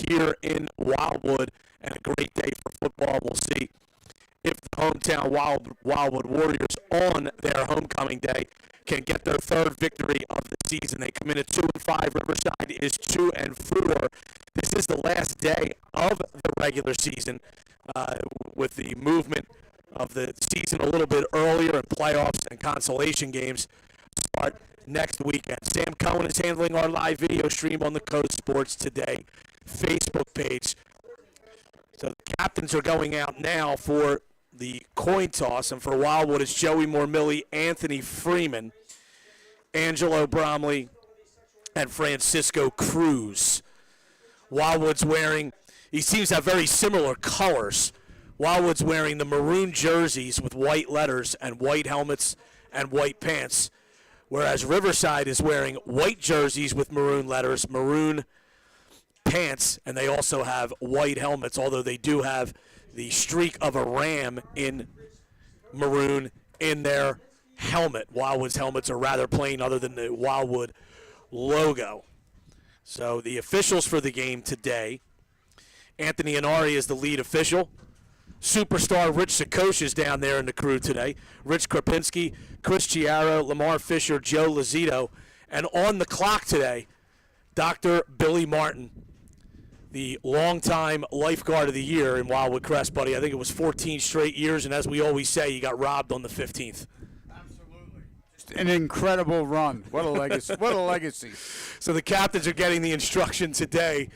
here in Wildwood, and a great day for football. We'll see if the hometown Wildwood Warriors on their homecoming day can get their third victory of the season. They come in at 2-5. Riverside is 2-4. This is the last day of the regular season, with the movement of the season a little bit earlier, and playoffs and consolation games start next weekend. Sam Cohen is handling our live video stream on the Coast Sports Today Facebook page. So the captains are going out now for the coin toss, and for Wildwood it's Joey Mormilli, Anthony Freeman, Angelo Bromley, and Francisco Cruz. Wildwood's wearing, he seems to have very similar colors. Wildwood's wearing the maroon jerseys with white letters and white helmets and white pants, whereas Riverside is wearing white jerseys with maroon letters, maroon pants, and they also have white helmets, although they do have the streak of a ram in maroon in their helmet. Wildwood's helmets are rather plain other than the Wildwood logo. So the officials for the game today, Anthony Inari is the lead official. Superstar Rich Sakosh is down there in the crew today. Rich Krapinski, Chris Chiaro, Lamar Fisher, Joe Lazito. And on the clock today, Dr. Billy Martin, the longtime lifeguard of the year in Wildwood Crest, buddy. I think it was 14 straight years, and as we always say, you got robbed on the 15th. Absolutely. Just an incredible run. What a legacy. What a legacy. So the captains are getting the instruction today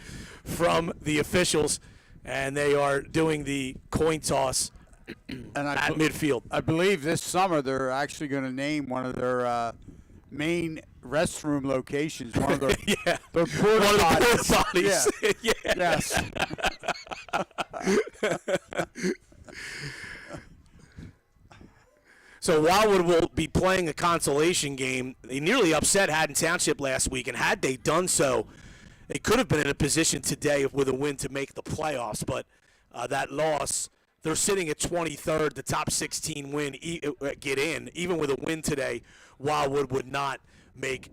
from the officials, and they are doing the coin toss at midfield. I believe this summer they're actually going to name one of their main restroom locations, one of their, yeah. their porta potties. Yeah. Yeah. Yes. So Wildwood will be playing a consolation game. They nearly upset Haddon Township last week, and had they done so, they could have been in a position today with a win to make the playoffs, but that loss, they're sitting at 23rd, the top 16 win, get in. Even with a win today, Wildwood would not make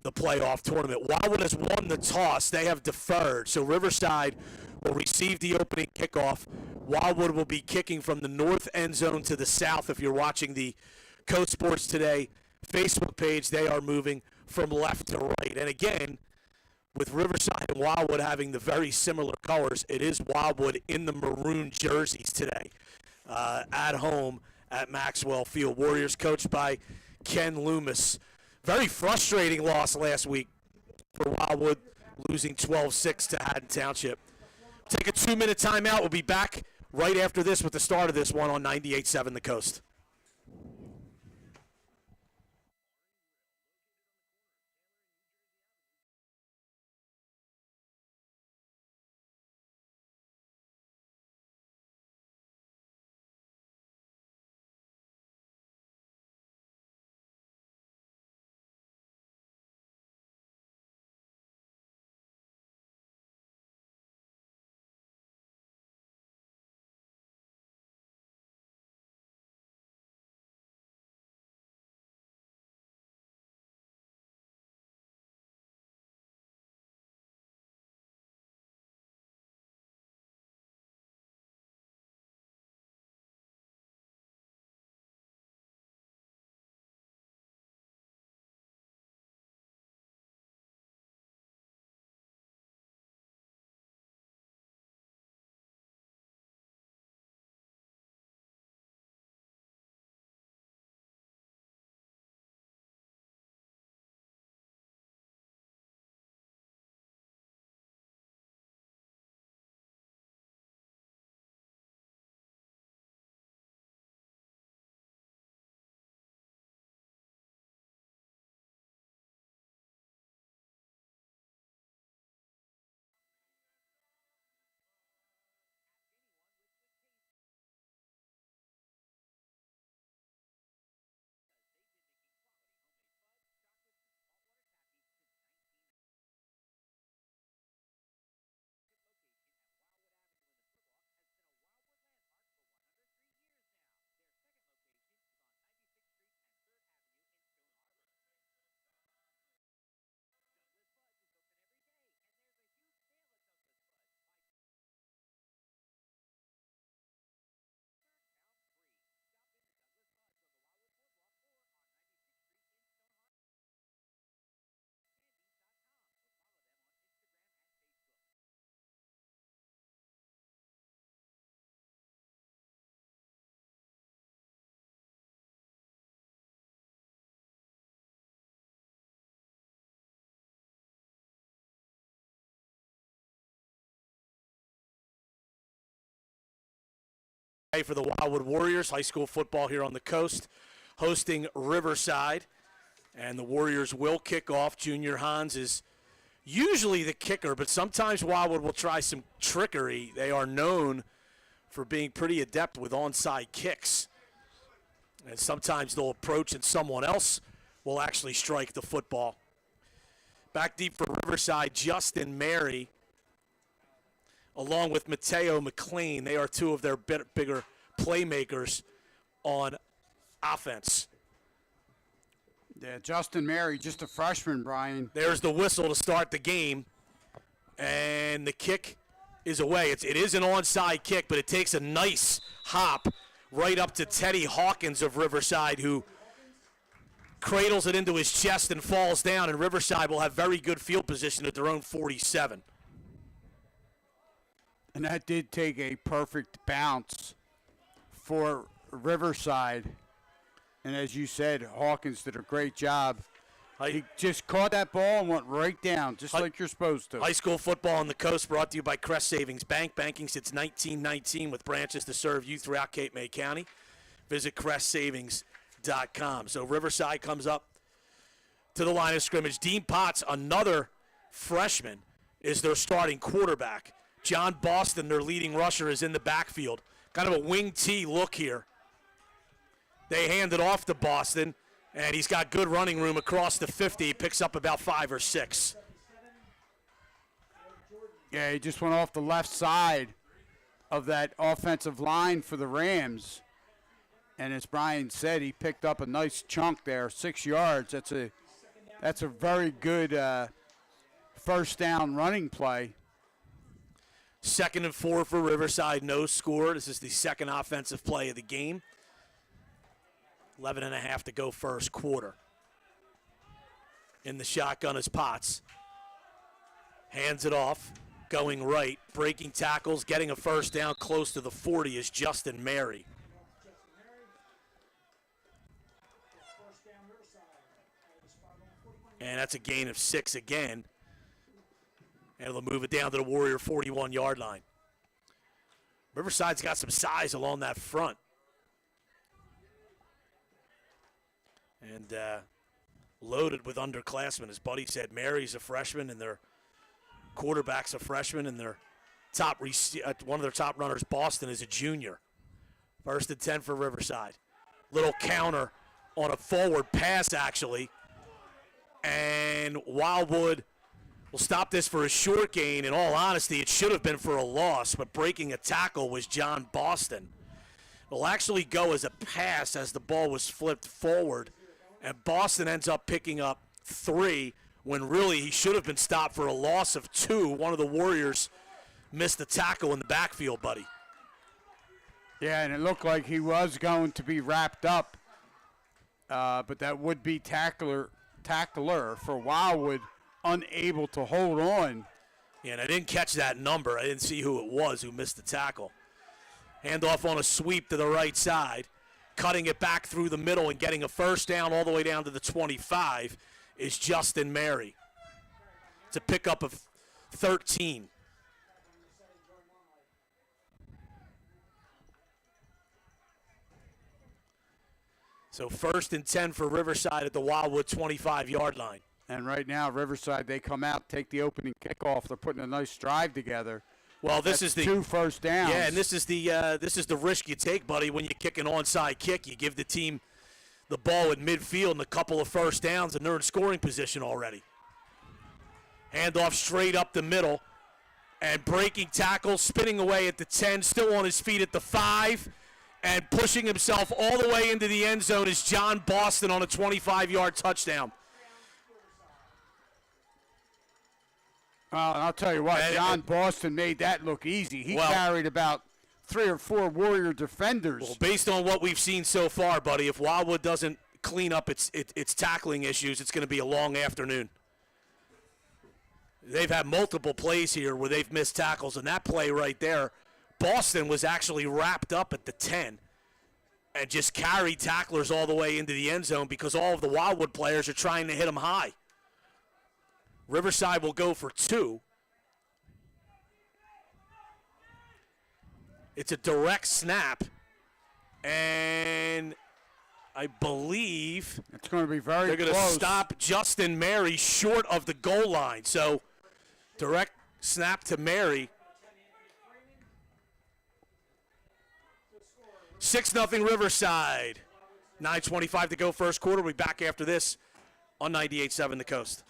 the playoff tournament. Wildwood has won the toss. They have deferred. So Riverside will receive the opening kickoff. Wildwood will be kicking from the north end zone to the south. If you're watching the Coast Sports Today Facebook page, they are moving from left to right. And again, with Riverside and Wildwood having the very similar colors, it is Wildwood in the maroon jerseys today at home at Maxwell Field. Warriors coached by Ken Loomis. Very frustrating loss last week for Wildwood, losing 12-6 to Haddon Township. Take a 2-minute timeout. We'll be back right after this with the start of this one on 98.7 The Coast. day for the Wildwood Warriors, high school football here on the coast, hosting Riverside. And the Warriors will kick off. Junior Hans is usually the kicker, but sometimes Wildwood will try some trickery. They are known for being pretty adept with onside kicks. And sometimes they'll approach and someone else will actually strike the football. Back deep for Riverside, Justin Mary, along with Mateo McLean. They are two of their bigger playmakers on offense. Yeah, Justin Mary, just a freshman, Brian. There's the whistle to start the game, and the kick is away. It is an onside kick, but it takes a nice hop right up to Teddy Hawkins of Riverside, who cradles it into his chest and falls down, and Riverside will have very good field position at their own 47. And that did take a perfect bounce for Riverside. And as you said, Hawkins did a great job. He just caught that ball and went right down, just like you're supposed to. High school football on the coast brought to you by Crest Savings Bank. Banking since 1919 with branches to serve you throughout Cape May County. Visit CrestSavings.com. So Riverside comes up to the line of scrimmage. Dean Potts, another freshman, is their starting quarterback. John Boston, their leading rusher, is in the backfield. Kind of a wing T look here. They hand it off to Boston, and he's got good running room across the 50. He picks up about 5 or 6. Yeah, he just went off the left side of that offensive line for the Rams. And as Brian said, he picked up a nice chunk there, 6 yards. That's a very good first down running play. 2nd and 4 for Riverside, no score. This is the second offensive play of the game. 11.5 to go first quarter. In the shotgun is Potts. Hands it off, going right, breaking tackles, getting a first down close to the 40 is Justin Mary. And that's a gain of 6 again. And they'll move it down to the Warrior 41-yard line. Riverside's got some size along that front. And loaded with underclassmen. As Buddy said, Mary's a freshman, and their quarterback's a freshman, and their one of their top runners, Boston, is a junior. 1st and 10 for Riverside. Little counter on a forward pass, actually. And Wildwood will stop this for a short gain. In all honesty, it should have been for a loss, but breaking a tackle was John Boston. It'll actually go as a pass as the ball was flipped forward. And Boston ends up picking up 3 when really he should have been stopped for a loss of 2. One of the Warriors missed the tackle in the backfield, Buddy. Yeah, and it looked like he was going to be wrapped up. But that would-be tackler for Wildwood unable to hold on. Yeah, and I didn't catch that number. I didn't see who it was who missed the tackle. Handoff on a sweep to the right side. Cutting it back through the middle and getting a first down all the way down to the 25 is Justin Mary. It's a pickup of 13. So 1st and 10 for Riverside at the Wildwood 25-yard line. And right now, Riverside, they come out, take the opening kickoff. They're putting a nice drive together. Well, this is the 2 first downs. Yeah, and this is the risk you take, Buddy, when you kick an onside kick. You give the team the ball at midfield and a couple of first downs, and they're in scoring position already. Handoff straight up the middle, and breaking tackle, spinning away at the 10, still on his feet at the 5, and pushing himself all the way into the end zone is John Boston on a 25-yard touchdown. Well, and I'll tell you what, John Boston made that look easy. He carried about 3 or 4 Warrior defenders. Well, based on what we've seen so far, Buddy, if Wildwood doesn't clean up its tackling issues, it's going to be a long afternoon. They've had multiple plays here where they've missed tackles, and that play right there, Boston was actually wrapped up at the 10 and just carried tacklers all the way into the end zone because all of the Wildwood players are trying to hit them high. Riverside will go for 2. It's a direct snap, And I believe It's going to be very they're going to close. stop Justin Mary short of the goal line. So direct snap to Mary. 6-0 Riverside. 9:25 to go first quarter. We'll be back after this on 98.7 The Coast.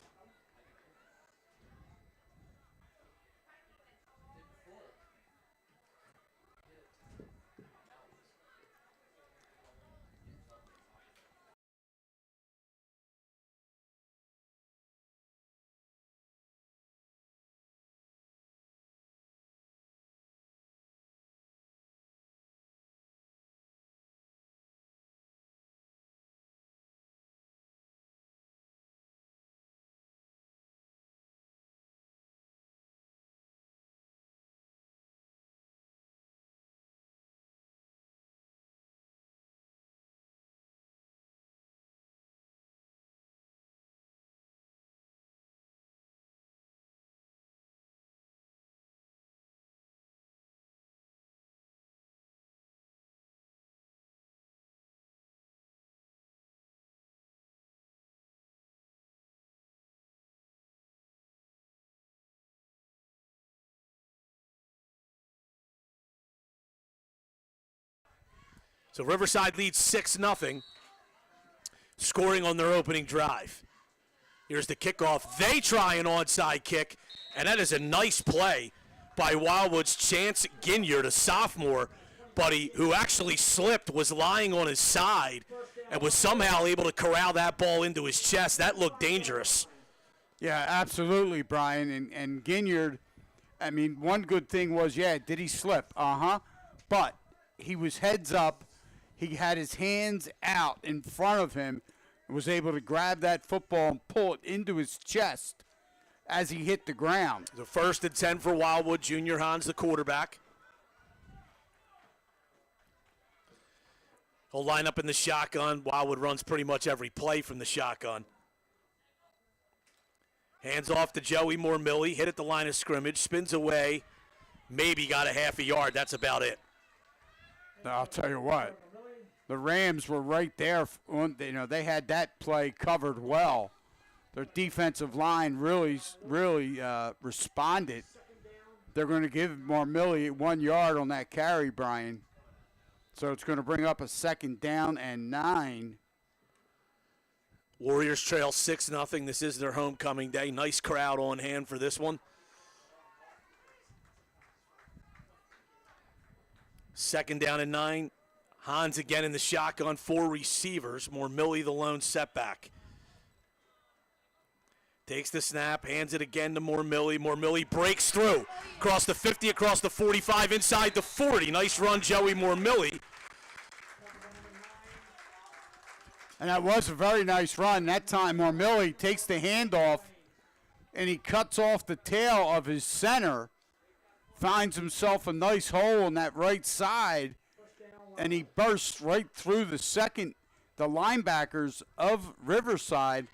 So Riverside leads 6-0, scoring on their opening drive. Here's the kickoff. They try an onside kick, and that is a nice play by Wildwood's Chance Ginyard, a sophomore, buddy, who actually slipped, was lying on his side, and was somehow able to corral that ball into his chest. That looked dangerous. Yeah, absolutely, Brian. And Ginyard, I mean, one good thing was, did he slip? But he was heads up. He had his hands out in front of him and was able to grab that football and pull it into his chest as he hit the ground. The 1st and 10 for Wildwood. Junior Hans, the quarterback. He'll line up in the shotgun. Wildwood runs pretty much every play from the shotgun. Hands off to Joey Mormilly. Hit at the line of scrimmage. Spins away. Maybe got a half a yard. That's about it. I'll tell you what. The Rams were right there. They had that play covered well. Their defensive line really responded. They're going to give Mormilly 1 yard on that carry, Brian. So it's going to bring up a 2nd down and 9. Warriors trail 6-0. This is their homecoming day. Nice crowd on hand for this one. 2nd down and 9. Hans again in the shotgun, 4 receivers. Mormilly the lone setback. Takes the snap, hands it again to Mormilly. Mormilly breaks through. Across the 50, across the 45, inside the 40. Nice run, Joey Mormilly. And that was a very nice run. That time Mormilly takes the handoff and he cuts off the tail of his center. Finds himself a nice hole on that right side. And he bursts right through the linebackers of Riverside.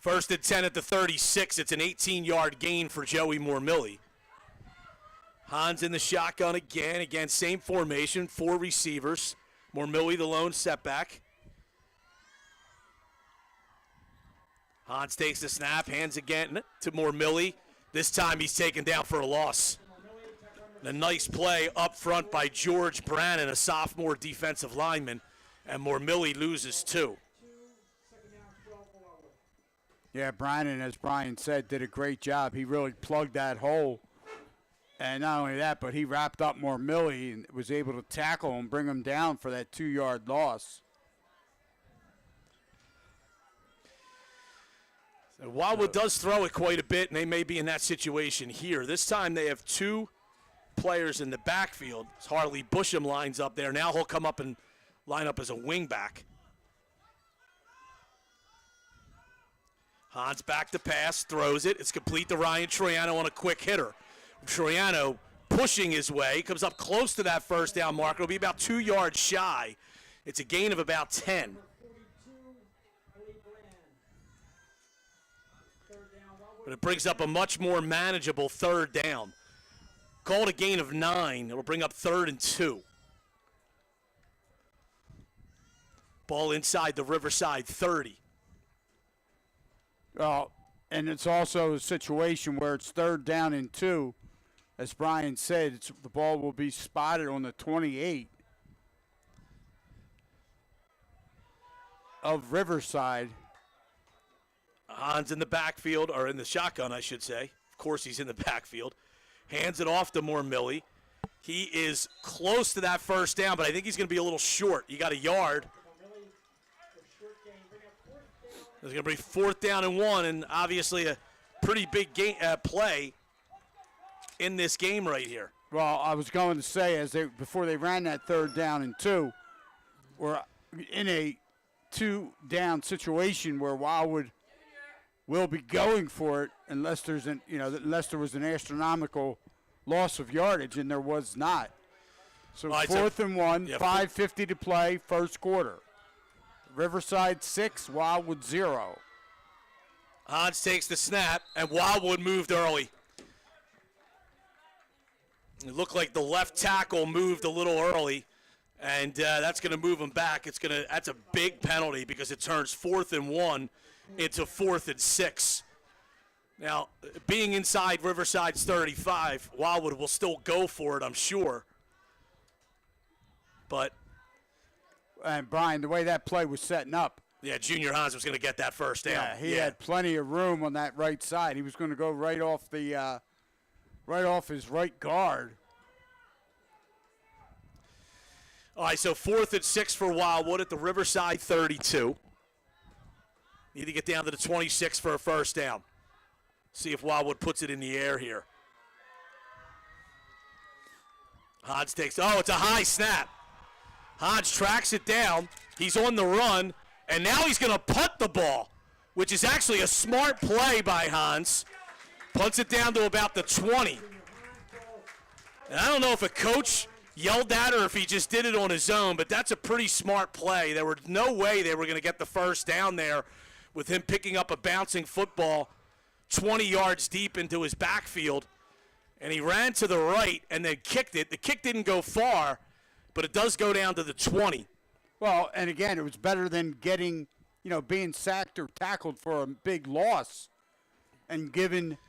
1st and 10 at the 36. It's an 18-yard gain for Joey Mormilly. Hans in the shotgun again. Again, same formation, 4 receivers. Mormilly the lone setback. Hans takes the snap, hands again to Mormilly. This time he's taken down for a loss. A nice play up front by George Brannon, a sophomore defensive lineman, and Mormilly loses 2. Yeah, Brannon, as Brian said, did a great job. He really plugged that hole. And not only that, but he wrapped up Mormilly and was able to tackle him, bring him down for that 2-yard loss. So Wildwood does throw it quite a bit, and they may be in that situation here. This time they have 2 players in the backfield. Harley Busham lines up there. Now he'll come up and line up as a wingback. Hans back to pass, throws it. It's complete to Ryan Troiano on a quick hitter. Troiano pushing his way, comes up close to that 1st down marker. It'll be about 2 yards shy. It's a gain of about 10. But it brings up a much more manageable 3rd down. Called a gain of 9. It'll bring up 3rd and 2. Ball inside the Riverside 30. Well, and it's also a situation where it's 3rd down and 2. As Brian said, the ball will be spotted on the 28 of Riverside. Hans in the backfield, or in the shotgun, I should say. Of course, he's in the backfield. Hands it off to Mormilli. He is close to that first down, but I think he's going to be a little short. You got a yard. There's going to be 4th down and 1, and obviously a pretty big play in this game right here. Well, I was going to say, before they ran that 3rd down and 2, we're in a 2-down situation where Wildwood will be going for it unless there was an astronomical loss of yardage, and there was not. So right, 4th and 1, yeah, 5:50 to play, first quarter. Riverside 6, Wildwood 0. Hans takes the snap, and Wildwood moved early. It looked like the left tackle moved a little early, and that's going to move him back. That's a big penalty because it turns 4th and 1 into 4th and 6. Now, being inside Riverside's 35, Wildwood will still go for it, I'm sure. But and Brian, the way that play was setting up. Yeah, Junior Hans was going to get that first down. Yeah, he had plenty of room on that right side. He was going to go right off his right guard. All right, so 4th and 6 for Wildwood at the Riverside 32. Need to get down to the 26 for a first down. See if Wildwood puts it in the air here. Hans takes, it's a high snap. Hans tracks it down. He's on the run, and now he's going to punt the ball, which is actually a smart play by Hans. Punts it down to about the 20. And I don't know if a coach yelled that or if he just did it on his own, but that's a pretty smart play. There was no way they were going to get the first down there with him picking up a bouncing football 20 yards deep into his backfield. And he ran to the right and then kicked it. The kick didn't go far, but it does go down to the 20. Well, and again, it was better than being sacked or tackled for a big loss and giving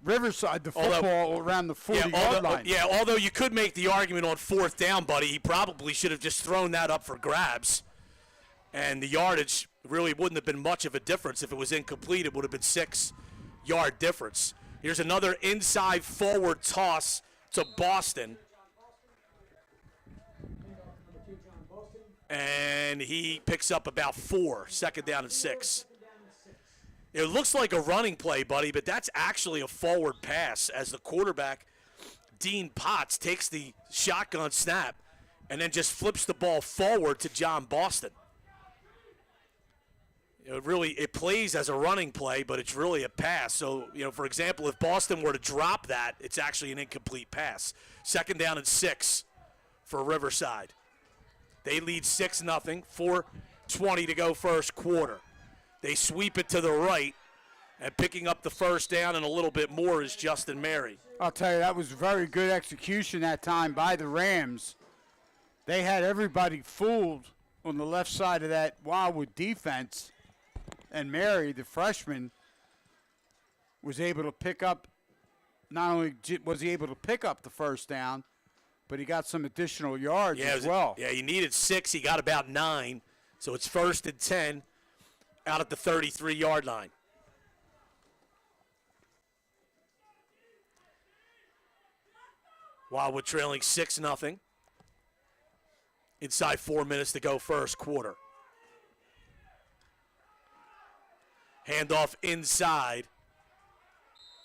Riverside the football around the 40-yard line. Yeah, although you could make the argument on 4th down, buddy, he probably should have just thrown that up for grabs. And the yardage really wouldn't have been much of a difference. If it was incomplete, it would have been 6-yard difference. Here's another inside forward toss to Boston. And he picks up about 4, 2nd down and 6. It looks like a running play, buddy, but that's actually a forward pass as the quarterback, Dean Potts, takes the shotgun snap and then just flips the ball forward to John Boston. It plays as a running play, but it's really a pass. So, for example, if Boston were to drop that, it's actually an incomplete pass. 2nd down and 6 for Riverside. They lead 6-0, 4:20 to go first quarter. They sweep it to the right, and picking up the first down and a little bit more is Justin Mary. I'll tell you, that was very good execution that time by the Rams. They had everybody fooled on the left side of that Wildwood defense, and Mary, the freshman, was able to pick up, not only was he able to pick up the first down, but he got some additional yards as well. Yeah, he needed 6. He got about 9. So it's 1st and 10 out at the 33-yard line. Wildwood trailing 6-0. Inside 4 minutes to go first quarter. Handoff inside.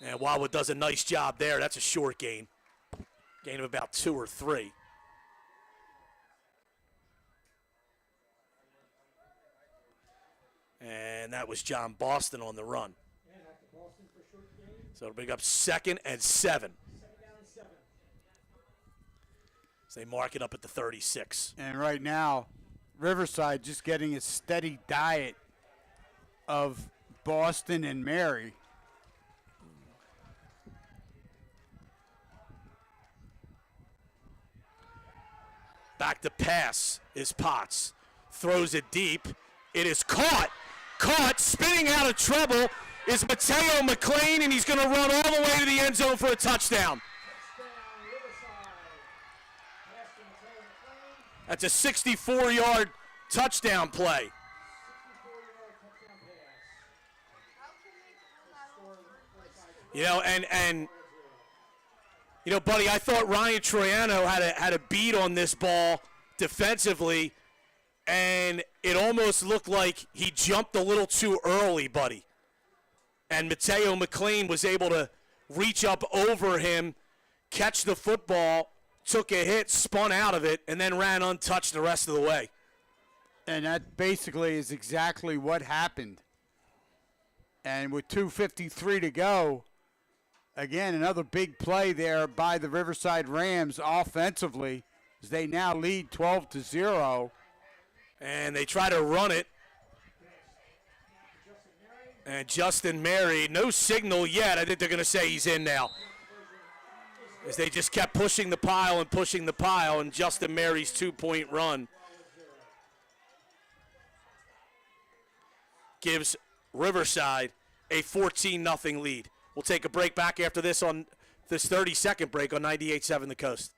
And Wildwood does a nice job there. That's a short gain. Gain of about 2 or 3. And that was John Boston on the run. So it'll bring up 2nd and 7. So they mark it up at the 36. And right now, Riverside just getting a steady diet of Boston and Mary. Back to pass is Potts. throws it deep. It is caught. Caught, spinning out of trouble is Mateo McLean, and he's going to run all the way to the end zone for a touchdown. That's a 64-yard touchdown play. You know, and you know, buddy, I thought Ryan Troiano had a beat on this ball defensively, and it almost looked like he jumped a little too early, buddy. And Mateo McLean was able to reach up over him, catch the football, took a hit, spun out of it, and then ran untouched the rest of the way. And that basically is exactly what happened. And with 2:53 to go, again, another big play there by the Riverside Rams offensively, as they now lead 12-0. And they try to run it. And Justin Mary, no signal yet. I think they're going to say he's in now. As they just kept pushing the pile, and Justin Mary's 2-point run gives Riverside a 14-0 lead. We'll take a break back after this on this 30-second break on 98.7 The Coast.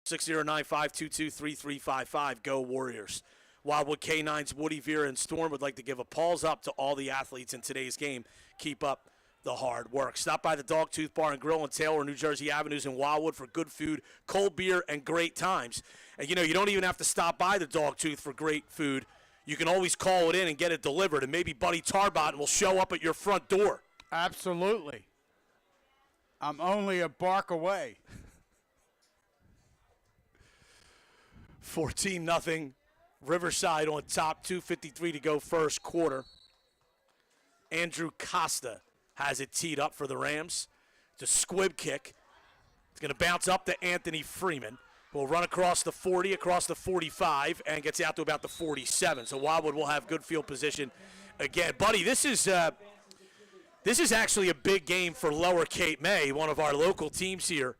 Six zero 9-522-3355. Go Warriors. Wildwood K9's Woody, Vera, and Storm would like to give a pulse up to all the athletes in today's game. Keep up the hard work. Stop by the Dogtooth Bar and Grill on Taylor, New Jersey Avenues in Wildwood for good food, cold beer, and great times. And, you know, you don't even have to stop by the Dogtooth for great food. You can always call it in and get it delivered, and maybe Buddy Tarbot will show up at your front door. Absolutely. I'm only a bark away. 14-0. Riverside on top, 2:53 to go first quarter. Andrew Costa has it teed up for the Rams. It's a squib kick. It's going to bounce up to Anthony Freeman, who will run across the 40, across the 45, and gets out to about the 47. So Wildwood will have good field position again. Buddy, this is actually a big game for Lower Cape May, one of our local teams here.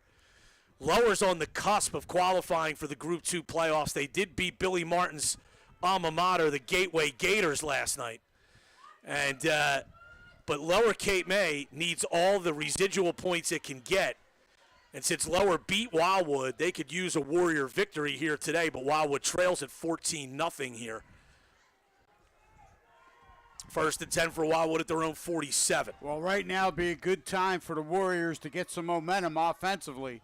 Lower's on the cusp of qualifying for the Group 2 playoffs. They did beat Billy Martin's alma mater, the Gateway Gators, last night. And but Lower Cape May needs all the residual points it can get. And since Lower beat Wildwood, they could use a Warrior victory here today, but Wildwood trails at 14-0 here. First and 10 for Wildwood at their own 47. Well, right now would be a good time for the Warriors to get some momentum offensively.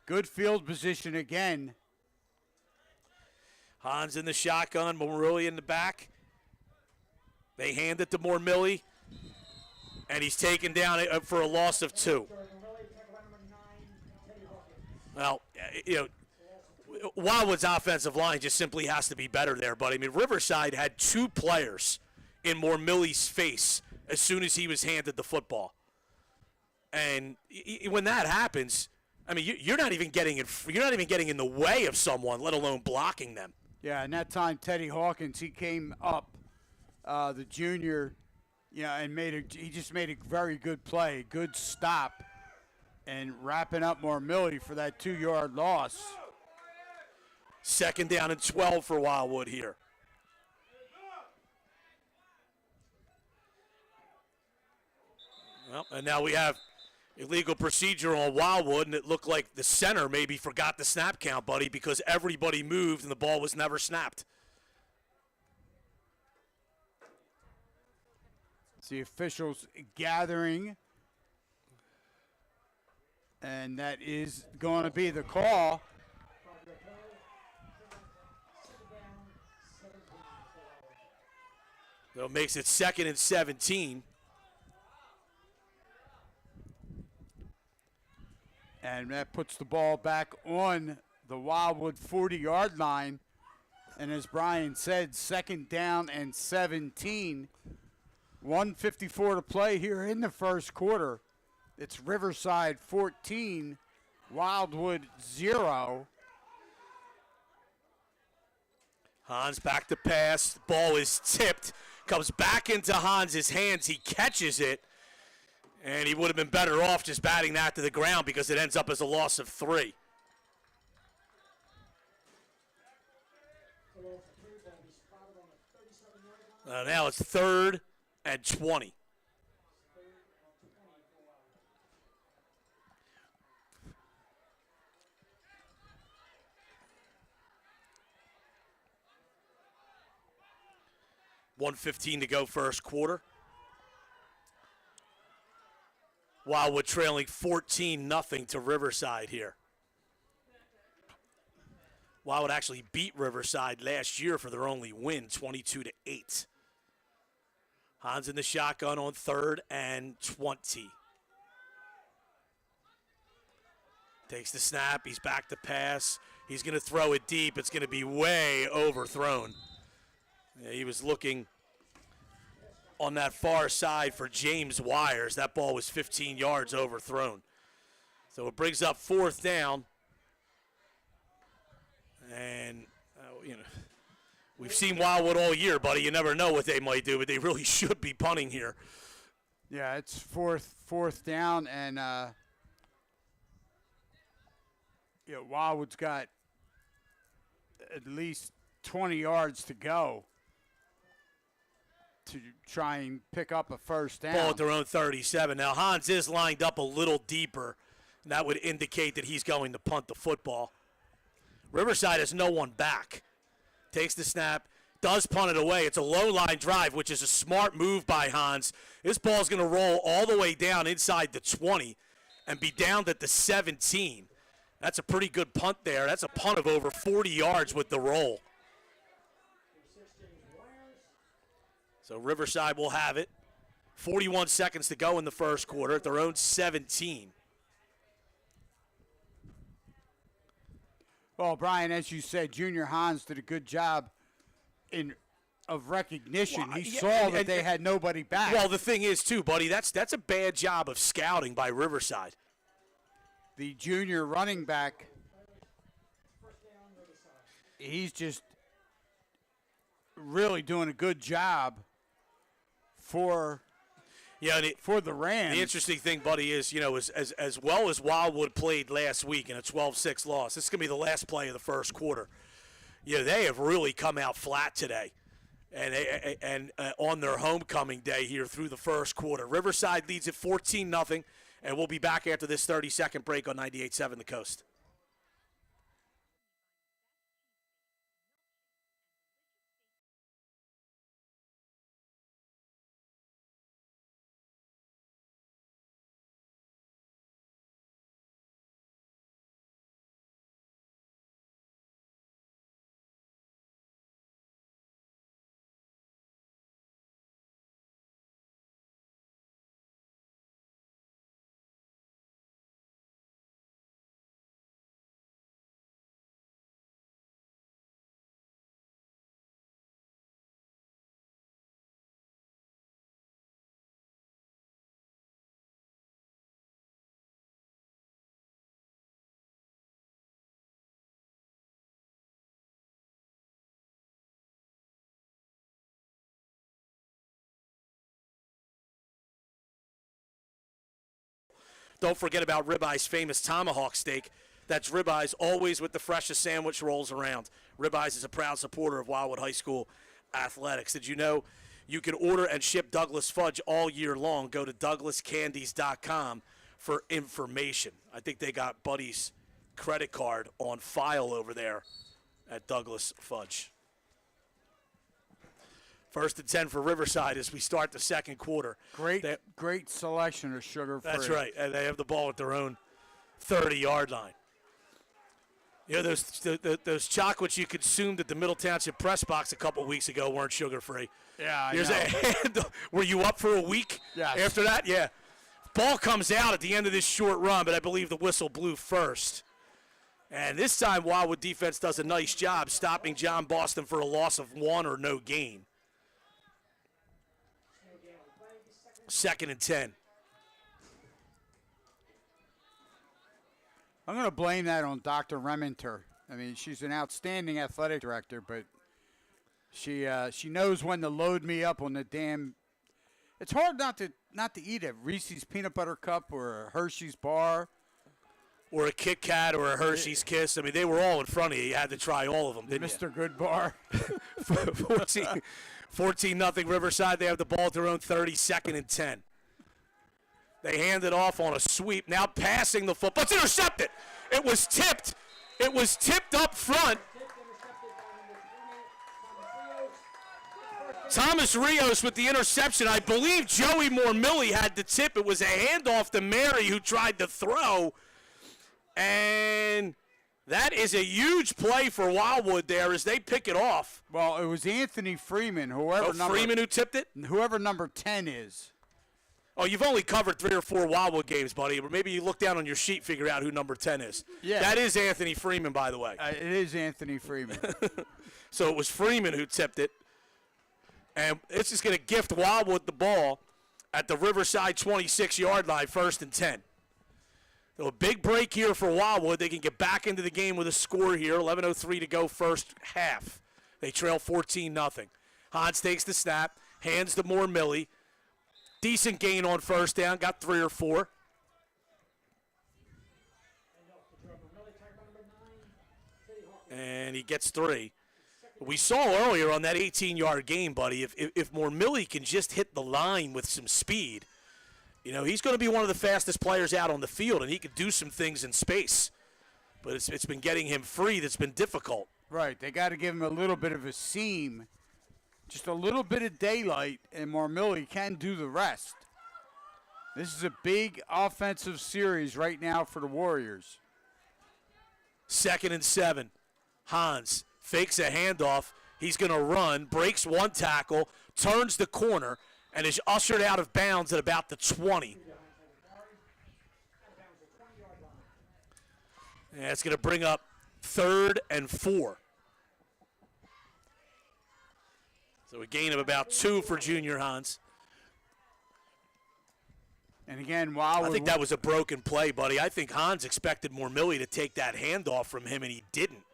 Good field position again. Hans in the shotgun, Morelli in the back. They hand it to Mormilli, and he's taken down for a loss of 2. Well, you know, Wildwood's offensive line just simply has to be better there, but I mean, Riverside had 2 players in Mormilli's face as soon as he was handed the football. And when that happens, I mean, you're not even getting in the way of someone, let alone blocking them. Yeah, and that time Teddy Hawkins, he came up, the junior, and he just made a very good play, good stop, and wrapping up Mormilli for that 2-yard loss. Second down and 12 for Wildwood here. Well, and now we have illegal procedure on Wildwood, and it looked like the center maybe forgot the snap count, buddy, because everybody moved and the ball was never snapped. It's the officials gathering, and that is going to be the call. So it makes it 2nd and 17. And that puts the ball back on the Wildwood 40-yard line. And as Brian said, 2nd down and 17. 1:54 to play here in the first quarter. It's Riverside 14, Wildwood 0. Hans back to pass. Ball is tipped. Comes back into Hans's hands. He catches it. And he would have been better off just batting that to the ground because it ends up as a loss of 3. Now it's 3rd and 20. $1:15 to go first quarter. Wildwood trailing 14-0 to Riverside here. Wildwood actually beat Riverside last year for their only win, 22-8. Hans in the shotgun on 3rd and 20. Takes the snap. He's back to pass. He's going to throw it deep. It's going to be way overthrown. Yeah, he was looking on that far side for James Wires. That ball was 15 yards overthrown. So it brings up 4th down. And, we've seen Wildwood all year, buddy. You never know what they might do, but they really should be punting here. Yeah, it's fourth down, and Wildwood's got at least 20 yards to go to try and pick up a first down. Ball at their own 37. Now, Hans is lined up a little deeper, and that would indicate that he's going to punt the football. Riverside has no one back. Takes the snap, does punt it away. It's a low-line drive, which is a smart move by Hans. This ball's going to roll all the way down inside the 20 and be down at the 17. That's a pretty good punt there. That's a punt of over 40 yards with the roll. So Riverside will have it. 41 seconds to go in the first quarter at their own 17. Well, Brian, as you said, Junior Hans did a good job of recognition. He saw that they had nobody back. Well, the thing is, too, buddy, that's a bad job of scouting by Riverside. The junior running back, he's just really doing a good job for the Rams. The interesting thing, buddy, is, as well as Wildwood played last week in a 12-6 loss, this is going to be the last play of the first quarter. They have really come out flat today and on their homecoming day here through the first quarter. Riverside leads at 14-0, and we'll be back after this 30-second break on 98.7 The Coast. Don't forget about Ribeyes' famous tomahawk steak. That's Ribeyes, always with the freshest sandwich rolls around. Ribeyes is a proud supporter of Wildwood High School athletics. Did you know you can order and ship Douglas Fudge all year long? Go to douglascandies.com for information. I think they got Buddy's credit card on file over there at Douglas Fudge. 1st and 10 for Riverside as we start the second quarter. Great selection of sugar-free. That's right, and they have the ball at their own 30-yard line. Yeah, those chocolates you consumed at the Middle Township Press Box a couple weeks ago weren't sugar-free. Yeah, I Here's know. a hand. Were you up for a week Yes. after that? Yeah. Ball comes out at the end of this short run, but I believe the whistle blew first. And this time, Wildwood defense does a nice job stopping John Boston for a loss of 1 or no gain. 2nd and 10. I'm going to blame that on Dr. Rementer. I mean, she's an outstanding athletic director, but she knows when to load me up on the damn. It's hard not to eat a Reese's peanut butter cup or a Hershey's bar. Or a Kit Kat or a Hershey's Kiss. I mean, they were all in front of you. You had to try all of them, didn't Mr. Good Bar. you? 14-0 Riverside. They have the ball at their own 30, 2nd and 10. They hand it off on a sweep. Now passing the football. It's intercepted. It was tipped. It was tipped up front. Thomas Rios with the interception. I believe Joey Mormilli had the tip. It was a handoff to Mary who tried to throw. And that is a huge play for Wildwood there as they pick it off. Well, it was Anthony Freeman, Freeman who tipped it? whoever number 10 is. Oh, you've only covered 3 or 4 Wildwood games, buddy. Or maybe you look down on your sheet, figure out who number 10 is. Yeah. That is Anthony Freeman, by the way. It is Anthony Freeman. So it was Freeman who tipped it. And it's just going to gift Wildwood the ball at the Riverside 26-yard line, 1st and 10. So a big break here for Wildwood. They can get back into the game with a score here. 11:03 to go first half. They trail 14-0. Hans takes the snap, hands to Mormilli. Decent gain on first down, got 3 or 4. And he gets 3. We saw earlier on that 18-yard game, buddy, if Mormilli can just hit the line with some speed, you know, he's going to be one of the fastest players out on the field, and he could do some things in space. But it's been getting him free that's been difficult. Right. They got to give him a little bit of a seam, just a little bit of daylight, and Mormilli can do the rest. This is a big offensive series right now for the Warriors. 2nd and 7. Hans fakes a handoff. He's going to run, breaks one tackle, turns the corner, and is ushered out of bounds at about the 20. And it's going to bring up 3rd and 4. So a gain of about 2 for Junior Hans. And again, Wildwood. I think that was a broken play, buddy. I think Hans expected Mormilli to take that handoff from him, and he didn't.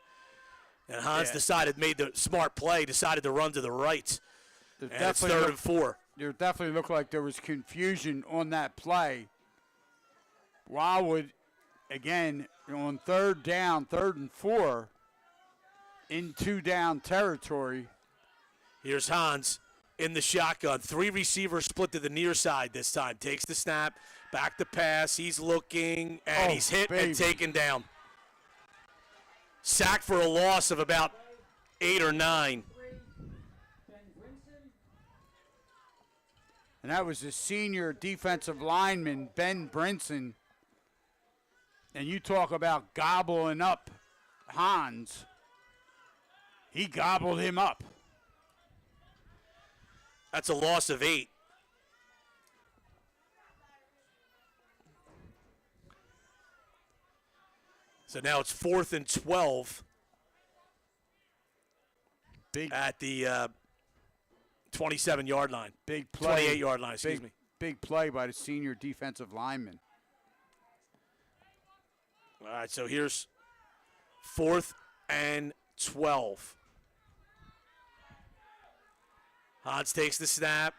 And Hans made the smart play, decided to run to the right. And it's 3rd and 4. There definitely looked like there was confusion on that play. Wildwood, again, on 3rd down, 3rd and 4, in 2-down territory. Here's Hans in the shotgun. 3 receivers split to the near side this time. Takes the snap, back to pass. He's looking, and he's hit and taken down. Sacked for a loss of about 8 or 9. And that was the senior defensive lineman, Ben Brinson. And you talk about gobbling up Hans. He gobbled him up. That's a loss of 8. So now it's 4th and 12 at the 27-yard line. Big play. 28-yard line, excuse me. Big play by the senior defensive lineman. All right, so here's 4th and 12. Hans takes the snap,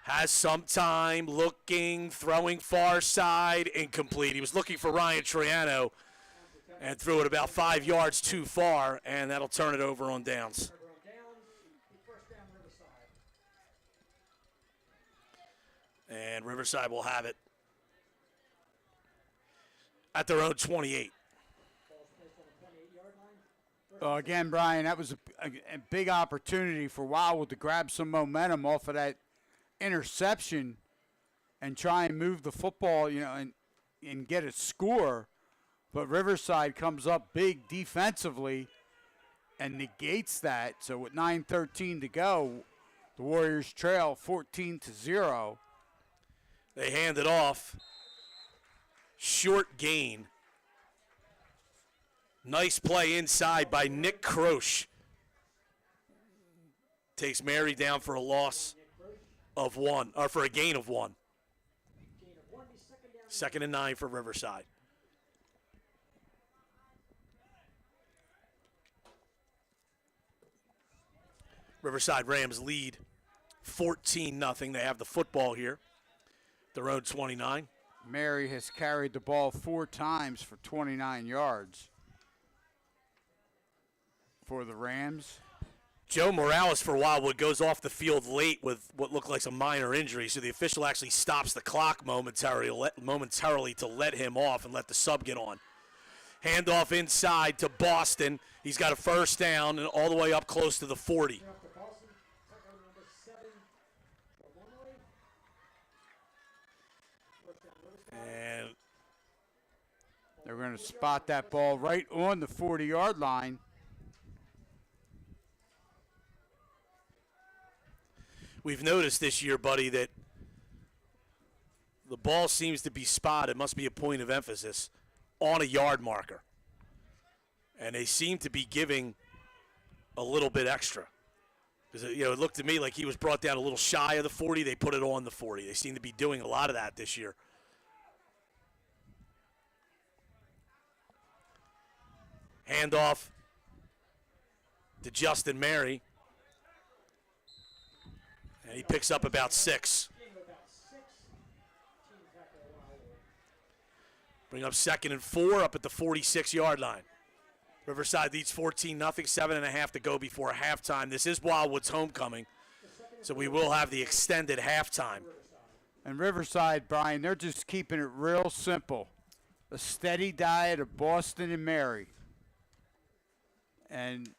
has some time, looking, throwing far side, incomplete. He was looking for Ryan Triano and threw it about 5 yards too far, and that'll turn it over on downs. And Riverside will have it at their own 28. Again, Brian, that was a big opportunity for Wildwood to grab some momentum off of that interception and try and move the football, you know, and get a score. But Riverside comes up big defensively and negates that. So with 9:13 to go, the Warriors trail 14-0. They hand it off. Short gain. Nice play inside by Nick Croce. Takes Mary down for a loss of 1, or for a gain of 1. 2nd and 9 for Riverside. Riverside Rams lead 14-0. They have the football here. Their own 29. Mary has carried the ball 4 times for 29 yards for the Rams. Joe Morales for Wildwood goes off the field late with what looked like some minor injury, so the official actually stops the clock momentarily to let him off and let the sub get on. Handoff inside to Boston. He's got a first down and all the way up close to the 40. And they're going to spot that ball right on the 40-yard line. We've noticed this year, buddy, that the ball seems to be spotted, must be a point of emphasis, on a yard marker. And they seem to be giving a little bit extra. Because, it looked to me like he was brought down a little shy of the 40. They put it on the 40. They seem to be doing a lot of that this year. Handoff to Justin Mary. And he picks up about 6. Bring up 2nd and 4 up at the 46-yard line. Riverside leads 14-0, 7.5 to go before halftime. This is Wildwood's homecoming, so we will have the extended halftime. And Riverside, Brian, they're just keeping it real simple. A steady diet of Boston and Mary. And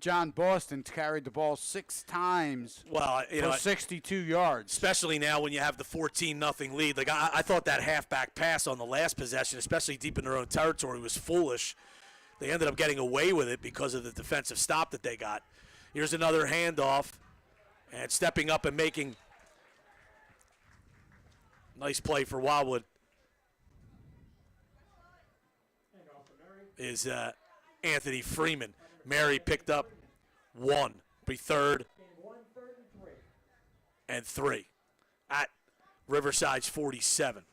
John Boston carried the ball 6 times for 62 yards. Especially now when you have the 14-0 lead. Like I thought that halfback pass on the last possession, especially deep in their own territory, was foolish. They ended up getting away with it because of the defensive stop that they got. Here's another handoff, and stepping up and making nice play for Wildwood is Anthony Freeman. Mary picked up 1. Be 3rd and 3 at Riverside's 47.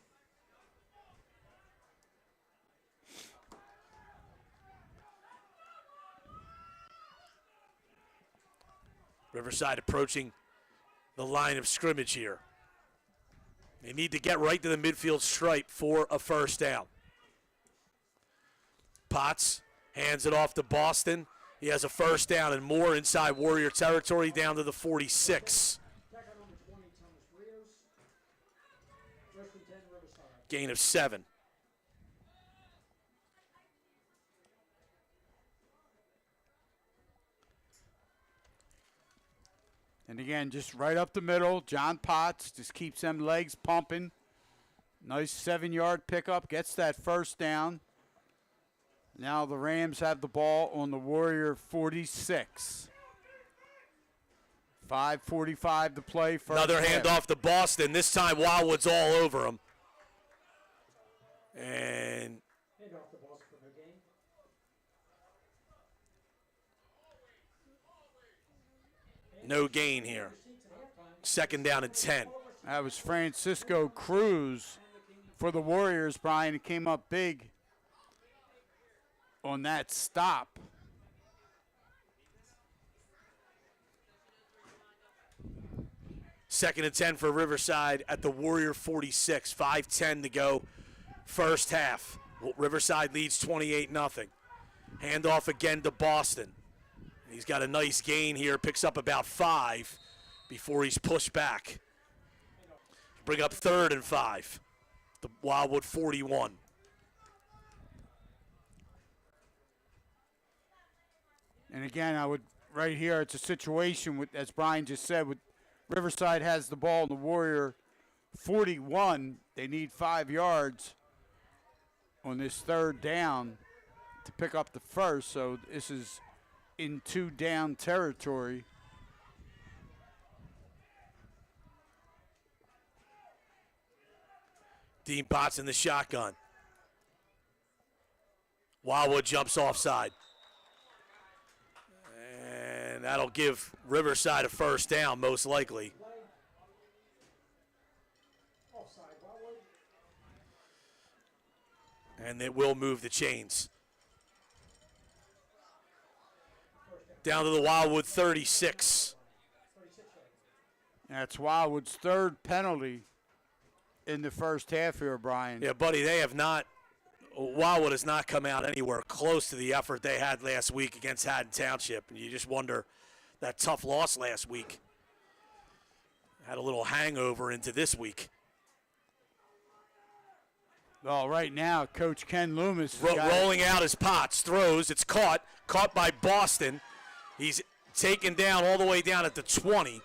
Riverside approaching the line of scrimmage here. They need to get right to the midfield stripe for a first down. Potts hands it off to Boston. He has a first down and more inside Warrior territory down to the 46. Gain of 7. And again, just right up the middle, John Potts just keeps them legs pumping. Nice 7-yard pickup, gets that first down. Now the Rams have the ball on the Warrior 46. 5:45 to play. Another handoff to Boston. This time Wildwood's all over him. And no gain here. 2nd down and 10. That was Francisco Cruz for the Warriors, Brian. It came up big on that stop. Second and 10 for Riverside at the Warrior 46. 5:10 to go. First half. Riverside leads 28-0. Handoff again to Boston. He's got a nice gain here. Picks up about 5 before he's pushed back. Bring up 3rd and 5. The Wildwood 41. And again, right here, it's a situation with, as Brian just said, with Riverside has the ball in the Warrior 41. They need 5 yards. on this third down to pick up the first. So this is in 2-down territory. Dean Potts in the shotgun. Wildwood jumps offside. And that'll give Riverside a first down, most likely. And it will move the chains. Down to the Wildwood 36. That's Wildwood's third penalty in the first half here, Brian. Yeah, buddy, they have not, Wildwood has not come out anywhere close to the effort they had last week against Haddon Township. And you just wonder, that tough loss last week had a little hangover into this week. Well, right now, Coach Ken Loomis rolling out his Potts, throws, it's caught by Boston. He's taken down all the way down at the 20.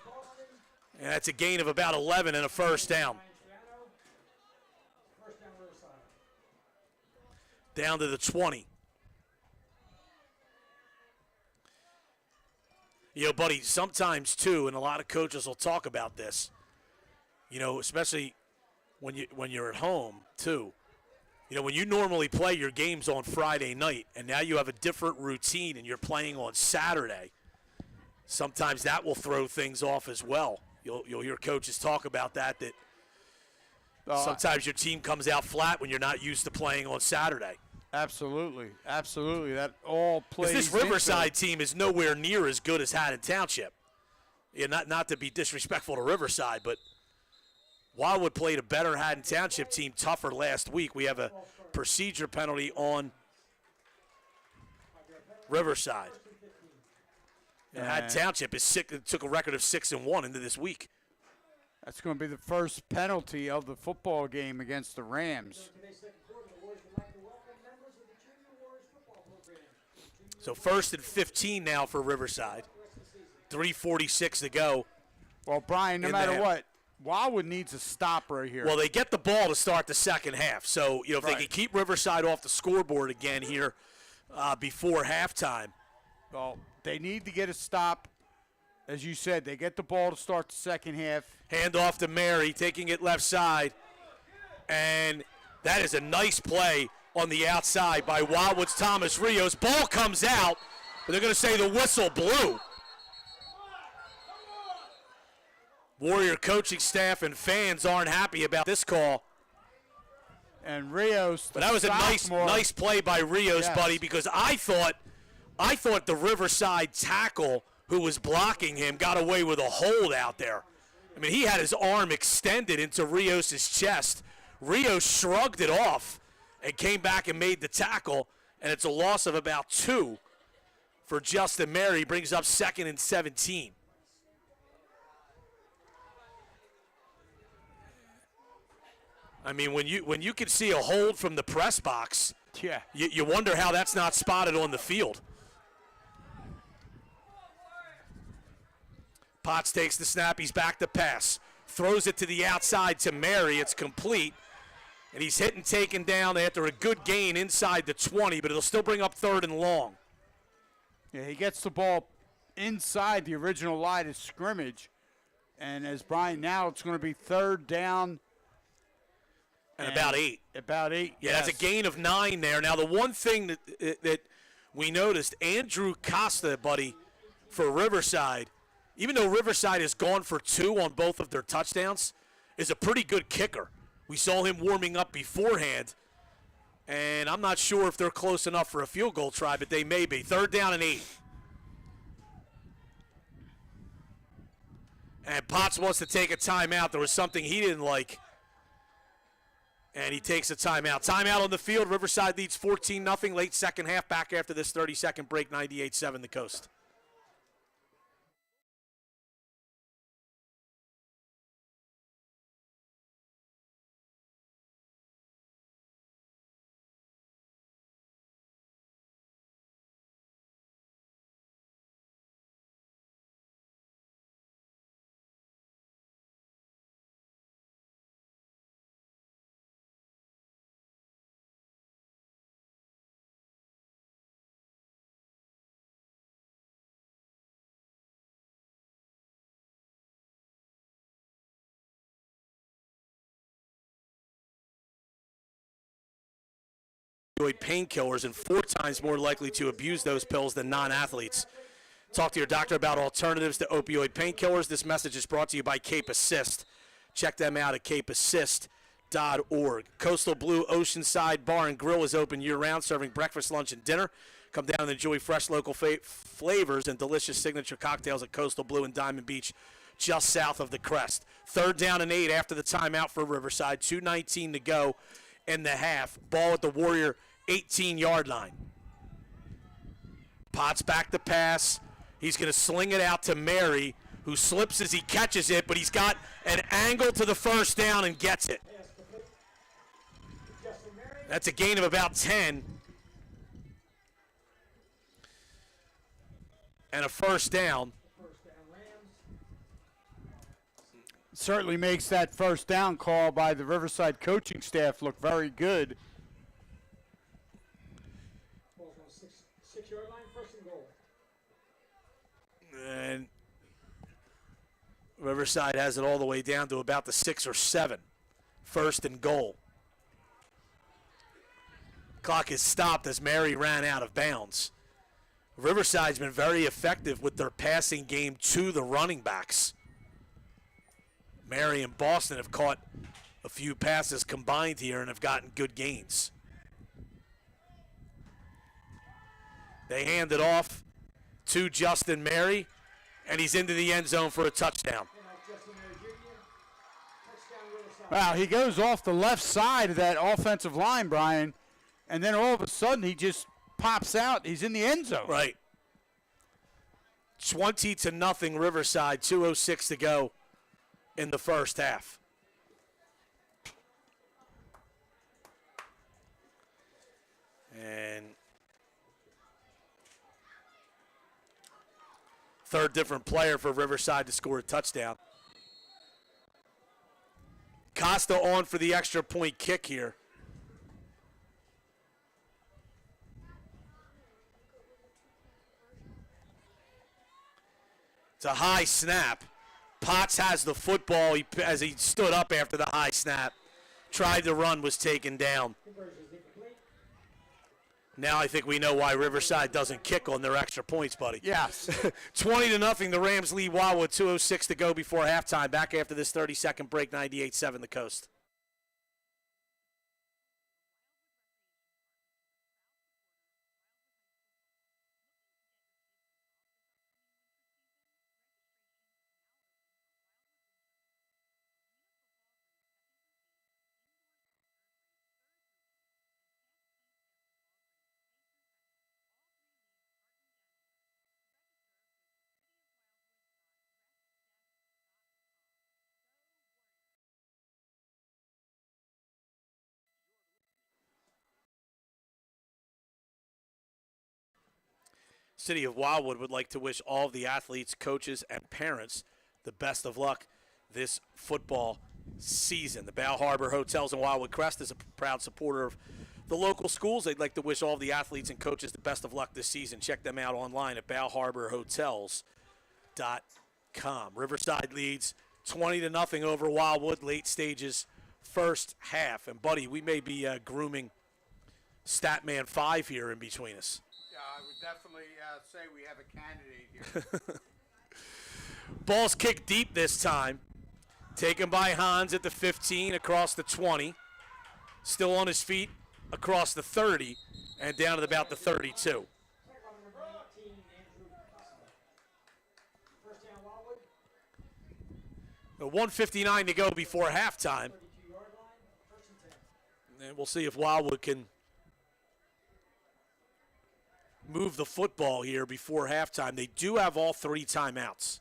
And that's a gain of about 11 and a first down. Down to the 20. You know, buddy, sometimes too, and a lot of coaches will talk about this, you know, especially when you're at home too. You know, when you normally play your games on Friday night and now you have a different routine and you're playing on Saturday, sometimes that will throw things off as well. You'll hear coaches talk about that sometimes your team comes out flat when you're not used to playing on Saturday. Absolutely. Absolutely. That all plays. This Riverside team is nowhere near as good as Haddon Township. Yeah, not to be disrespectful to Riverside, but Wildwood played a better Haddon Township team, tougher last week. We have a procedure penalty on Riverside. Haddon Township took a record of 6-1 into this week. That's going to be the first penalty of the football game against the Rams. So 1st and 15 now for Riverside. 3:46 to go. Well, Brian, no matter what, Wildwood needs a stop right here. Well, they get the ball to start the second half. So, you know, if they can keep Riverside off the scoreboard again here before halftime. Well, they need to get a stop. As you said, they get the ball to start the second half. Hand off to Mary, taking it left side. And that is a nice play on the outside by Wildwood's Thomas Rios. Ball comes out, but they're going to say the whistle blew. Warrior coaching staff and fans aren't happy about this call. And Rios, but that was a nice play by Rios, buddy, because I thought the Riverside tackle who was blocking him got away with a hold out there. I mean, he had his arm extended into Rios' chest. Rios shrugged it off and came back and made the tackle, and it's a loss of about 2 for Justin Mary. Brings up 2nd and 17. I mean, when you can see a hold from the press box, you wonder how that's not spotted on the field. Potts takes the snap. He's back to pass. Throws it to the outside to Mary. It's complete. And he's hit and taken down after a good gain inside the 20, but it'll still bring up 3rd and long. Yeah, he gets the ball inside the original line of scrimmage. And as Brian, now it's going to be 3rd down. And about 8. About 8. Yeah, that's a gain of 9 there. Now, the one thing that we noticed, Andrew Costa, buddy, for Riverside, even though Riverside has gone for 2 on both of their touchdowns, is a pretty good kicker. We saw him warming up beforehand, and I'm not sure if they're close enough for a field goal try, but they may be. 3rd down and 8. And Potts wants to take a timeout. There was something he didn't like. And he takes a timeout. Timeout on the field. Riverside leads 14-0 late second half. Back after this 30-second break, 98-7 the Coast. opioid painkillers and 4 times more likely to abuse those pills than non-athletes. Talk to your doctor about alternatives to opioid painkillers. This message is brought to you by Cape Assist. Check them out at capeassist.org. Coastal Blue Oceanside Bar and Grill is open year-round, serving breakfast, lunch, and dinner. Come down and enjoy fresh local flavors and delicious signature cocktails at Coastal Blue and Diamond Beach, just south of the Crest. 3rd down and 8 after the timeout for Riverside. 2:19 to go in the half. Ball at the Warrior 18-yard line. Potts back to pass. He's going to sling it out to Mary, who slips as he catches it, but he's got an angle to the first down and gets it. That's a gain of about 10. And a first down. Certainly makes that first down call by the Riverside coaching staff look very good. Six-yard line, first and goal. And Riverside has it all the way down to about the 6 or 7. First and goal. Clock is stopped as Mary ran out of bounds. Riverside's been very effective with their passing game to the running backs. Mary and Boston have caught a few passes combined here and have gotten good gains. They hand it off to Justin Mary, and he's into the end zone for a touchdown. Wow, he goes off the left side of that offensive line, Brian, and then all of a sudden he just pops out. He's in the end zone. Right. 20-0 Riverside, 2:06 to go in the first half. And third different player for Riverside to score a touchdown. Costa on for the extra point kick here. It's a high snap. Potts has the football as he stood up after the high snap. Tried to run, was taken down. Now I think we know why Riverside doesn't kick on their extra points, buddy. Yes. 20-0, the Rams lead Wildwood, 2:06 to go before halftime. Back after this 30-second break, 98-7 the Coast. City of Wildwood would like to wish all of the athletes, coaches, and parents the best of luck this football season. The Bow Harbor Hotels in Wildwood Crest is a proud supporter of the local schools. They'd like to wish all of the athletes and coaches the best of luck this season. Check them out online at bowharborhotels.com. Riverside leads 20-0 over Wildwood, late stages, first half. And, buddy, we may be grooming Statman 5 here in between us. I would definitely say we have a candidate here. Ball's kicked deep this time. Taken by Hans at the 15, across the 20. Still on his feet across the 30 and down at about the 32. The 1:59 to go before halftime. And we'll see if Wildwood can move the football here before halftime. They do have all 3 timeouts.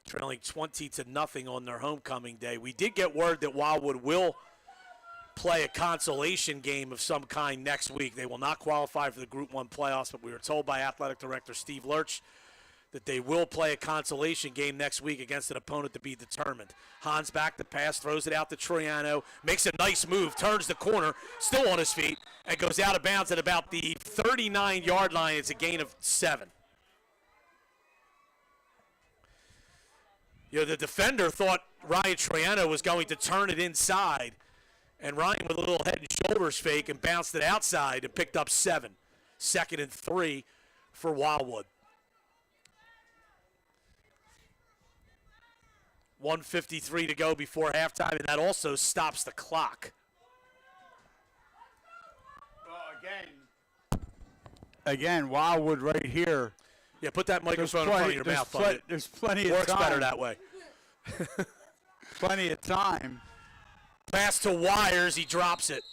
Trailing 20-0 on their homecoming day. We did get word that Wildwood will play a consolation game of some kind next week. They will not qualify for the Group 1 playoffs, but we were told by Athletic Director Steve Lurch that they will play a consolation game next week against an opponent to be determined. Hans back to pass, throws it out to Troiano, makes a nice move, turns the corner, still on his feet, and goes out of bounds at about the 39-yard line. It's a gain of 7. You know, the defender thought Ryan Troiano was going to turn it inside, And Ryan with a little head and shoulders fake and bounced it outside and picked up 7. 2nd and 3 for Wildwood. 1:53 to go before halftime, and that also stops the clock. Well, again, Wildwood right here. Yeah, put that microphone in front of your mouth, buddy. There's plenty of Works time. better that way. Plenty of time. Pass to Wires, he drops it.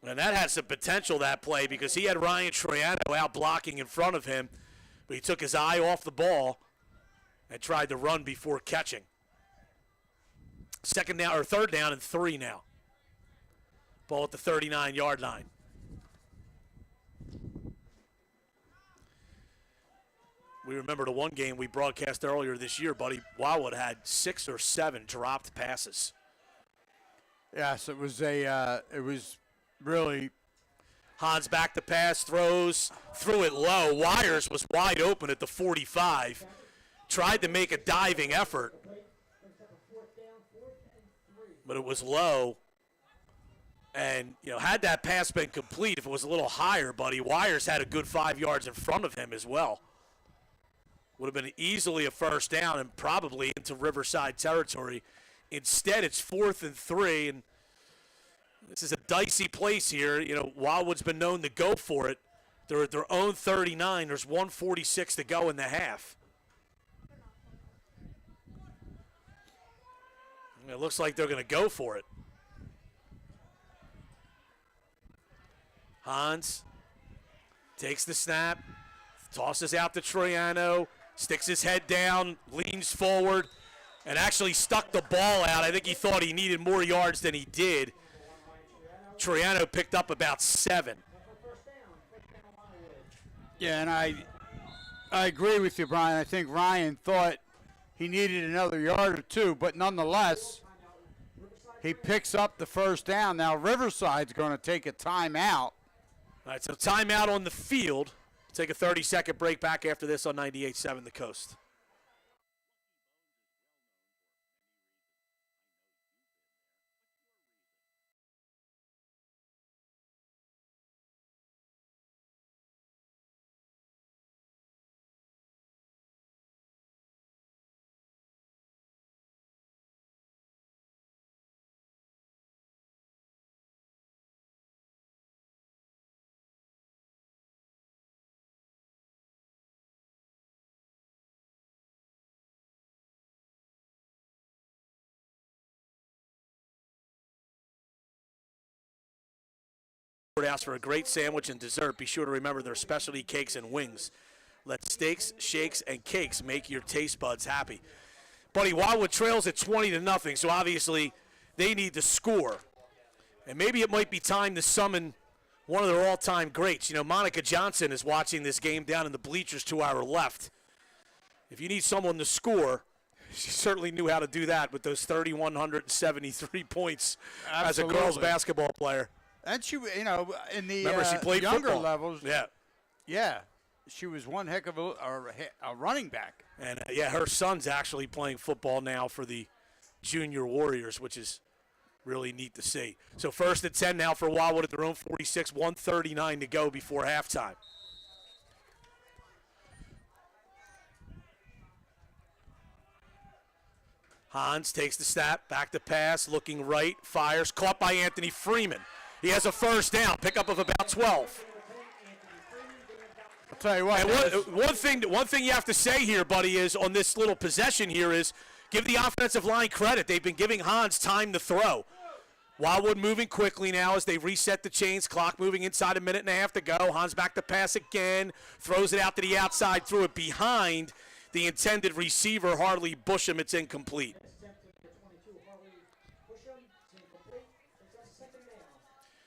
And that had some potential, that play, because he had Ryan Troiano out blocking in front of him, but he took his eye off the ball and tried to run before catching. 3rd down and 3 now. Ball at the 39-yard line. We remember the one game we broadcast earlier this year, buddy. Wildwood had 6 or 7 dropped passes. Yes, it was really. Hans back to pass, threw it low. Wires was wide open at the 45. Tried to make a diving effort, but it was low. And, had that pass been complete, if it was a little higher, buddy, Wires had a good 5 yards in front of him as well. Would have been easily a 1st down and probably into Riverside territory. Instead, it's 4th and 3, and this is a dicey place here. Wildwood's been known to go for it. They're at their own 39. There's 1:46 to go in the half. It looks like they're going to go for it. Hans takes the snap, tosses out to Troiano, sticks his head down, leans forward, and actually stuck the ball out. I think he thought he needed more yards than he did. Troiano picked up about 7. Yeah, and I agree with you, Brian. I think Ryan thought he needed another yard or 2, but nonetheless, he picks up the 1st down. Now, Riverside's going to take a timeout. All right, so timeout on the field. Take a 30-second break. Back after this on 98.7 The Coast. House for a great sandwich and dessert. Be sure to remember their specialty cakes and wings. Let steaks, shakes, and cakes make your taste buds happy. Buddy, Wildwood trails at 20-0, so obviously they need to score. And maybe it might be time to summon one of their all-time greats. Monica Johnson is watching this game down in the bleachers to our left. If you need someone to score, she certainly knew how to do that with those 3,173 points. Absolutely. As a girls basketball player. And she, in the Remember, she played younger football. levels. Yeah. She was one heck of a running back. And, her son's actually playing football now for the Junior Warriors, which is really neat to see. So 1st and 10 now for Wildwood at their own 46, 1:39 to go before halftime. Hans takes the snap, back to pass, looking right, fires, caught by Anthony Freeman. He has a 1st down, pickup of about 12. I'll tell you what. And one thing you have to say here, buddy, is on this little possession here is give the offensive line credit. They've been giving Hans time to throw. Wildwood moving quickly now as they reset the chains. Clock moving inside a minute and a half to go. Hans back to pass again. Throws it out to the outside. Threw it behind the intended receiver, Harley Busham. It's incomplete.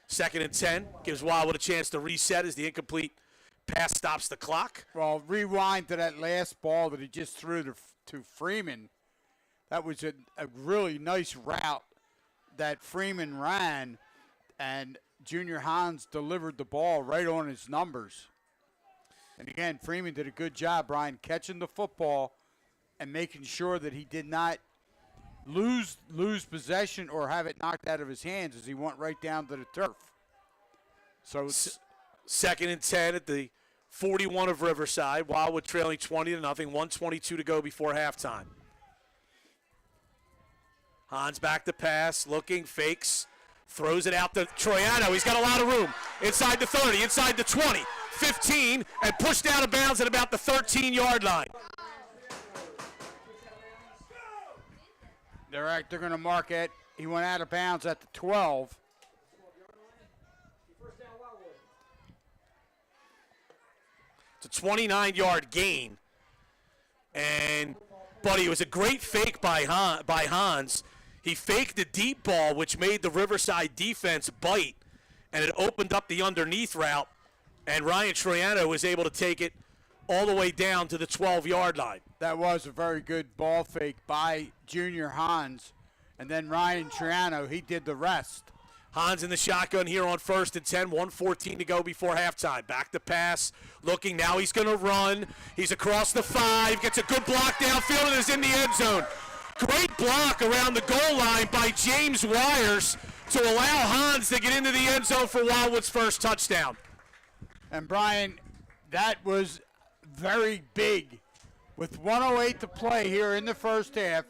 2nd and 10. Gives Wildwood a chance to reset as the incomplete pass stops the clock. Well, rewind to that last ball that he just threw to Freeman. That was a really nice route that Freeman ran, and Junior Hans delivered the ball right on his numbers. And again, Freeman did a good job, Brian, catching the football and making sure that he did not lose possession or have it knocked out of his hands as he went right down to the turf. So it's 2nd and 10 at the 41 of Riverside. Wildwood trailing 20-0. 1:22 to go before halftime. Hans back to pass, looking, fakes, throws it out to Troiano. He's got a lot of room. Inside the 30, inside the 20, 15, and pushed out of bounds at about the 13-yard line. they're going to mark it. He went out of bounds at the 12. It's a 29-yard gain. And, buddy, it was a great fake by Hans. He faked the deep ball, which made the Riverside defense bite, and it opened up the underneath route, and Ryan Troiano was able to take it all the way down to the 12-yard line. That was a very good ball fake by Junior Hans. And then Ryan Troiano, he did the rest. Hans in the shotgun here on 1st and 10, 1:14 to go before halftime. Back to pass, looking, now he's going to run. He's across the 5, gets a good block downfield and is in the end zone. Great block around the goal line by James Wires to allow Hans to get into the end zone for Wildwood's first touchdown. And Brian, that was very big. With 1:08 to play here in the first half,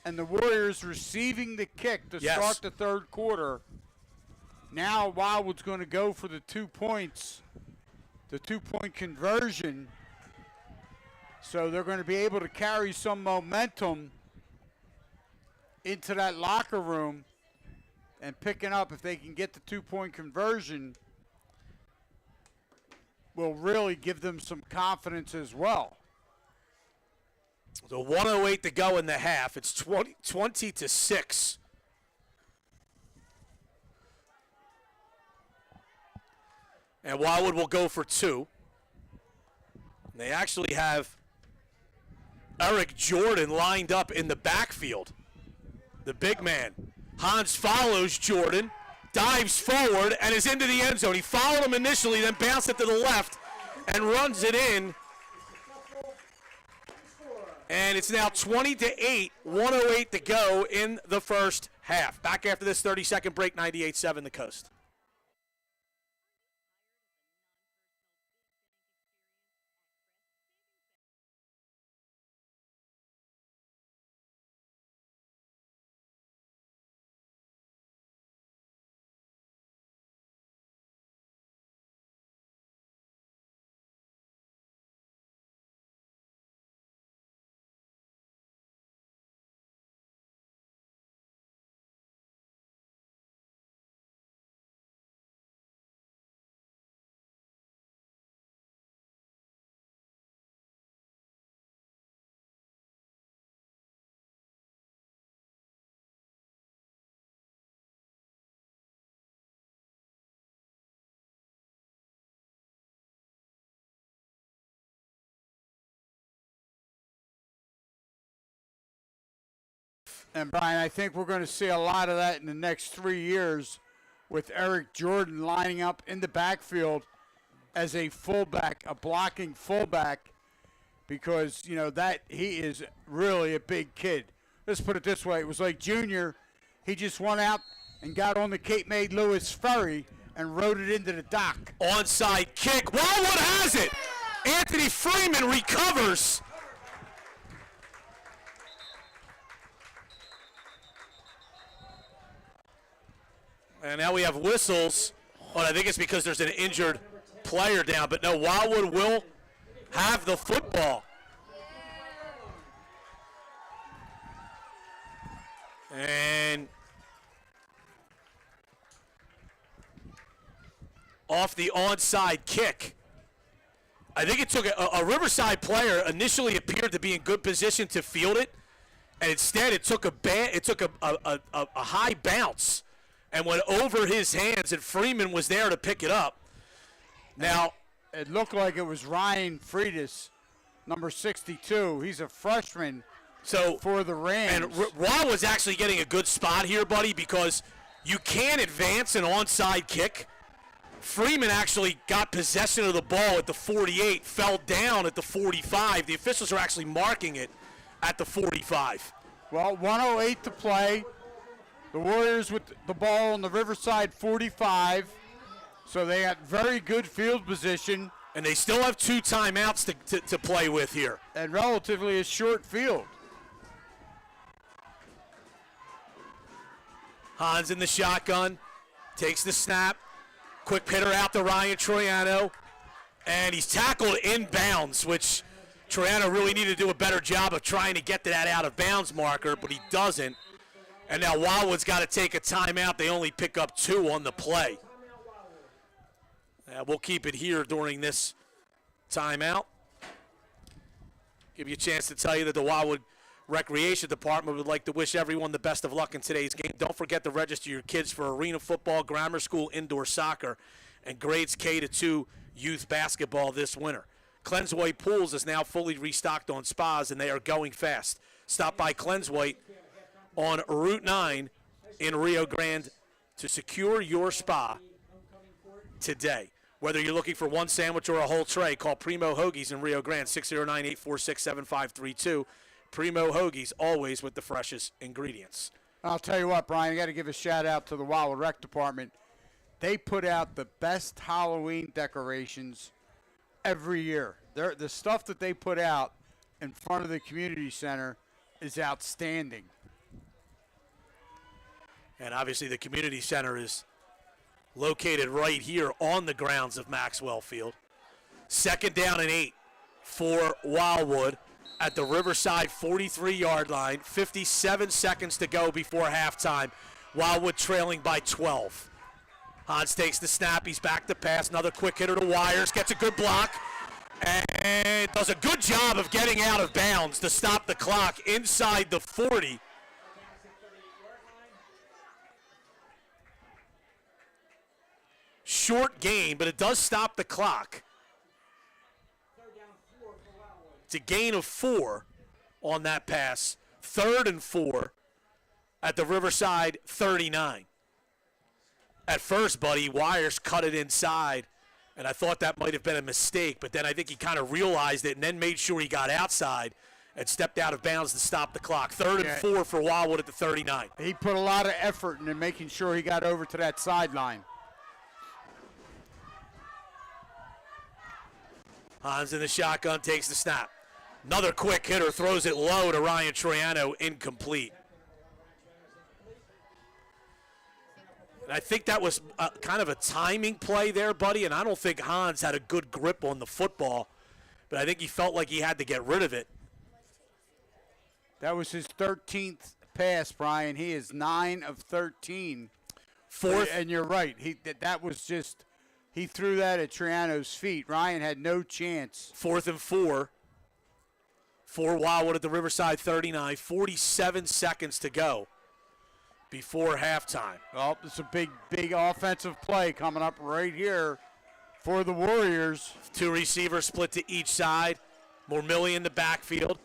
and the Warriors receiving the kick to start the third quarter. Now Wildwood's going to go for the 2 points, the 2-point conversion. So they're going to be able to carry some momentum into that locker room and picking up if they can get the 2-point conversion will really give them some confidence as well. So 1:08 to go in the half. It's 20-6. And Wildwood will go for 2. They actually have Eric Jordan lined up in the backfield, the big man. Hans follows Jordan, dives forward, and is into the end zone. He followed him initially, then bounced it to the left and runs it in. And it's now 20-8, 1:08 to go in the first half. Back after this 30-second break, 98.7 The Coast. And, Brian, I think we're going to see a lot of that in the next 3 years with Eric Jordan lining up in the backfield as a fullback, a blocking fullback, because, you know, that he is really a big kid. Let's put it this way. It was like Junior. He just went out and got on the Cape May Lewis ferry and rode it into the dock. Onside kick. Wildwood has it. Anthony Freeman recovers. And now we have whistles. Well, I think it's because there's an injured player down. But no, Wildwood will have the football. And off the onside kick. I think it took a Riverside player initially appeared to be in good position to field it. And instead it took a high bounce and went over his hands, and Freeman was there to pick it up. Now, it looked like it was Ryan Freitas, number 62. He's a freshman for the Rams. And Raw was actually getting a good spot here, buddy, because you can advance an onside kick. Freeman actually got possession of the ball at the 48, fell down at the 45. The officials are actually marking it at the 45. Well, 1:08 to play. The Warriors with the ball on the Riverside 45. So they got very good field position. And they still have 2 timeouts to play with here. And relatively a short field. Hans in the shotgun. Takes the snap. Quick hitter out to Ryan Troiano. And he's tackled inbounds, which Troiano really needed to do a better job of trying to get to that out of bounds marker, but he doesn't. And now Wildwood's got to take a timeout. They only pick up 2 on the play. We'll keep it here during this timeout. Give you a chance to tell you that the Wildwood Recreation Department would like to wish everyone the best of luck in today's game. Don't forget to register your kids for arena football, grammar school, indoor soccer, and grades K to 2 youth basketball this winter. Cleanse White Pools is now fully restocked on spas, and they are going fast. Stop by Cleanse White on Route 9 in Rio Grande to secure your spa today. Whether you're looking for one sandwich or a whole tray, call Primo Hoagies in Rio Grande, 609-846-7532. Primo Hoagies, always with the freshest ingredients. I'll tell you what, Brian, I got to give a shout-out to the Wildwood Rec Department. They put out the best Halloween decorations every year. The stuff that they put out in front of the community center is outstanding. And obviously the community center is located right here on the grounds of Maxwell Field. 2nd down and 8 for Wildwood at the Riverside 43-yard line. 57 seconds to go before halftime. Wildwood trailing by 12. Hans takes the snap. He's back to pass. Another quick hitter to Wires. Gets a good block. And does a good job of getting out of bounds to stop the clock inside the 40. Short gain, but it does stop the clock. It's a gain of 4 on that pass. 3rd and 4 at the Riverside 39. At first, Buddy, Wires cut it inside, and I thought that might have been a mistake, but then I think he kind of realized it and then made sure he got outside and stepped out of bounds to stop the clock. 3rd and 4 for Wildwood at the 39. He put a lot of effort into making sure he got over to that sideline. Hans in the shotgun, takes the snap. Another quick hitter, throws it low to Ryan Troiano, incomplete. And I think that was kind of a timing play there, Buddy, and I don't think Hans had a good grip on the football, but I think he felt like he had to get rid of it. That was his 13th pass, Brian. He is 9 of 13. 4th. And you're right. That was just, he threw that at Triano's feet. Ryan had no chance. 4th and 4 for Wildwood at the Riverside 39. 47 seconds to go before halftime. Well, it's a big offensive play coming up right here for the Warriors. 2 receivers split to each side. Mormilli in the backfield.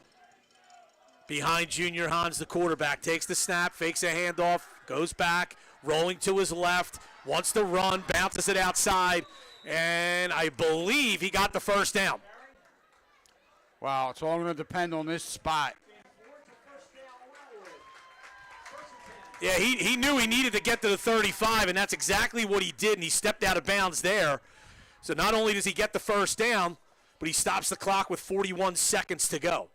Behind Junior Hans, the quarterback, takes the snap, fakes a handoff, goes back, rolling to his left, wants to run, bounces it outside, and I believe he got the first down. Wow, it's all going to depend on this spot. Yeah, he knew he needed to get to the 35, and that's exactly what he did, and he stepped out of bounds there. So not only does he get the first down, but he stops the clock with 41 seconds to go.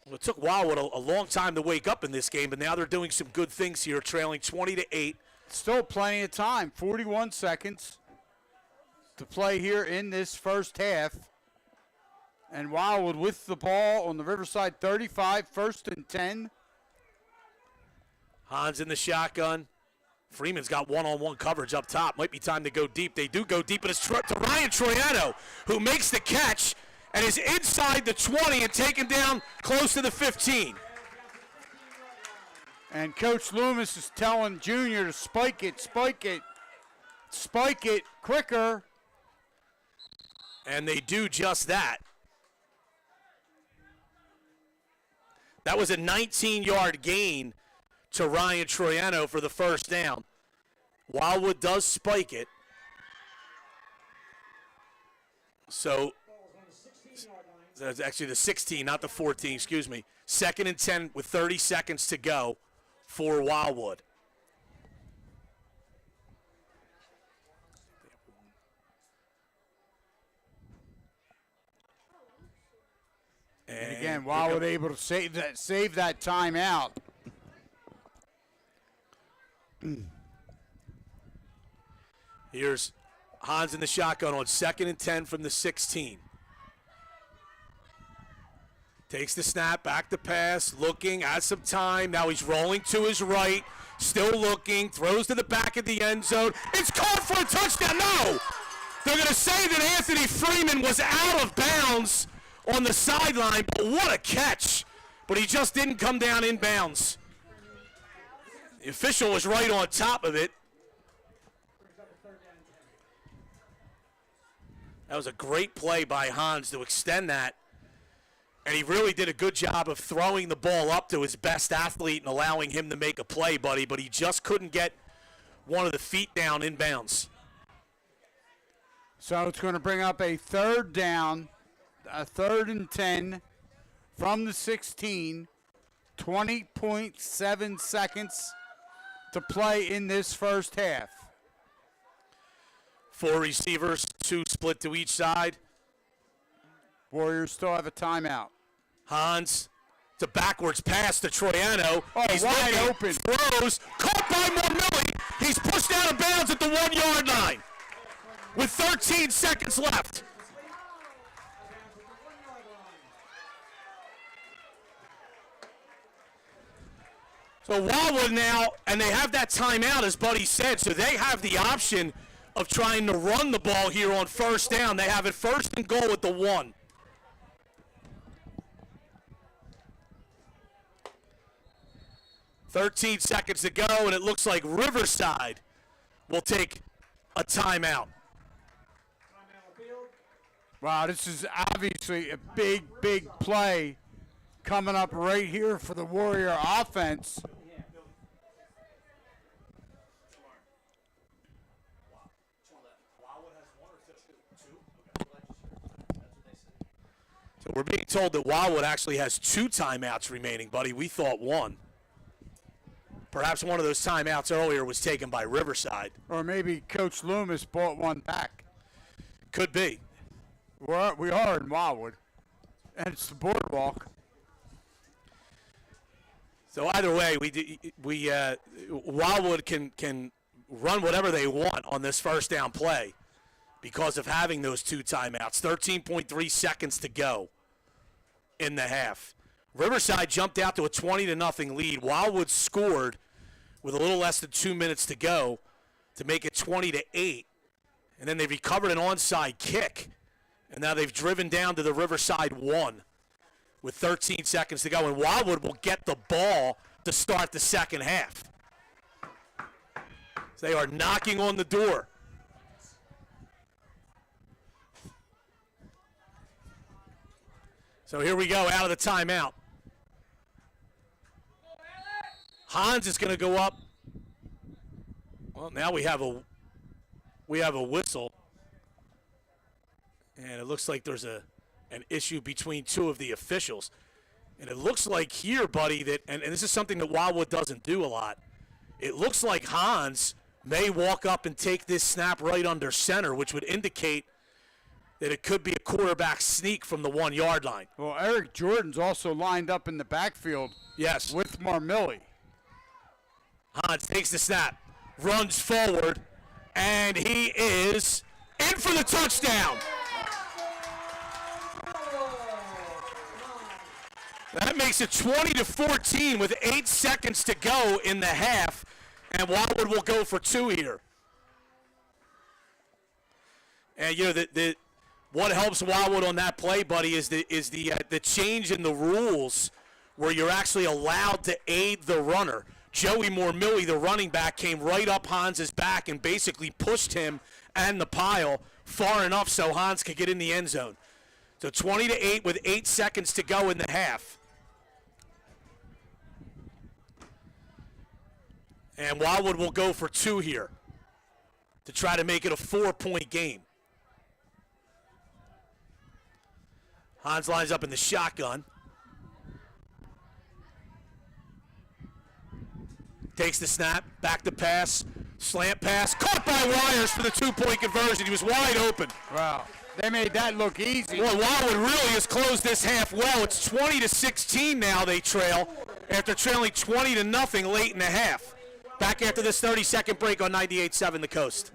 Well, it took Wildwood a long time to wake up in this game, but now they're doing some good things here, trailing 20-8. Still plenty of time, 41 seconds to play here in this first half. And Wildwood with the ball on the Riverside 35, 1st and 10. Hans in the shotgun. Freeman's got one-on-one coverage up top. Might be time to go deep. They do go deep, but it's to Ryan Troiano, who makes the catch and is inside the 20 and taken down close to the 15. And Coach Loomis is telling Junior to spike it quicker. And they do just that. That was a 19-yard gain to Ryan Troiano for the first down. Wildwood does spike it. So it's actually the 16, not the 14, excuse me. 2nd and 10 with 30 seconds to go for Wildwood. And again, Wildwood able to save that timeout. Here's Hans in the shotgun on 2nd and 10 from the 16. Takes the snap, back to pass, looking, has some time. Now he's rolling to his right, still looking, throws to the back of the end zone. It's caught for a touchdown. No! They're going to say that Anthony Freeman was out of bounds on the sideline, but what a catch. But he just didn't come down in bounds. The official was right on top of it. That was a great play by Hans to extend that. And he really did a good job of throwing the ball up to his best athlete and allowing him to make a play, buddy, but he just couldn't get one of the feet down in bounds. So it's going to bring up a 3rd down, a 3rd and 10 from the 16, 20.7 seconds to play in this first half. 4 receivers, 2 split to each side. Warriors still have a timeout. Hans, it's a backwards pass to Troiano. Oh, he's wide looking, open. Throws, caught by Mormilli. He's pushed out of bounds at the 1-yard line with 13 seconds left. So Wildwood now, and they have that timeout, as Buddy said, so they have the option of trying to run the ball here on 1st down. They have it 1st and goal at the 1. "13 seconds to go, and it looks like Riverside will take a timeout. Wow, this is obviously a big, big play coming up right here for the Warrior offense. So we're being told that Wildwood actually has 2 timeouts remaining, buddy. We thought 1. Perhaps one of those timeouts earlier was taken by Riverside. Or maybe Coach Loomis bought one back. Could be. We are in Wildwood, and it's the boardwalk. So either way, Wildwood can run whatever they want on this 1st down play because of having those 2 timeouts. 13.3 seconds to go in the half. Riverside jumped out to a 20-0 lead. Wildwood scored with a little less than 2 minutes to go to make it 20-8. And then they recovered an onside kick. And now they've driven down to the Riverside 1 with 13 seconds to go. And Wildwood will get the ball to start the second half. So they are knocking on the door. So here we go, out of the timeout. Hans is going to go up. Well, now we have a whistle. And it looks like there's an issue between 2 of the officials. And it looks like here, buddy, that and this is something that Wildwood doesn't do a lot. It looks like Hans may walk up and take this snap right under center, which would indicate that it could be a quarterback sneak from the 1-yard line. Well, Eric Jordan's also lined up in the backfield. Yes. With Mormilli. Hans takes the snap, runs forward, and he is in for the touchdown. That makes it 20-14 with 8 seconds to go in the half, and Wildwood will go for 2 here. And you know what helps Wildwood on that play, buddy, is the change in the rules where you're actually allowed to aid the runner. Joey Mormilli, the running back, came right up Hans's back and basically pushed him and the pile far enough so Hans could get in the end zone. So 20-8 with 8 seconds to go in the half. And Wildwood will go for 2 here to try to make it a 4-point game. Hans lines up in the shotgun. Takes the snap, back to pass, slant pass, caught by Wires for the 2-point conversion. He was wide open. Wow. They made that look easy. Boy, Wildwood really has closed this half well. It's 20-16 now they trail after trailing 20-0 late in the half. Back after this 30-second break on 98.7 The Coast.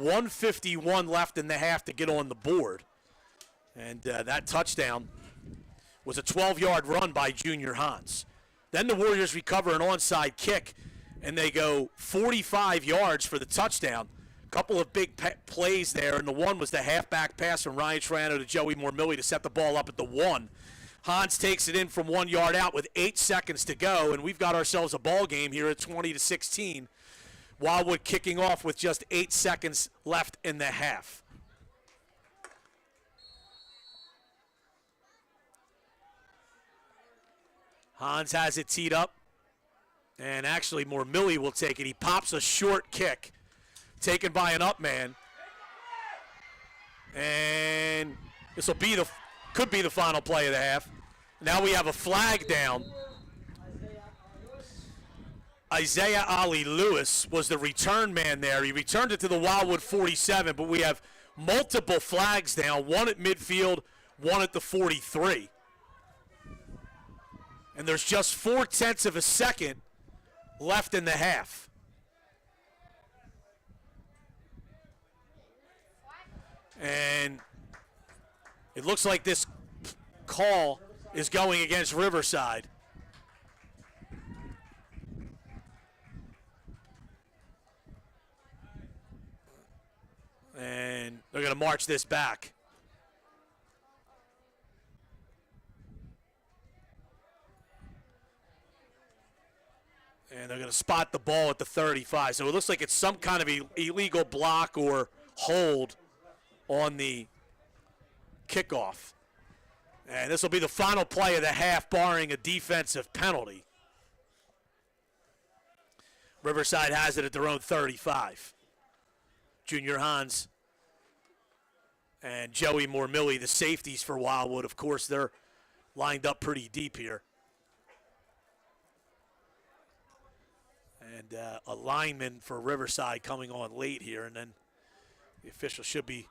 .151 left in the half to get on the board. And that touchdown was a 12-yard run by Junior Hans. Then the Warriors recover an onside kick, and they go 45 yards for the touchdown. A couple of big plays there, and the one was the halfback pass from Ryan Triano to Joey Mormilli to set the ball up at the 1. Hans takes it in from 1 yard out with 8 seconds to go, and we've got ourselves a ball game here at 20-16. Wildwood kicking off with just 8 seconds left in the half. Hans has it teed up, and actually Mormilli will take it. He pops a short kick, taken by an up man, and this will be could be the final play of the half. Now we have a flag down. Isaiah Ali Lewis was the return man there. He returned it to the Wildwood 47, but we have multiple flags down, one at midfield, one at the 43. And there's just 0.4 of a second left in the half. And it looks like this call is going against Riverside. And they're going to march this back. And they're going to spot the ball at the 35. So it looks like it's some kind of illegal block or hold on the kickoff. And this will be the final play of the half, barring a defensive penalty. Riverside has it at their own 35. Junior Hans and Joey Mormilli, the safeties for Wildwood. Of course, they're lined up pretty deep here. And a lineman for Riverside coming on late here, and then the official should be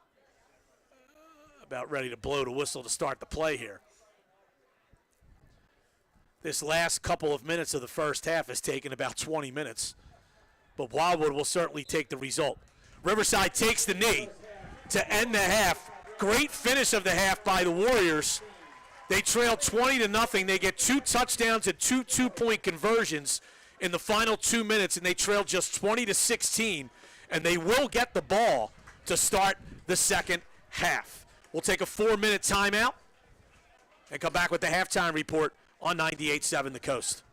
about ready to blow the whistle to start the play here. This last couple of minutes of the first half has taken about 20 minutes, but Wildwood will certainly take the result. Riverside takes the knee to end the half. Great finish of the half by the Warriors. They trail 20-0. They get 2 touchdowns and 2 two-point conversions in the final 2 minutes, and they trail just 20-16, and they will get the ball to start the second half. We'll take a 4-minute timeout and come back with the halftime report on 98.7 The Coast.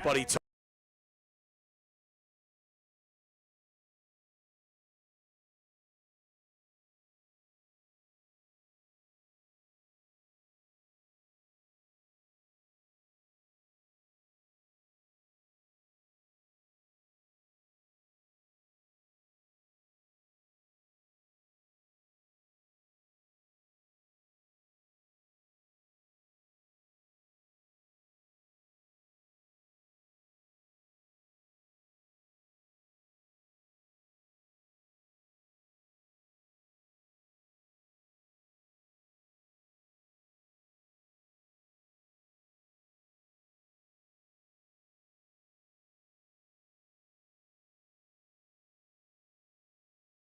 Buddy.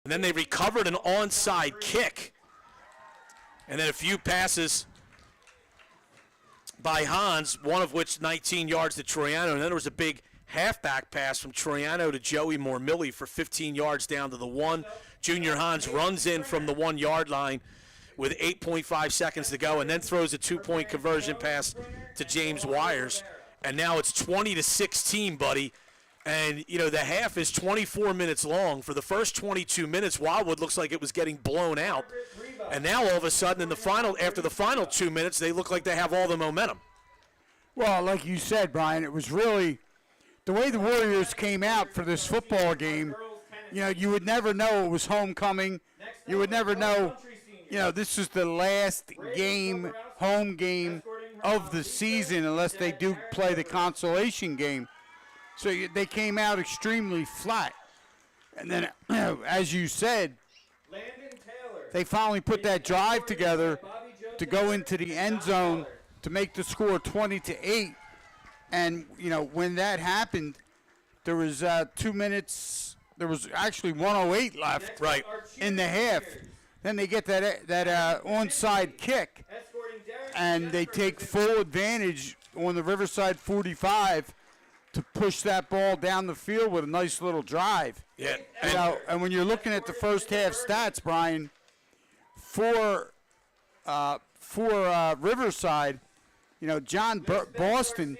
And then they recovered an onside kick. And then a few passes by Hans, one of which 19 yards to Troiano. And then there was a big halfback pass from Troiano to Joey Mormilli for 15 yards down to the 1. Junior Hans runs in from the 1 yard line with 8.5 seconds to go and then throws a 2-point conversion pass to James Wires. And now it's 20-16, buddy. And, you know, the half is 24 minutes long. For the first 22 minutes, Wildwood looks like it was getting blown out. And now all of a sudden, after the final 2 minutes, they look like they have all the momentum. Well, like you said, Brian, it was really the way the Warriors came out for this football game. You know, you would never know it was homecoming. You would never know, you know, this is the last game, home game of the season unless they do play the consolation game. So they came out extremely flat. And then, as you said, they finally put that drive together to go into the end zone to make the score 20-8. And, you know, when that happened, there was 2 minutes. There was actually 1:08 left in the half. Then they get that onside kick, and they take full advantage on the Riverside 45 to push that ball down the field with a nice little drive. Yeah. And when you're looking at the first half stats, Brian, for Riverside, you know, John Boston,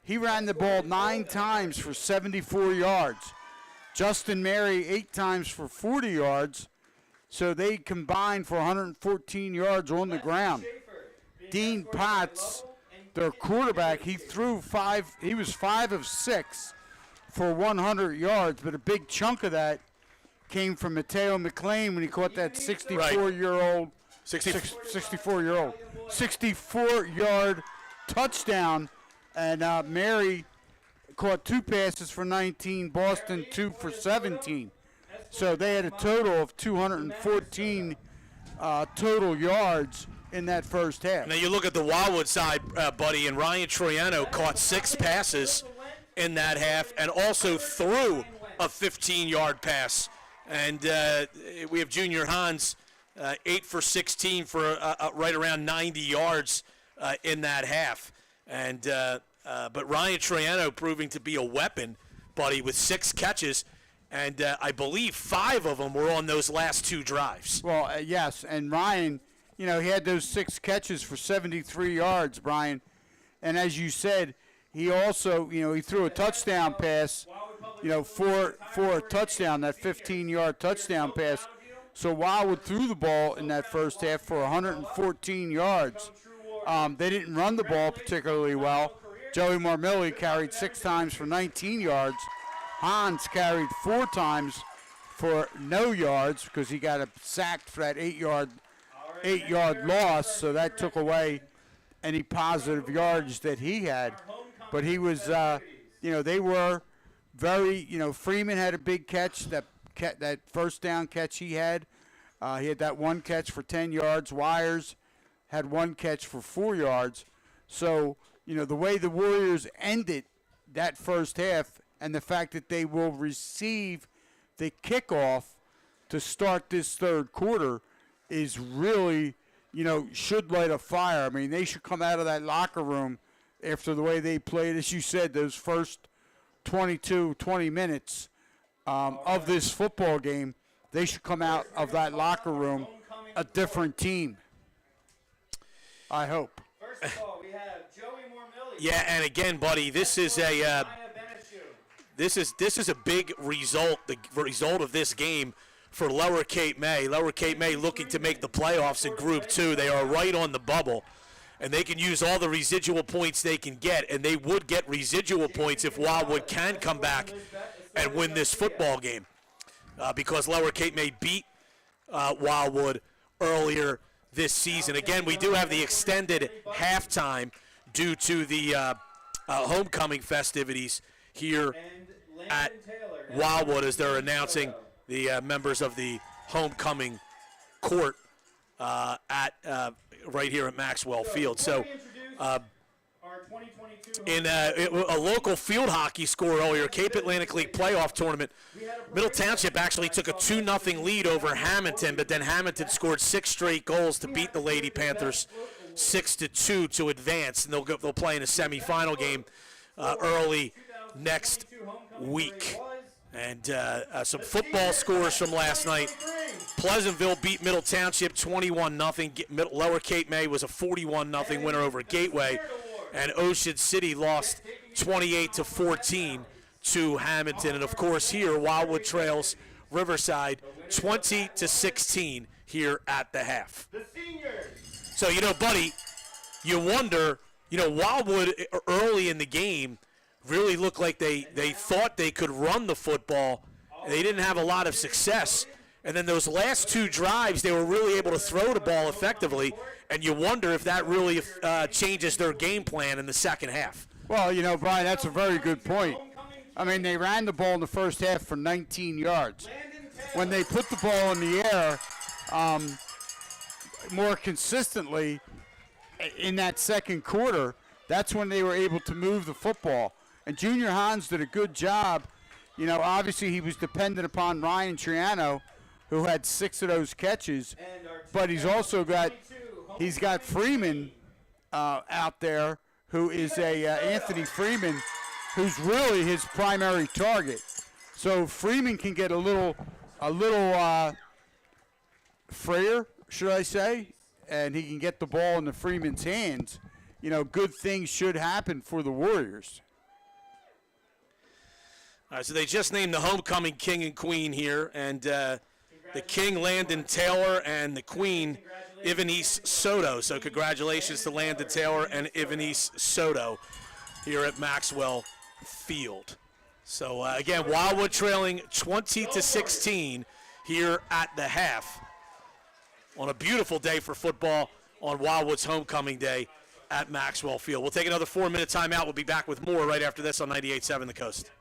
he ran the ball 9 times for 74 yards. Justin Mary 8 times for 40 yards. So they combined for 114 yards on the ground. Dean Potts, their quarterback, he threw 5. He was 5 of 6 for 100 yards, but a big chunk of that came from Mateo McLean when he caught that 64-yard touchdown, and Mary caught 2 passes for 19. Boston 2 for 17. So they had a total of 214 total yards in that first half. Now you look at the Wildwood side, buddy, and Ryan Troiano caught 6 passes in that half and also threw a 15-yard pass. And we have Junior Hans 8 for 16 for right around 90 yards in that half. And but Ryan Troiano proving to be a weapon, buddy, with 6 catches. And I believe 5 of them were on those last 2 drives. Well, yes, and Ryan, you know, he had those 6 catches for 73 yards, Brian. And as you said, he also, you know, he threw a touchdown pass, you know, for a touchdown, that 15-yard touchdown pass. So Wildwood threw the ball in that first half for 114 yards. They didn't run the ball particularly well. Joey Mormilli carried 6 times for 19 yards. Hans carried 4 times for no yards because he got sacked for that 8-yard loss, so that took away any positive yards that he had. But he was, you know, they were very, you know, Freeman had a big catch, that first down catch he had. He had that 1 catch for 10 yards. Wires had 1 catch for 4 yards. So, you know, the way the Warriors ended that first half and the fact that they will receive the kickoff to start this third quarter is really, you know, should light a fire. I mean, they should come out of that locker room after the way they played, as you said, those first 20 minutes of this football game. They should come out of that locker room a different team. I hope. First of all, we have Joey Mormilli Yeah, and again, buddy, this is a this is a big result. The result of this game for Lower Cape May. Lower Cape May looking to make the playoffs in Group 2. They are right on the bubble, and they can use all the residual points they can get, and they would get residual points if Wildwood can come back and win this football game, because Lower Cape May beat Wildwood earlier this season. Again, we do have the extended halftime due to the homecoming festivities here at Wildwood as they're announcing the members of the homecoming court at right here at Maxwell Field. So in a local field hockey score earlier, Cape Atlantic League playoff tournament, Middle Township actually took a 2-0 lead over Hamilton, but then Hamilton scored 6 straight goals to beat the Lady Panthers 6-2 to advance, and they'll play in a semifinal game early next week. And some football scores from last night. Pleasantville beat Middle Township 21-0. Lower Cape May was a 41-0 winner over Gateway. And Ocean City lost 28-14 to Hamilton. And, of course, here, Wildwood trails Riverside 20-16 here at the half. So, buddy, you wonder, Wildwood early in the game really looked like they thought they could run the football. They didn't have a lot of success. And then those last 2 drives, they were really able to throw the ball effectively. And you wonder if that really changes their game plan in the second half. Well, Brian, that's a very good point. I mean, they ran the ball in the first half for 19 yards. When they put the ball in the air more consistently in that second quarter, that's when they were able to move the football. And Junior Hans did a good job. Obviously he was dependent upon Ryan Triano, who had 6 of those catches, but he's got Freeman out there, who is Anthony Freeman, who's really his primary target. So Freeman can get a little freer, should I say, and he can get the ball in the Freeman's hands. Good things should happen for the Warriors. So they just named the homecoming king and queen here, and the king, Landon Taylor, and the queen, Ivanice Soto. So congratulations to Landon Taylor and Ivanice Soto here at Maxwell Field. So again, Wildwood trailing 20-16 here at the half on a beautiful day for football on Wildwood's homecoming day at Maxwell Field. We'll take another 4-minute timeout. We'll be back with more right after this on 98.7 The Coast.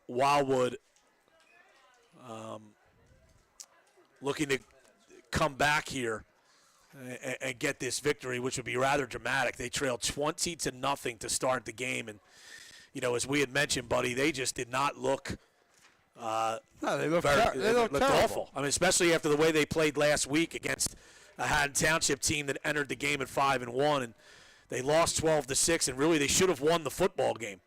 Wildwood looking to come back here and get this victory, which would be rather dramatic. They trailed 20-0 to start the game, and as we had mentioned, buddy, they just did not look. No, they looked terrible. Awful. I mean, especially after the way they played last week against a Haddon Township team that entered the game at 5-1, and they lost 12-6, and really they should have won the football game.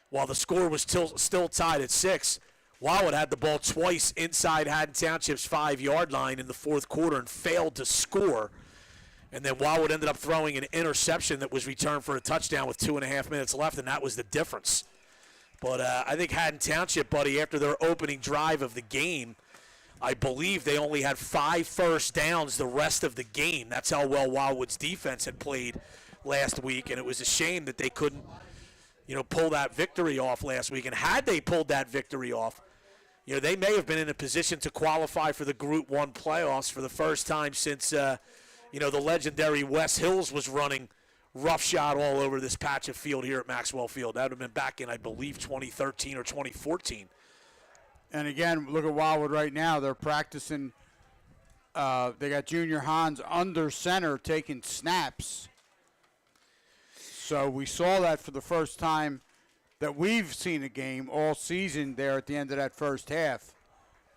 While the score was still tied at 6, Wildwood had the ball twice inside Haddon Township's 5-yard line in the fourth quarter and failed to score. And then Wildwood ended up throwing an interception that was returned for a touchdown with 2.5 minutes left, and that was the difference. But I think Haddon Township, buddy, after their opening drive of the game, I believe they only had 5 first downs the rest of the game. That's how well Wildwood's defense had played last week, and it was a shame that they couldn't, pull that victory off last week. And had they pulled that victory off, they may have been in a position to qualify for the Group 1 playoffs for the first time since, the legendary West Hills was running roughshod all over this patch of field here at Maxwell Field. That would have been back in, I believe, 2013 or 2014. And again, look at Wildwood right now. They're practicing. They got Junior Hans under center taking snaps. So we saw that for the first time that we've seen a game all season there at the end of that first half,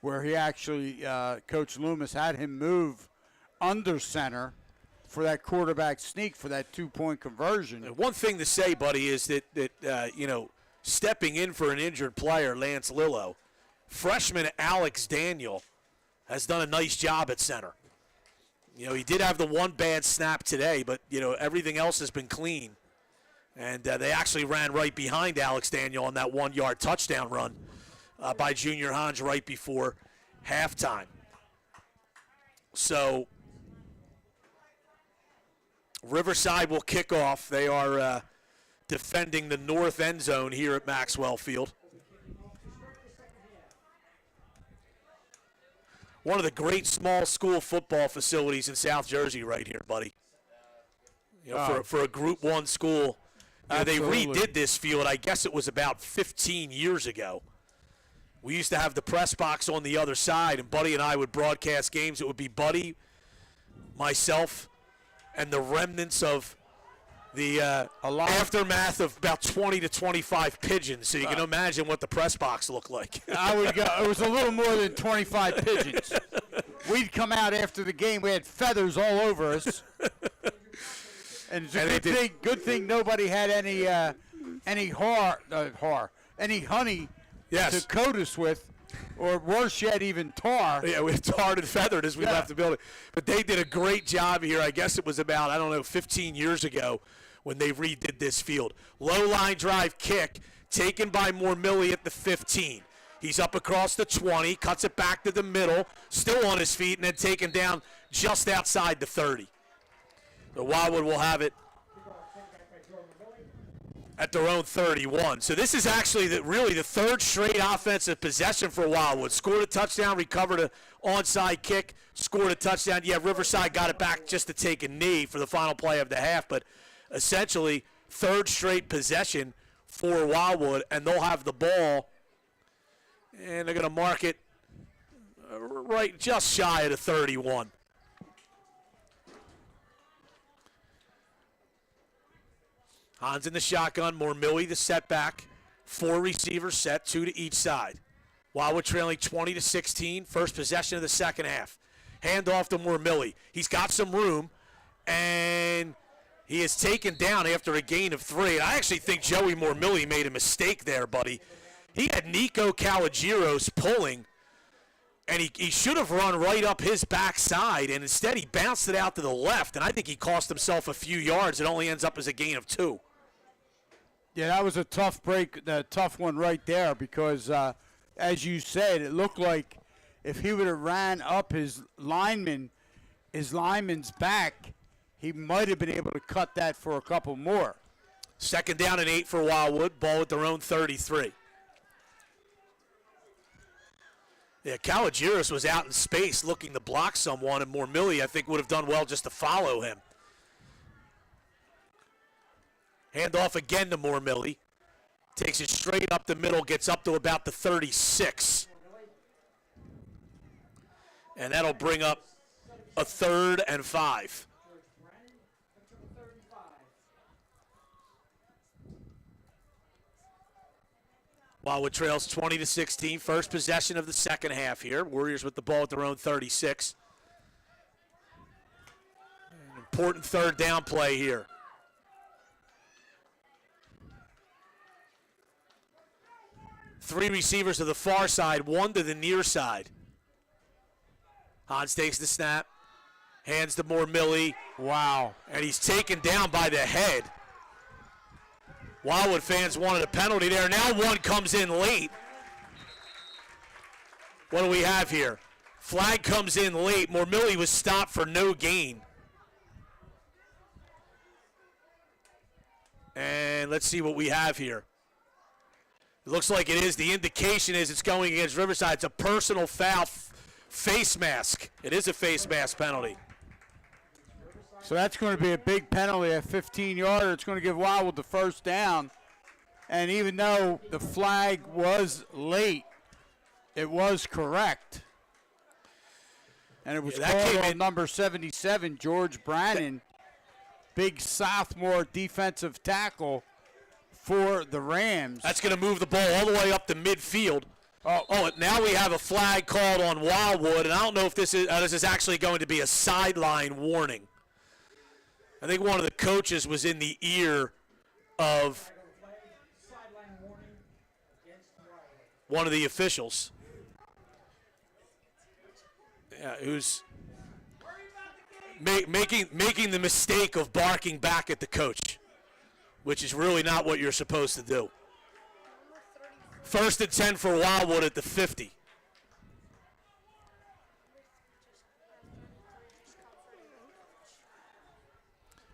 where he actually, Coach Loomis had him move under center for that quarterback sneak for that 2-point conversion. And one thing to say, buddy, is that stepping in for an injured player, Lance Lillo, freshman Alex Daniel has done a nice job at center. He did have the one bad snap today, but, everything else has been clean. And they actually ran right behind Alex Daniel on that 1-yard touchdown run by Junior Hans right before halftime. So Riverside will kick off. They are defending the north end zone here at Maxwell Field. One of the great small school football facilities in South Jersey right here, buddy. For a Group 1 school. They redid this field, I guess it was about 15 years ago. We used to have the press box on the other side, and Buddy and I would broadcast games. It would be Buddy, myself, and the remnants of the aftermath of about 20 to 25 pigeons. So you can imagine what the press box looked like. I would go. It was a little more than 25 pigeons. We'd come out after the game. We had feathers all over us. And it's a good thing nobody had any honey to coat us with, or worse yet, even tar. Yeah, we tarred and feathered as we left the building. But they did a great job here. I guess it was about, 15 years ago when they redid this field. Low line drive kick taken by Mormilli at the 15. He's up across the 20, cuts it back to the middle, still on his feet, and then taken down just outside the 30. So Wildwood will have it at their own 31. So this is actually really the third straight offensive possession for Wildwood. Scored a touchdown, recovered an onside kick, scored a touchdown. Yeah, Riverside got it back just to take a knee for the final play of the half, but essentially third straight possession for Wildwood, and they'll have the ball, and they're going to mark it right just shy of the 31. Hans in the shotgun, Mormilli the setback. 4 receivers set, 2 to each side. Wildwood trailing 20-16, first possession of the second half. Handoff to Mormilli. He's got some room, and he is taken down after a gain of 3. And I actually think Joey Mormilli made a mistake there, buddy. He had Nico Calagiros pulling, and he should have run right up his backside, and instead he bounced it out to the left, and I think he cost himself a few yards. It only ends up as a gain of 2. Yeah, that was a tough break, a tough one right there because, as you said, it looked like if he would have ran up his lineman's back, he might have been able to cut that for a couple more. Second down and 8 for Wildwood, ball at their own 33. Yeah, Calagiris was out in space looking to block someone, and Mormilli, I think, would have done well just to follow him. Hand off again to Mormilli. Takes it straight up the middle, gets up to about the 36. And that'll bring up a 3rd and 5. Wildwood trails 20-16. First possession of the second half here. Warriors with the ball at their own 36. An important 3rd down play here. Three receivers to the far side, one to the near side. Hans takes the snap, hands to Millie. Wow. And he's taken down by the head. Wildwood fans wanted a penalty there. Now one comes in late. What do we have here? Flag comes in late. Millie was stopped for no gain. And let's see what we have here. It looks like it is. The indication is it's going against Riverside. It's a personal foul, face mask. It is a face mask penalty. So that's going to be a big penalty, a 15-yarder. It's going to give Wildwood the first down. And even though the flag was late, it was correct. And it was called on number 77, George Brannon, big sophomore defensive tackle for the Rams. That's going to move the ball all the way up to midfield. Oh, now we have a flag called on Wildwood, and I don't know if this is actually going to be a sideline warning. I think one of the coaches was in the ear of one of the officials, who's making the mistake of barking back at the coach, which is really not what you're supposed to do. 1st and 10 for Wildwood at the 50.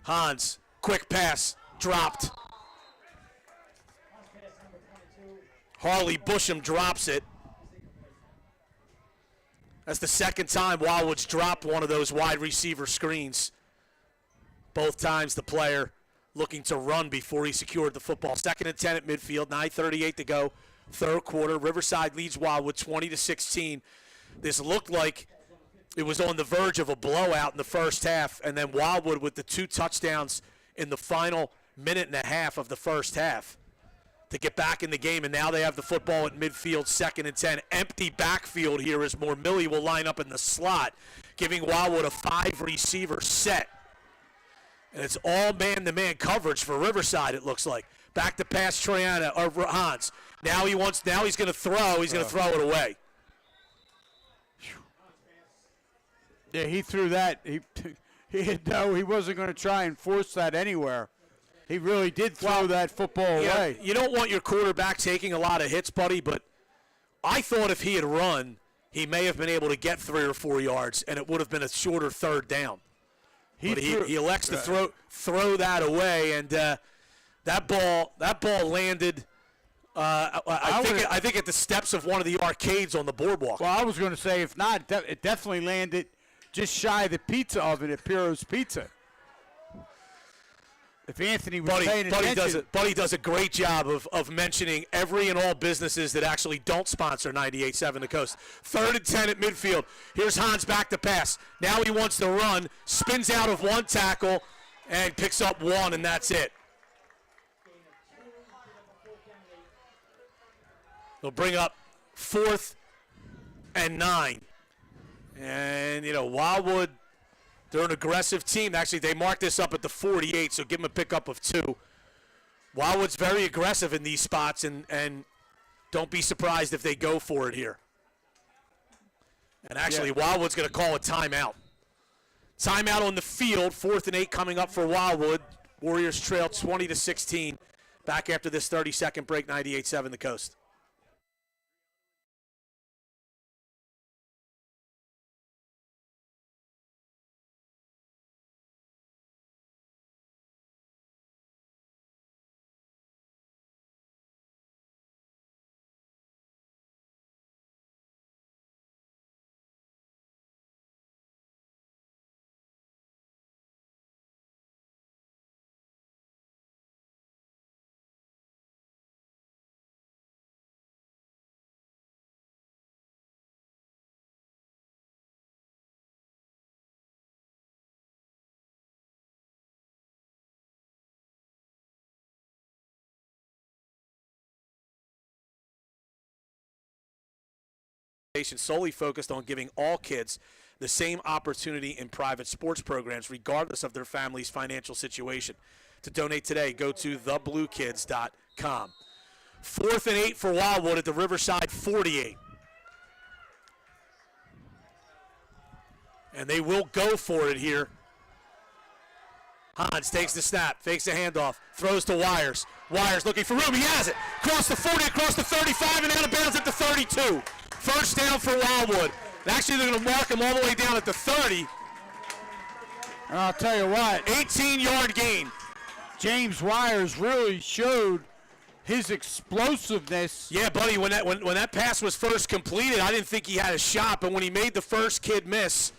Hans, quick pass, dropped. Harley Busham drops it. That's the second time Wildwood's dropped one of those wide receiver screens. Both times the player looking to run before he secured the football. 2nd and 10 at midfield, 9:38 to go, 3rd quarter. Riverside leads Wildwood 20-16. This looked like it was on the verge of a blowout in the first half, and then Wildwood with the 2 touchdowns in the final minute and a half of the first half to get back in the game, and now they have the football at midfield, 2nd and 10. Empty backfield here as Millie will line up in the slot, giving Wildwood a 5-receiver set. And it's all man-to-man coverage for Riverside, it looks like. Back to pass Triana, or Hans. Now he's going to throw. He's going to throw it away. Yeah, he threw that. He wasn't going to try and force that anywhere. He really did throw that football away. You don't want your quarterback taking a lot of hits, buddy, but I thought if he had run, he may have been able to get 3 or 4 yards, and it would have been a shorter 3rd down. But he elects to throw that away, and that ball landed. I think at the steps of one of the arcades on the boardwalk. Well, I was going to say, if not, it definitely landed just shy of the pizza oven at Piro's Pizza. If Anthony was paying attention. Buddy does a great job of mentioning every and all businesses that actually don't sponsor 98.7 The Coast. 3rd and 10 at midfield. Here's Hans back to pass. Now he wants to run, spins out of one tackle, and picks up 1, and that's it. They'll bring up 4th and 9. And, Wildwood, they're an aggressive team. Actually, they marked this up at the 48, so give them a pickup of 2. Wildwood's very aggressive in these spots, and don't be surprised if they go for it here. And actually, Wildwood's going to call a timeout. Timeout on the field, 4th and 8 coming up for Wildwood. Warriors trail 20-16. Back after this 30-second break, 98.7 The Coast. solely focused on giving all kids the same opportunity in private sports programs, regardless of their family's financial situation. To donate today, go to thebluekids.com. 4th and 8 for Wildwood at the Riverside 48. And they will go for it here. Hans takes the snap, fakes the handoff, throws to Wires. Wires looking for room. He has it. Across the 40, across the 35, and out of bounds at the 32. First down for Wildwood. Actually, they're going to mark him all the way down at the 30. And I'll tell you what. 18-yard gain. James Wires really showed his explosiveness. Yeah, buddy, when that pass was first completed, I didn't think he had a shot, but when he made the first kid miss,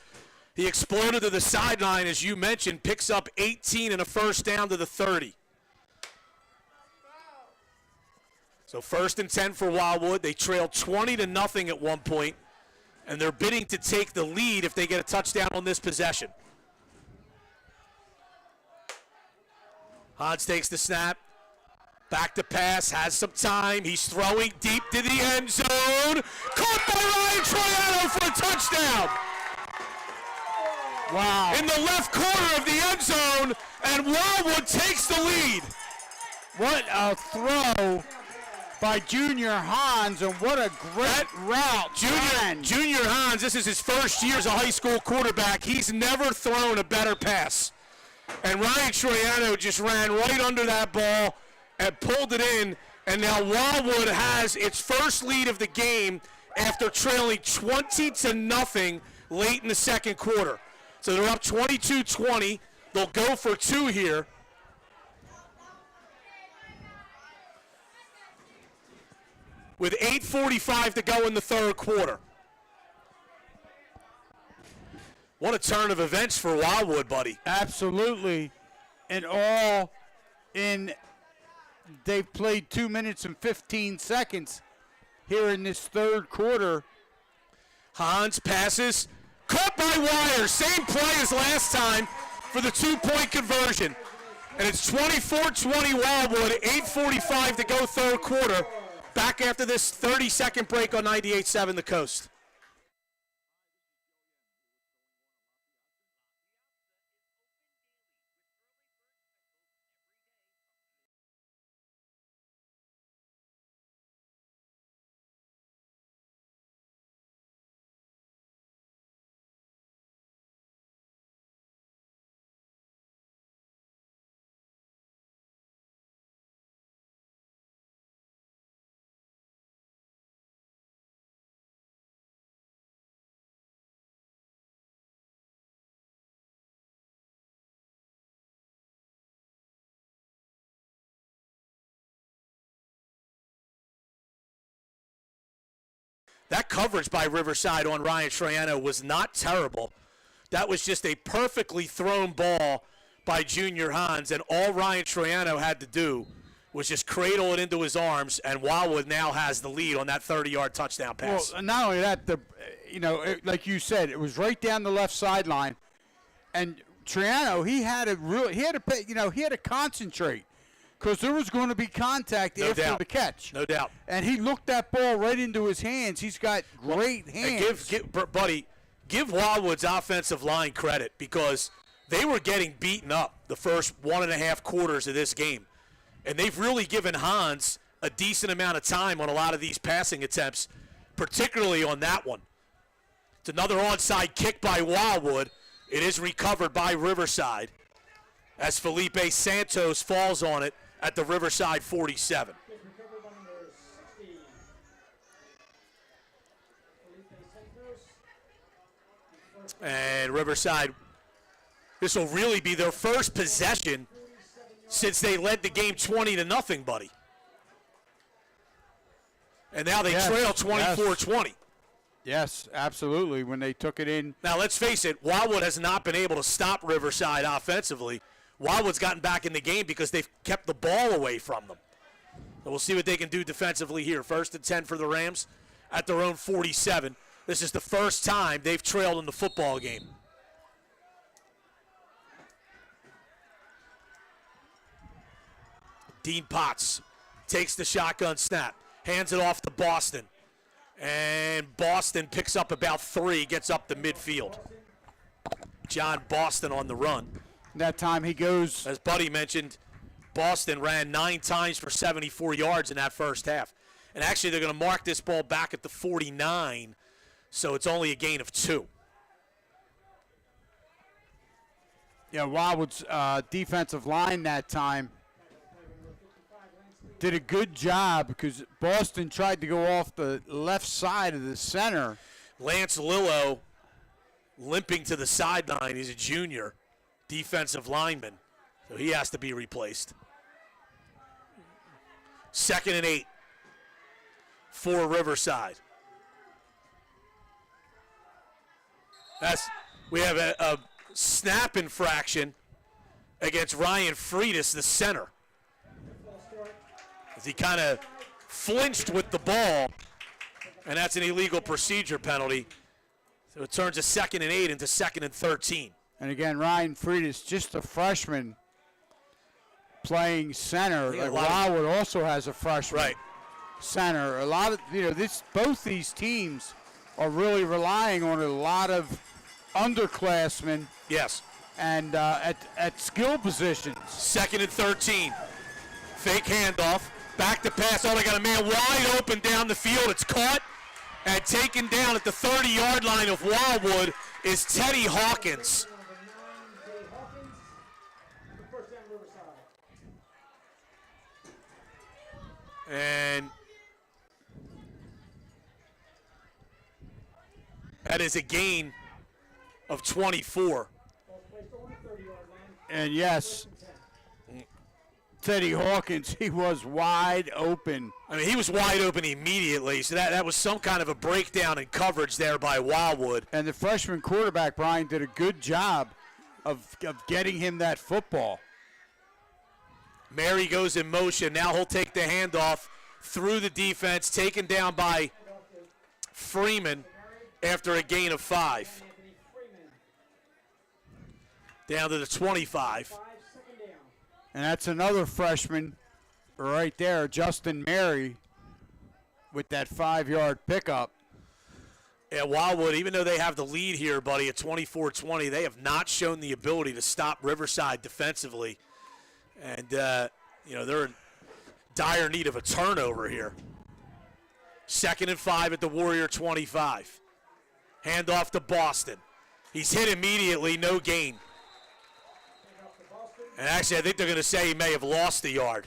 he exploded to the sideline, as you mentioned, picks up 18 and a first down to the 30. So 1st and 10 for Wildwood. They trail 20-0 at one point, and they're bidding to take the lead if they get a touchdown on this possession. Hans takes the snap. Back to pass, has some time. He's throwing deep to the end zone. Caught by Ryan Troiano for a touchdown. Wow. In the left corner of the end zone, and Wildwood takes the lead. What a throw by Junior Hans, and what a great route. Junior Hans, this is his first year as a high school quarterback. He's never thrown a better pass. And Ryan Troiano just ran right under that ball and pulled it in, and now Wildwood has its first lead of the game after trailing 20-0 late in the second quarter. So they're up 22-20. They'll go for 2 here. With 8:45 to go in the third quarter. What a turn of events for Wildwood, buddy. Absolutely. And all in, they've played 2 minutes and 15 seconds here in this third quarter. Hans passes, caught by Wires. Same play as last time for the 2-point conversion. And it's 24-20 Wildwood, 8:45 to go third quarter. Back after this 30-second break on 98.7 The Coast. That coverage by Riverside on Ryan Troiano was not terrible. That was just a perfectly thrown ball by Junior Hans, and all Ryan Troiano had to do was just cradle it into his arms, and Wildwood now has the lead on that 30-yard touchdown pass. Well, not only that, like you said, it was right down the left sideline, and Troiano, he had to concentrate, because there was going to be contact after the catch. No doubt. And he looked that ball right into his hands. He's got great hands. Give Wildwood's offensive line credit, because they were getting beaten up the first 1.5 quarters of this game. And they've really given Hans a decent amount of time on a lot of these passing attempts, particularly on that one. It's another onside kick by Wildwood. It is recovered by Riverside as Felipe Santos falls on it at the Riverside 47. And Riverside, this will really be their first possession since they led the game 20-0, buddy. And now they trail 24-20. Yes, absolutely, when they took it in. Now, let's face it, Wildwood has not been able to stop Riverside offensively. Wildwood's gotten back in the game because they've kept the ball away from them. So we'll see what they can do defensively here. 1st and 10 for the Rams at their own 47. This is the first time they've trailed in the football game. Dean Potts takes the shotgun snap, hands it off to Boston. And Boston picks up about 3, gets up the midfield. John Boston on the run. That time he goes. As Buddy mentioned, Boston ran 9 times for 74 yards in that first half. And actually, they're going to mark this ball back at the 49, so it's only a gain of 2. Yeah, Wildwood's defensive line that time did a good job because Boston tried to go off the left side of the center. Lance Lillo limping to the sideline. He's a junior defensive lineman, so he has to be replaced. 2nd and 8 for Riverside. We have a snap infraction against Ryan Freitas, the center. As he kind of flinched with the ball, and that's an illegal procedure penalty. So it turns a 2nd and 8 into 2nd and 13. And again, Ryan Freitas, just a freshman playing center. Like Wildwood also has a freshman center. A lot of both these teams are really relying on a lot of underclassmen. Yes. And at skill positions. 2nd and 13. Fake handoff. Back to pass. Oh, they got a man wide open down the field. It's caught and taken down at the 30-yard line of Wildwood is Teddy Hawkins. And that is a gain of 24. And yes, Teddy Hawkins, he was wide open. I mean, he was wide open immediately, so that was some kind of a breakdown in coverage there by Wildwood. And the freshman quarterback, Brian, did a good job of getting him that football. Mary goes in motion. Now he'll take the handoff through the defense, taken down by Freeman after a gain of 5. Down to the 25. And that's another freshman right there, Justin Mary, with that 5-yard pickup. Yeah, Wildwood, even though they have the lead here, buddy, at 24-20, they have not shown the ability to stop Riverside defensively. And, they're in dire need of a turnover here. 2nd and 5 at the Warrior 25. Handoff to Boston. He's hit immediately, no gain. And actually, I think they're going to say he may have lost a yard.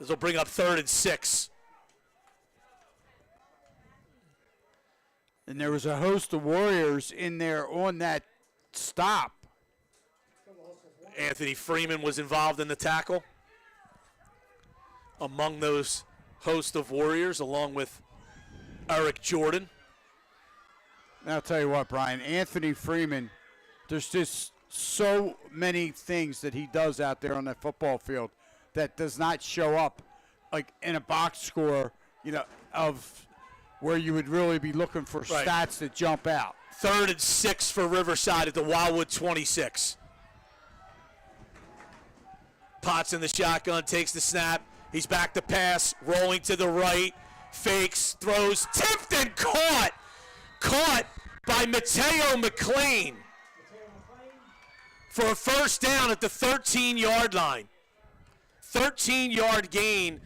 This will bring up 3rd and 6. And there was a host of Warriors in there on that stop. Anthony Freeman was involved in the tackle. Among those host of Warriors, along with Eric Jordan. And I'll tell you what, Brian, Anthony Freeman, there's just so many things that he does out there on that football field that does not show up like in a box score, of where you would really be looking for stats that jump out. 3rd and 6 for Riverside at the Wildwood 26. Potts in the shotgun, takes the snap. He's back to pass, rolling to the right, fakes, throws, tipped and caught. Caught by Mateo McLean for a first down at the 13-yard line. 13-yard gain.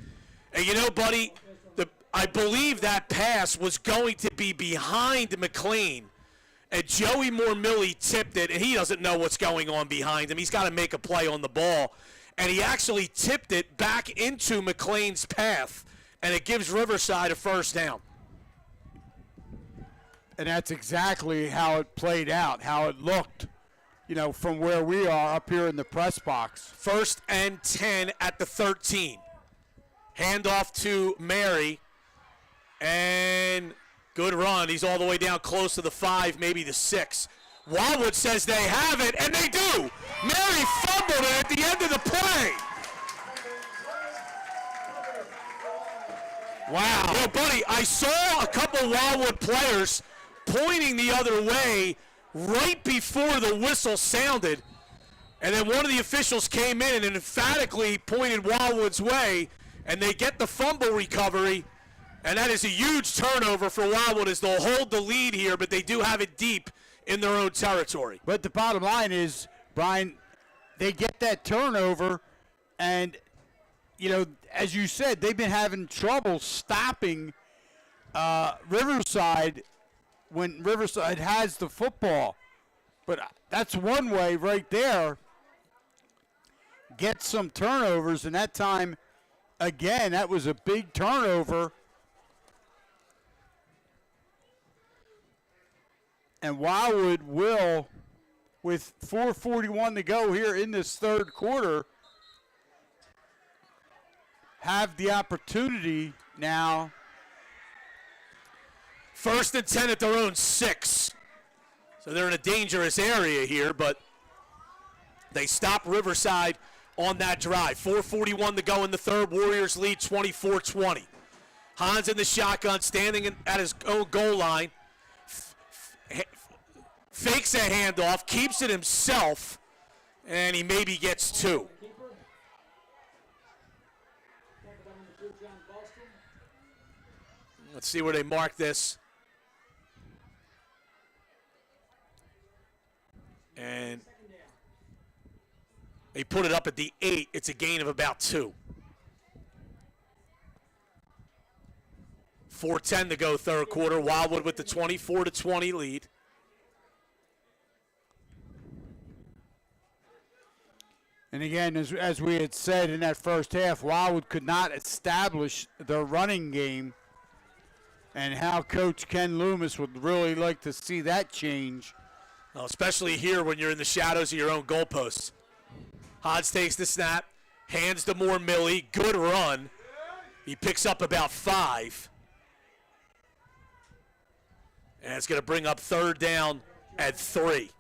And buddy, I believe that pass was going to be behind McLean. And Joey Mormilli tipped it, and he doesn't know what's going on behind him. He's got to make a play on the ball. And he actually tipped it back into McLean's path, and it gives Riverside a first down. And that's exactly how it played out, how it looked, from where we are up here in the press box. 1st and 10 at the 13. Handoff to Mary, and good run. He's all the way down close to the 5, maybe the 6. Wildwood says they have it, and they do. Mary fumbled it at the end of the play. Wow. Buddy, I saw a couple Wildwood players pointing the other way right before the whistle sounded, and then one of the officials came in and emphatically pointed Wildwood's way, and they get the fumble recovery, And that is a huge turnover for Wildwood as they'll hold the lead here, but they do have it deep in their own territory. But the bottom line is, Brian, they get that turnover, and, you know, as you said, they've been having trouble stopping Riverside when Riverside has the football. But that's one way right there. Get some turnovers, and that time, again, that was a big turnover. And Wildwood will, with 4:41 to go here in this third quarter, have the opportunity now. 1st and 10 at their own 6. So they're in a dangerous area here, but they stop Riverside on that drive. 4:41 to go in the third. Warriors lead 24-20. Hans in the shotgun, standing at his own goal line. Fakes a handoff, keeps it himself, and he maybe gets 2. Let's see where they mark this. And they put it up at the 8. It's a gain of about 2. 4:10 to go third quarter. Wildwood with the 24-20 lead. And again, as we had said in that first half, Wildwood could not establish their running game, and how Coach Ken Loomis would really like to see that change. Well, especially here when you're in the shadows of your own goalposts. Hodge takes the snap, hands to Moore Millie. Good run. He picks up about 5. And it's going to bring up third down at 3.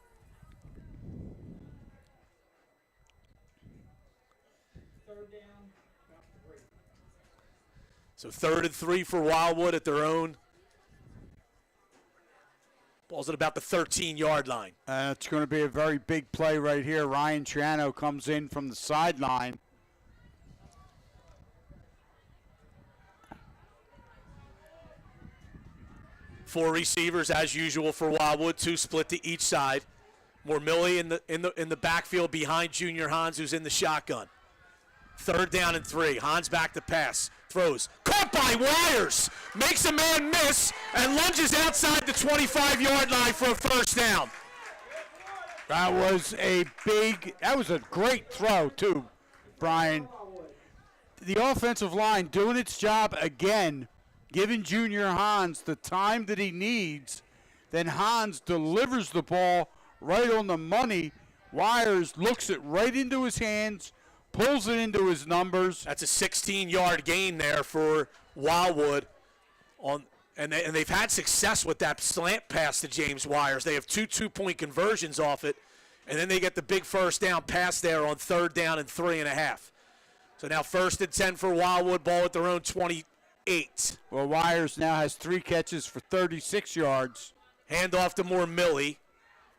So 3rd and 3 for Wildwood at their own. Ball's at about the 13-yard line. It's going to be a very big play right here. Ryan Triano comes in from the sideline. Four receivers as usual for Wildwood, 2 split to each side. More Millie in the backfield behind Junior Hans, who's in the shotgun. 3rd down and 3. Hans back to pass. Throws. Caught by Wires. Makes a man miss and lunges outside the 25-yard line for a first down. That was a great throw, too, Brian. The offensive line doing its job again, giving Junior Hans the time that he needs. Then Hans delivers the ball right on the money. Wires looks it right into his hands, pulls it into his numbers. That's a 16-yard gain there for Wildwood. And they've had success with that slant pass to James Wires. They have 2 two-point conversions off it, and then they get the big first down pass there on 3rd down and 3.5. So now 1st and 10 for Wildwood, ball at their own 28. Well, Wires now has 3 catches for 36 yards. Handoff to Moore Millie.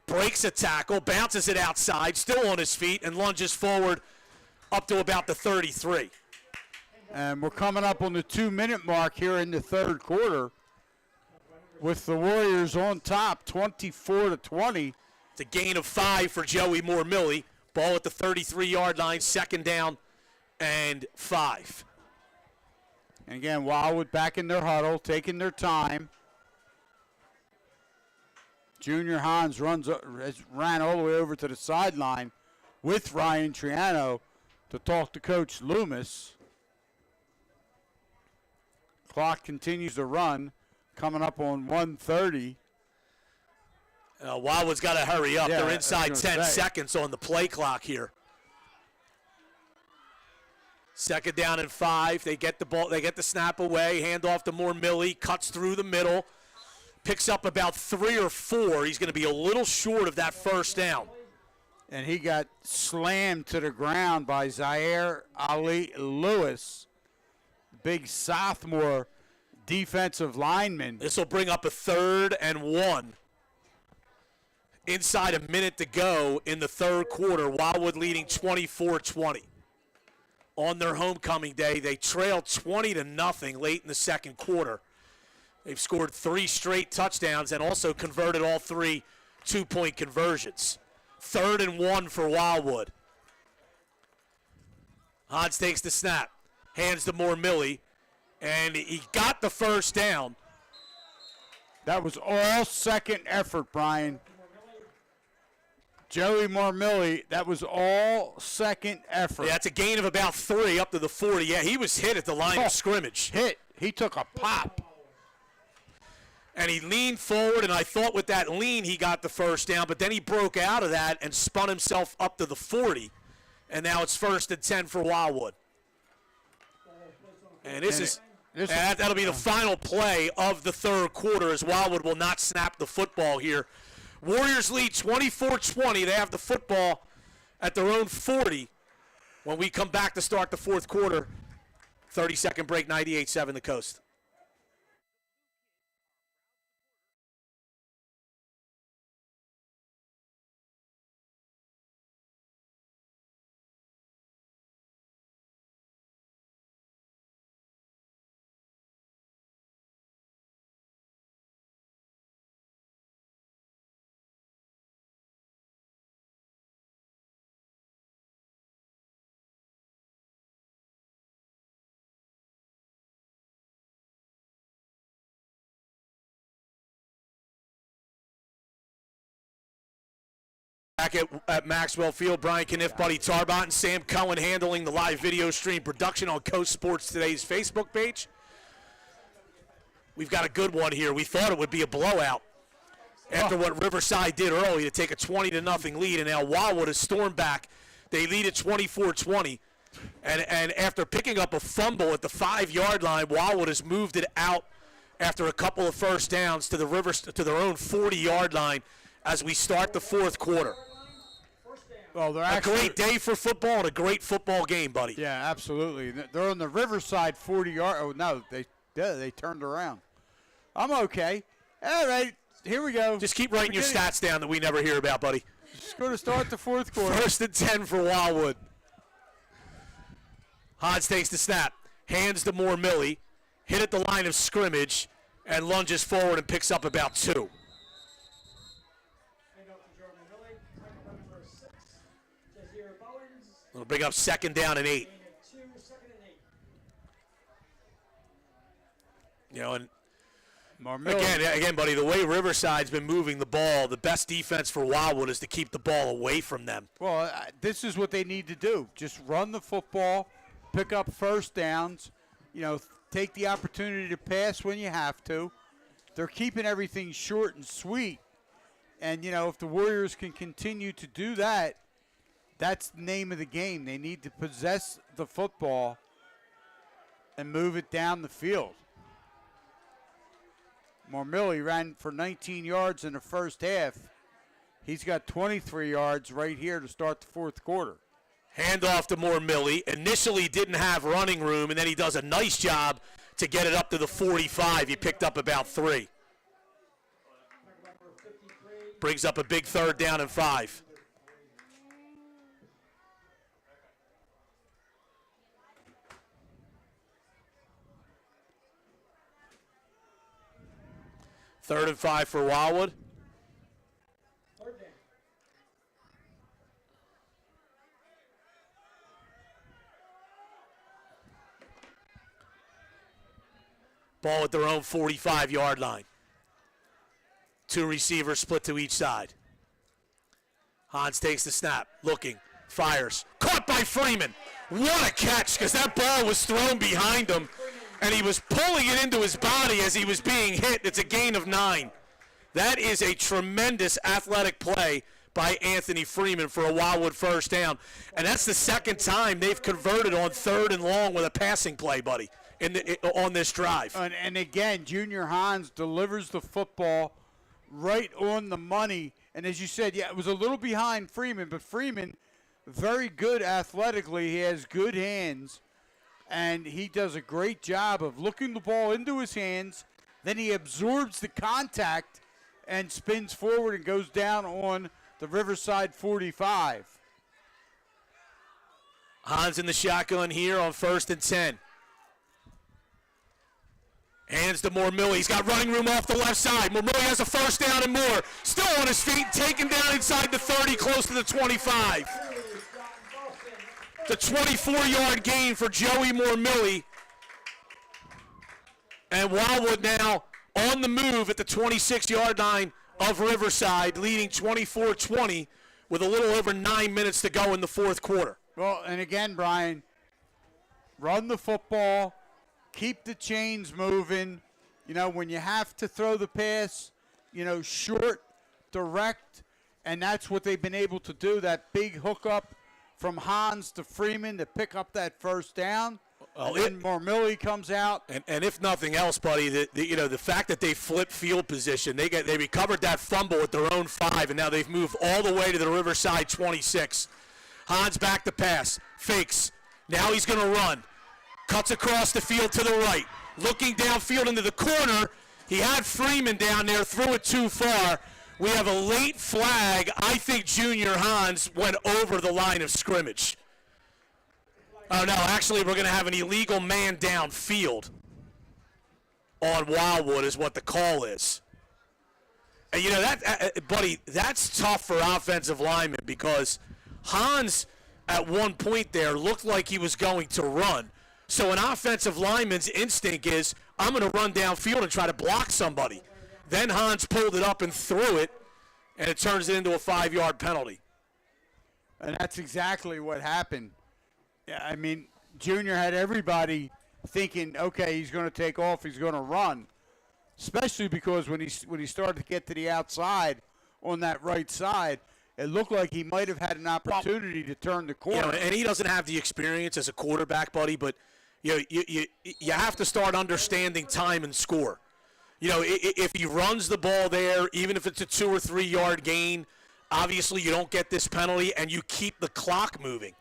Breaks a tackle, bounces it outside, still on his feet, and lunges forward up to about the 33. And we're coming up on the 2-minute mark here in the third quarter with the Warriors on top, 24-20. It's a gain of 5 for Joey Moore Millie. Ball at the 33-yard line, 2nd down and 5. And again, Wildwood back in their huddle, taking their time. Junior Hans ran all the way over to the sideline with Ryan Triano to talk to Coach Loomis. Clock continues to run, coming up on 1:30. Wildwood's got to hurry up. Yeah, They're inside 10 seconds on the play clock here. 2nd down and 5. They get the ball. They get the snap away. Hand off to Moore Millie. Cuts through the middle. Picks up about 3 or 4. He's going to be a little short of that first down. And he got slammed to the ground by Zaire Ali Lewis, big sophomore defensive lineman. This will bring up a 3rd and 1. Inside a minute to go in the third quarter. Wildwood leading 24-20. on their homecoming day. They trailed 20-0 late in the second quarter. They've scored 3 straight touchdowns and also converted all 3 two-point conversions. 3rd and 1 for Wildwood. Hans takes the snap, hands to Millie, and he got the first down. That was all second effort, Brian. Joey Marmilli, that was all second effort. Yeah, that's a gain of about 3 up to the 40. Yeah, he was hit at the line of scrimmage. Hit. He took a pop. And he leaned forward, and I thought with that lean he got the first down, but then he broke out of that and spun himself up to the 40. And now it's 1st and 10 for Wildwood. And that'll be the final play of the third quarter, as Wildwood will not snap the football here. Warriors lead 24-20. They have the football at their own 40 when we come back to start the fourth quarter. 30-second break, 98-7 the Coast. Back at Maxwell Field, Brian Kniff, Buddy Tarbot, and Sam Cohen handling the live video stream production on Coast Sports Today's Facebook page. We've got a good one here. We thought it would be a blowout after what Riverside did early to take a 20-0 lead, and now Wildwood has stormed back. They lead at 24-20, and after picking up a fumble at the 5-yard line, Wildwood has moved it out after a couple of first downs to their own 40-yard line as we start the fourth quarter. Well, they're a great day for football and a great football game, buddy. Yeah, absolutely. They're on the Riverside 40-yard. Oh, no, they turned around. I'm okay. All right, here we go. Just keep writing your stats down that we never hear about, buddy. Just going to start the fourth quarter. 1st and 10 for Wildwood. Hodge takes the snap, hands to Millie, hit at the line of scrimmage, and lunges forward and picks up about 2. It'll bring up 2nd down and 8. You know, and again, buddy, the way Riverside's been moving the ball, the best defense for Wildwood is to keep the ball away from them. Well, this is what they need to do. Just run the football, pick up first downs, take the opportunity to pass when you have to. They're keeping everything short and sweet. And, if the Warriors can continue to do that, that's the name of the game. They need to possess the football and move it down the field. Marmilli ran for 19 yards in the first half. He's got 23 yards right here to start the fourth quarter. Handoff to Millie. Initially didn't have running room, and then he does a nice job to get it up to the 45. He picked up about 3. Brings up a big 3rd down and 5. Third and 5 for Wildwood. Ball at their own 45-yard line. 2 receivers split to each side. Hans takes the snap, looking, fires. Caught by Freeman. What a catch, because that ball was thrown behind him, and he was pulling it into his body as he was being hit. It's a gain of 9. That is a tremendous athletic play by Anthony Freeman for a Wildwood first down. And that's the second time they've converted on 3rd and long with a passing play, buddy, on this drive. And again, Junior Hans delivers the football right on the money. And as you said, yeah, it was a little behind Freeman, but Freeman, very good athletically. He has good hands, and he does a great job of looking the ball into his hands. Then he absorbs the contact and spins forward and goes down on the Riverside 45. Hans in the shotgun here on 1st and 10. Hands to Mormilly. He's got running room off the left side. Mormilly has a first down and more. Still on his feet, taken down inside the 30, close to the 25. The 24-yard gain for Joey Mormilly. And Wildwood now on the move at the 26-yard line of Riverside, leading 24-20 with a little over 9 minutes to go in the fourth quarter. Well, and again, Brian, run the football, keep the chains moving. You know, when you have to throw the pass, short, direct, and that's what they've been able to do, that big hookup from Hans to Freeman to pick up that first down. And then Mormilly comes out. And if nothing else, buddy, the fact that they flipped field position, they recovered that fumble at their own 5, and now they've moved all the way to the Riverside 26. Hans back to pass, fakes. Now he's going to run. Cuts across the field to the right. Looking downfield into the corner. He had Freeman down there, threw it too far. We have a late flag. I think Junior Hans went over the line of scrimmage. Oh, no, actually we're going to have an illegal man downfield on Wildwood is what the call is. And, buddy, that's tough for offensive linemen because Hans at one point there looked like he was going to run. So an offensive lineman's instinct is, I'm going to run downfield and try to block somebody. Then Hans pulled it up and threw it, and it turns it into a 5-yard penalty. And that's exactly what happened. Yeah, I mean, Junior had everybody thinking, okay, he's going to take off, he's going to run, especially because when he started to get to the outside on that right side, it looked like he might have had an opportunity to turn the corner. And he doesn't have the experience as a quarterback, buddy, but you have to start understanding time and score. If he runs the ball there, even if it's a 2 or 3 yard gain, obviously you don't get this penalty and you keep the clock moving.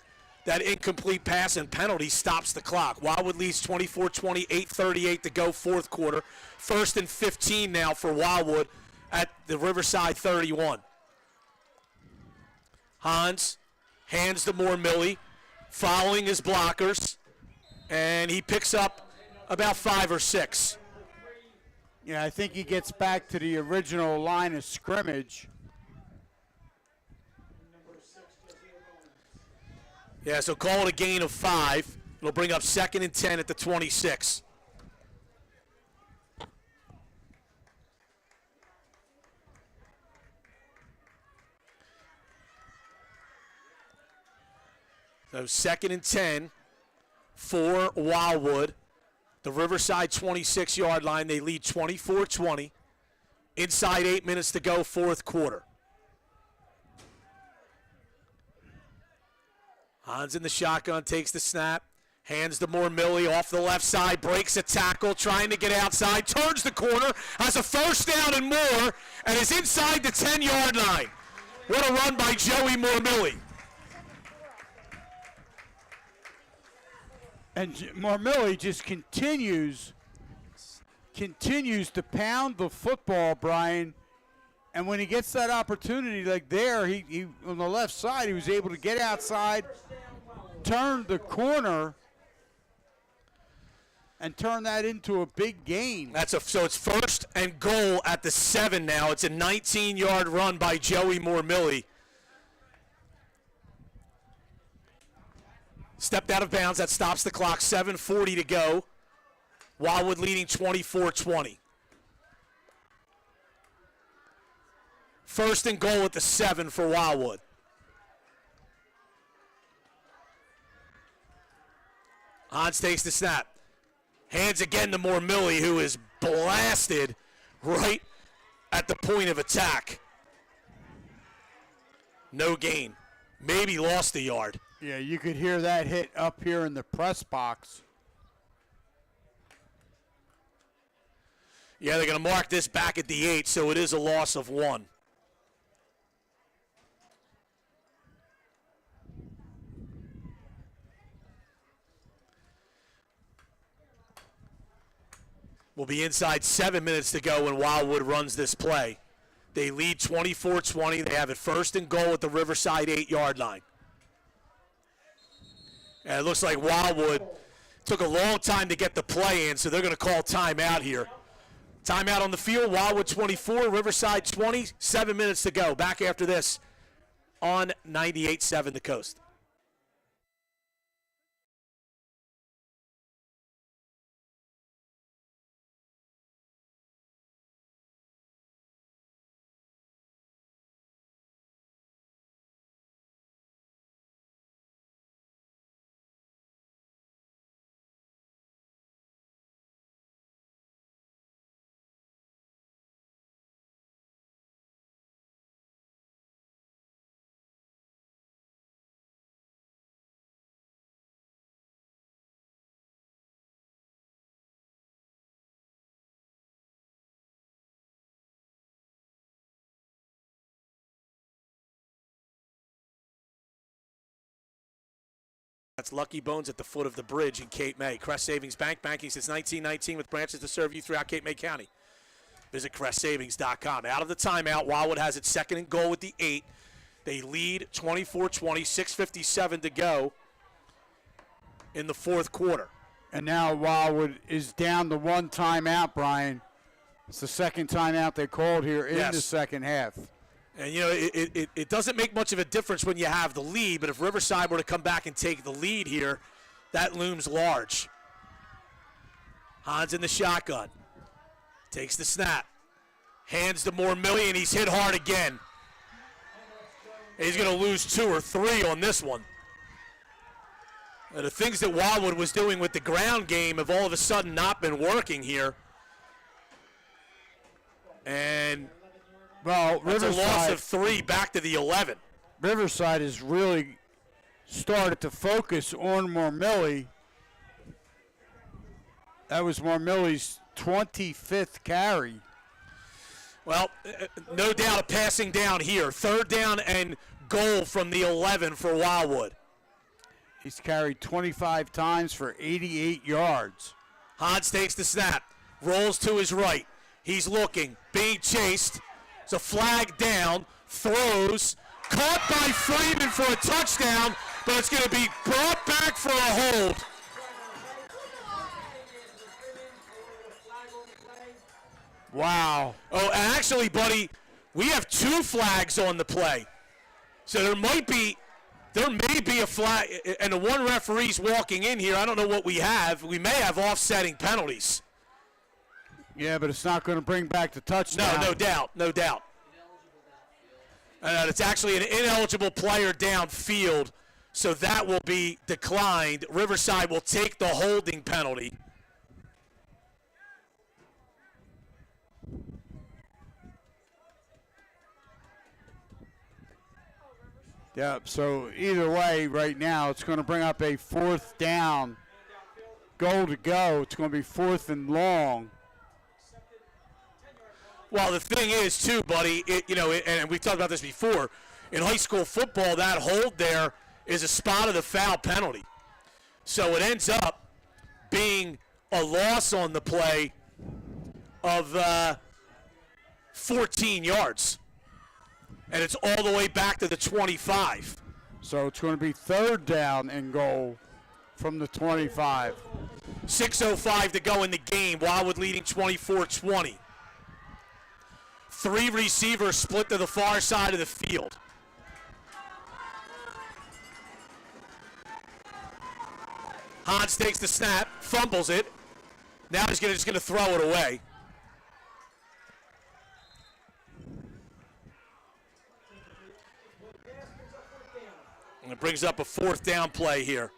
That incomplete pass and penalty stops the clock. Wildwood leads 24-20, 8:38 to go, fourth quarter. 1st and 15 now for Wildwood at the Riverside 31. Hans hands to Mormilly, following his blockers, and he picks up about 5 or 6. Yeah, I think he gets back to the original line of scrimmage. Yeah, so call it a gain of 5. It'll bring up 2nd and 10 at the 26. So 2nd and 10 for Wildwood. The Riverside 26-yard line. They lead 24-20. Inside 8 minutes to go, fourth quarter. Hans in the shotgun, takes the snap, hands to Mormilly off the left side, breaks a tackle, trying to get outside, turns the corner, has a first down and more, and is inside the 10-yard line. What a run by Joey Mormilly. And Mormilly just continues to pound the football, Brian. And when he gets that opportunity like there, he on the left side, he was able to get outside, turn the corner, and turn that into a big gain. So it's 1st and goal at the 7 now. It's a 19-yard run by Joey Mormilly. Stepped out of bounds. That stops the clock. 7:40 to go. Wildwood leading 24-20. 1st and goal at the 7 for Wildwood. Hans takes the snap. Hands again to Mormilly, who is blasted right at the point of attack. No gain. Maybe lost a yard. Yeah, you could hear that hit up here in the press box. Yeah, they're going to mark this back at the 8, so it is a loss of 1. We'll be inside 7 minutes to go when Wildwood runs this play. They lead 24-20. They have it 1st and goal at the Riverside 8-yard line. And it looks like Wildwood took a long time to get the play in, so they're going to call timeout here. Timeout on the field, Wildwood 24, Riverside 20, 7 minutes to go. Back after this on 98.7 The Coast. That's Lucky Bones at the foot of the bridge in Cape May. Crest Savings Bank, banking since 1919 with branches to serve you throughout Cape May County. Visit CrestSavings.com. Out of the timeout, Wildwood has its second and goal with the 8. They lead 24-20, 6:57 to go in the fourth quarter. And now Wildwood is down to one timeout, Brian. It's the second timeout they called here in the second half. And, you know, it doesn't make much of a difference when you have the lead, but if Riverside were to come back and take the lead here, that looms large. Hans in the shotgun. Takes the snap. Hands to Mormillion. He's hit hard again. He's going to lose 2 or 3 on this one. And the things that Wildwood was doing with the ground game have all of a sudden not been working here. And well, that's Riverside, a loss of 3 back to the 11. Riverside has really started to focus on Mormilly. That was Mormilly's 25th carry. Well, no doubt a passing down here. Third down and goal from the 11 for Wildwood. He's carried 25 times for 88 yards. Hans takes the snap, rolls to his right. He's looking, being chased. It's a flag down, throws, caught by Freeman for a touchdown, but it's going to be brought back for a hold. Wow. Oh, actually, buddy, we have 2 flags on the play. So there may be a flag, and the one referee's walking in here. I don't know what we have. We may have offsetting penalties. Yeah, but it's not going to bring back the touchdown. No doubt. It's actually an ineligible player downfield, so that will be declined. Riverside will take the holding penalty. Yeah, so either way, right now, it's going to bring up a 4th down. Goal to go. It's going to be 4th and long. Well, the thing is, too, buddy, and we've talked about this before, in high school football, that hold there is a spot of the foul penalty. So it ends up being a loss on the play of 14 yards. And it's all the way back to the 25. So it's going to be 3rd down and goal from the 25. 6:05 to go in the game. Wildwood leading 24-20. 3 receivers split to the far side of the field. Hans takes the snap, fumbles it. Now he's just going to throw it away. And it brings up a 4th down play here.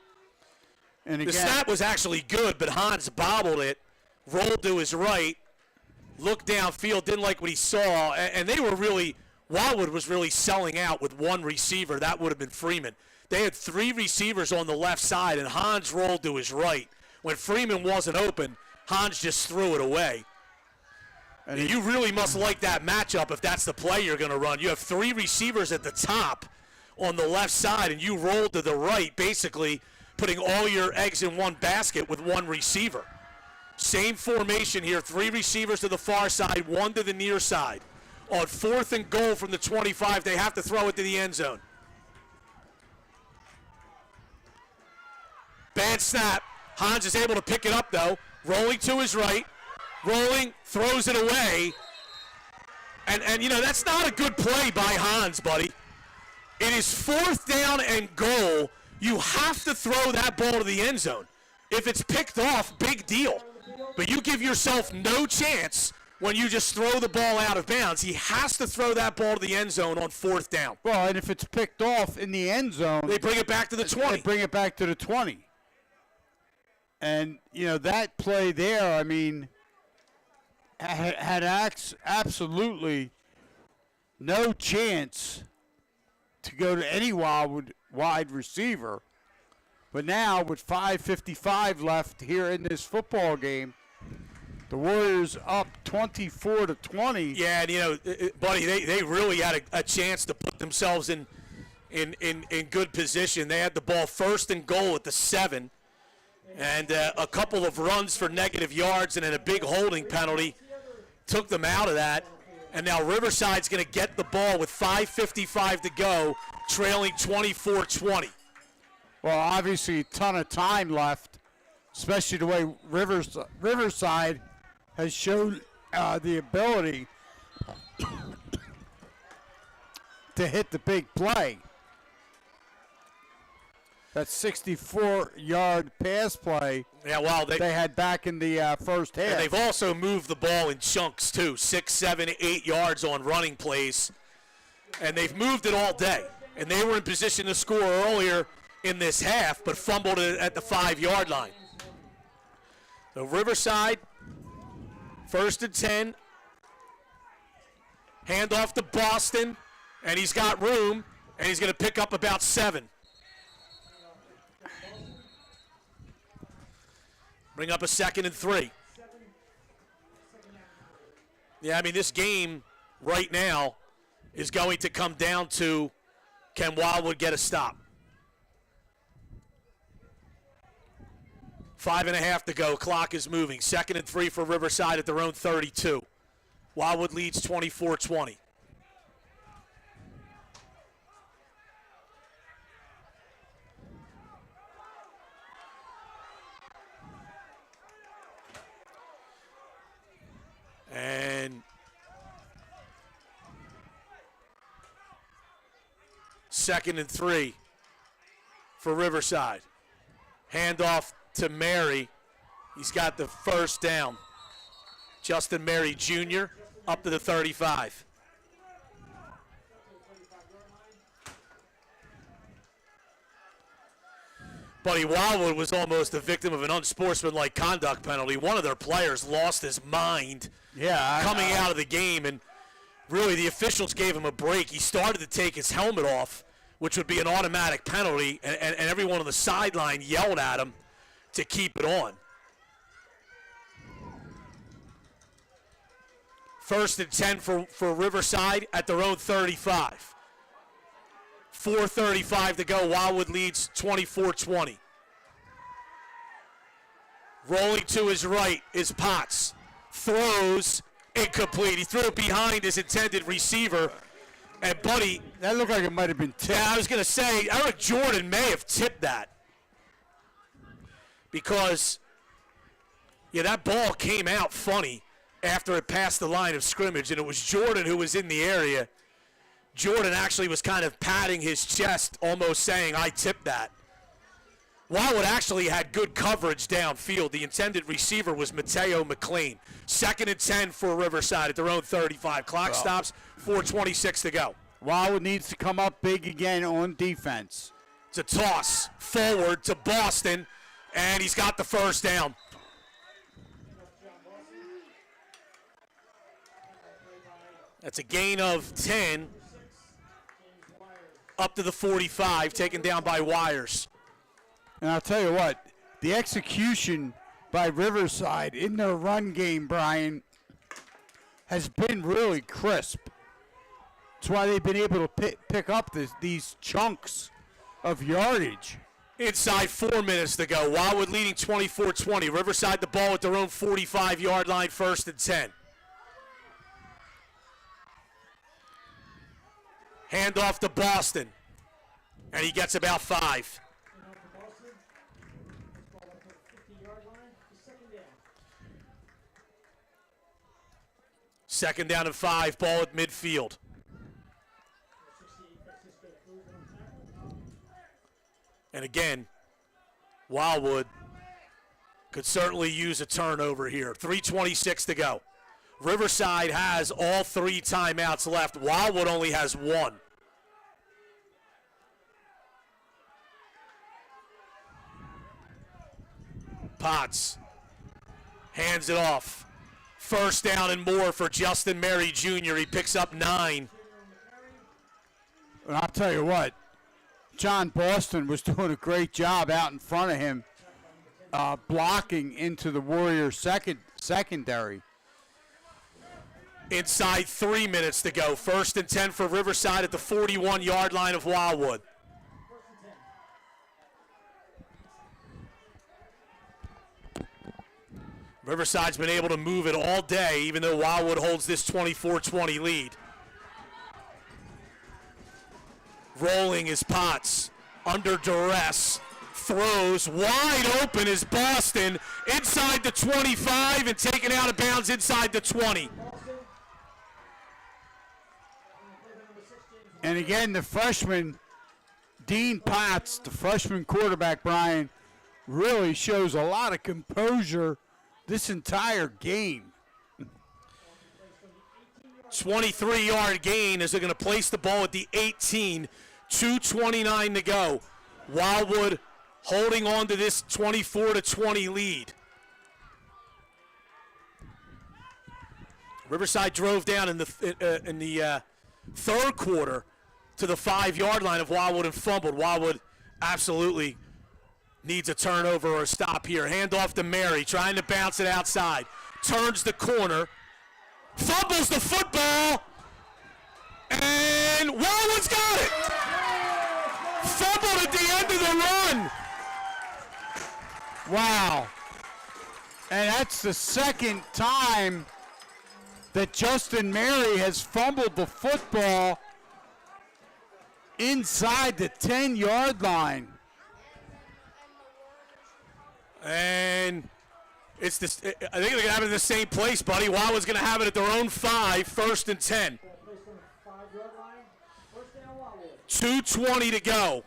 And again, the snap was actually good, but Hans bobbled it, rolled to his right, looked downfield, didn't like what he saw, and they were really, Wildwood was really selling out with 1 receiver. That would have been Freeman. They had 3 receivers on the left side, and Hans rolled to his right. When Freeman wasn't open, Hans just threw it away. And you really must like that matchup if that's the play you're going to run. You have 3 receivers at the top on the left side, and you roll to the right, basically putting all your eggs in one basket with 1 receiver. Same formation here, 3 receivers to the far side, 1 to the near side. On 4th and goal from the 25, they have to throw it to the end zone. Bad snap. Hans is able to pick it up, though. Rolling to his right. Rolling, throws it away. And you know, that's not a good play by Hans, buddy. It is 4th down and goal. You have to throw that ball to the end zone. If it's picked off, big deal. But you give yourself no chance when you just throw the ball out of bounds. He has to throw that ball to the end zone on 4th down. Well, and if it's picked off in the end zone, they bring it back to the 20. They bring it back to the 20. And, you know, that play there, I mean, had absolutely no chance to go to any wide receiver. But now, with 5:55 left here in this football game, the Warriors up 24-20. Yeah, and you know, buddy, they really had a chance to put themselves in good position. They had the ball 1st and goal at the 7, and a couple of runs for negative yards and then a big holding penalty took them out of that. And now Riverside's going to get the ball with 5:55 to go, trailing 24-20. Well, obviously a ton of time left, especially the way Riverside has shown the ability to hit the big play. That 64-yard pass play. Yeah, well, they had back in the first half. And they've also moved the ball in chunks too, 6, 7, 8 yards on running plays, and they've moved it all day. And they were in position to score earlier in this half, but fumbled it at the 5-yard line. So Riverside, 1st and 10. Hand off to Boston, and he's got room, and he's going to pick up about 7. Bring up a 2nd and 3. Yeah, I mean, this game right now is going to come down to, can Wildwood get a stop? 5.5 to go. Clock is moving. 2nd and 3 for Riverside at their own 32. Wildwood leads 24-20. And 2nd and 3 for Riverside. Handoff to Mary. He's got the 1st down. Justin Mary Jr. up to the 35. Buddy, Wildwood was almost a victim of an unsportsmanlike conduct penalty. One of their players lost his mind coming out of the game, and really the officials gave him a break. He started to take his helmet off, which would be an automatic penalty, and everyone on the sideline yelled at him to keep it on. 1st and 10 for Riverside at their own 35. 4:35 to go. Wildwood leads 24-20. Rolling to his right is Potts. Throws incomplete. He threw it behind his intended receiver. And, buddy, that looked like it might have been tipped. Yeah, I was going to say, Eric Jordan may have tipped that. Because, yeah, that ball came out funny after it passed the line of scrimmage, and it was Jordan who was in the area. Jordan actually was kind of patting his chest, almost saying, I tipped that. Wildwood actually had good coverage downfield. The intended receiver was Mateo McLean. 2nd and 10 for Riverside at their own 35. Clock stops, 4:26 to go. Wildwood needs to come up big again on defense. It's a toss forward to Boston, and he's got the 1st down. That's a gain of 10 up to the 45, taken down by Wires. And I'll tell you what, the execution by Riverside in their run game, Brian, has been really crisp. That's why they've been able to pick up these chunks of yardage. Inside 4 minutes to go. Wildwood leading 24-20. Riverside the ball at their own 45-yard line, 1st and 10. Handoff to Boston, and he gets about 5. Second down and 5, ball at midfield. And again, Wildwood could certainly use a turnover here. 3:26 to go. Riverside has all 3 timeouts left. Wildwood only has 1. Potts hands it off. First down and more for Justin Mary Jr. He picks up 9. And I'll tell you what, John Boston was doing a great job out in front of him, blocking into the Warriors' secondary. Inside 3 minutes to go. First and 10 for Riverside at the 41-yard line of Wildwood. Riverside's been able to move it all day, even though Wildwood holds this 24-20 lead. Rolling is Potts. Under duress. Throws. Wide open is Boston. Inside the 25 and taken out of bounds inside the 20. And again, the freshman, Dean Potts, the freshman quarterback, Brian, really shows a lot of composure this entire game. 23-yard gain as they're going to place the ball at the 18. 2:29 to go. Wildwood holding on to this 24-20 lead. Riverside drove down in the third quarter to the 5-yard line of Wildwood and fumbled. Wildwood absolutely needs a turnover or a stop here. Handoff to Mary, trying to bounce it outside. Turns the corner. Fumbles the football. And Wildwood's got it. Fumbled at the end of the run. Wow. And that's the second time that Justin Mary has fumbled the football inside the 10-yard line. And it's this. I think they're going to have it in the same place, buddy. Wildwood's going to have it at their own 5, first and 10. 2:20 to go.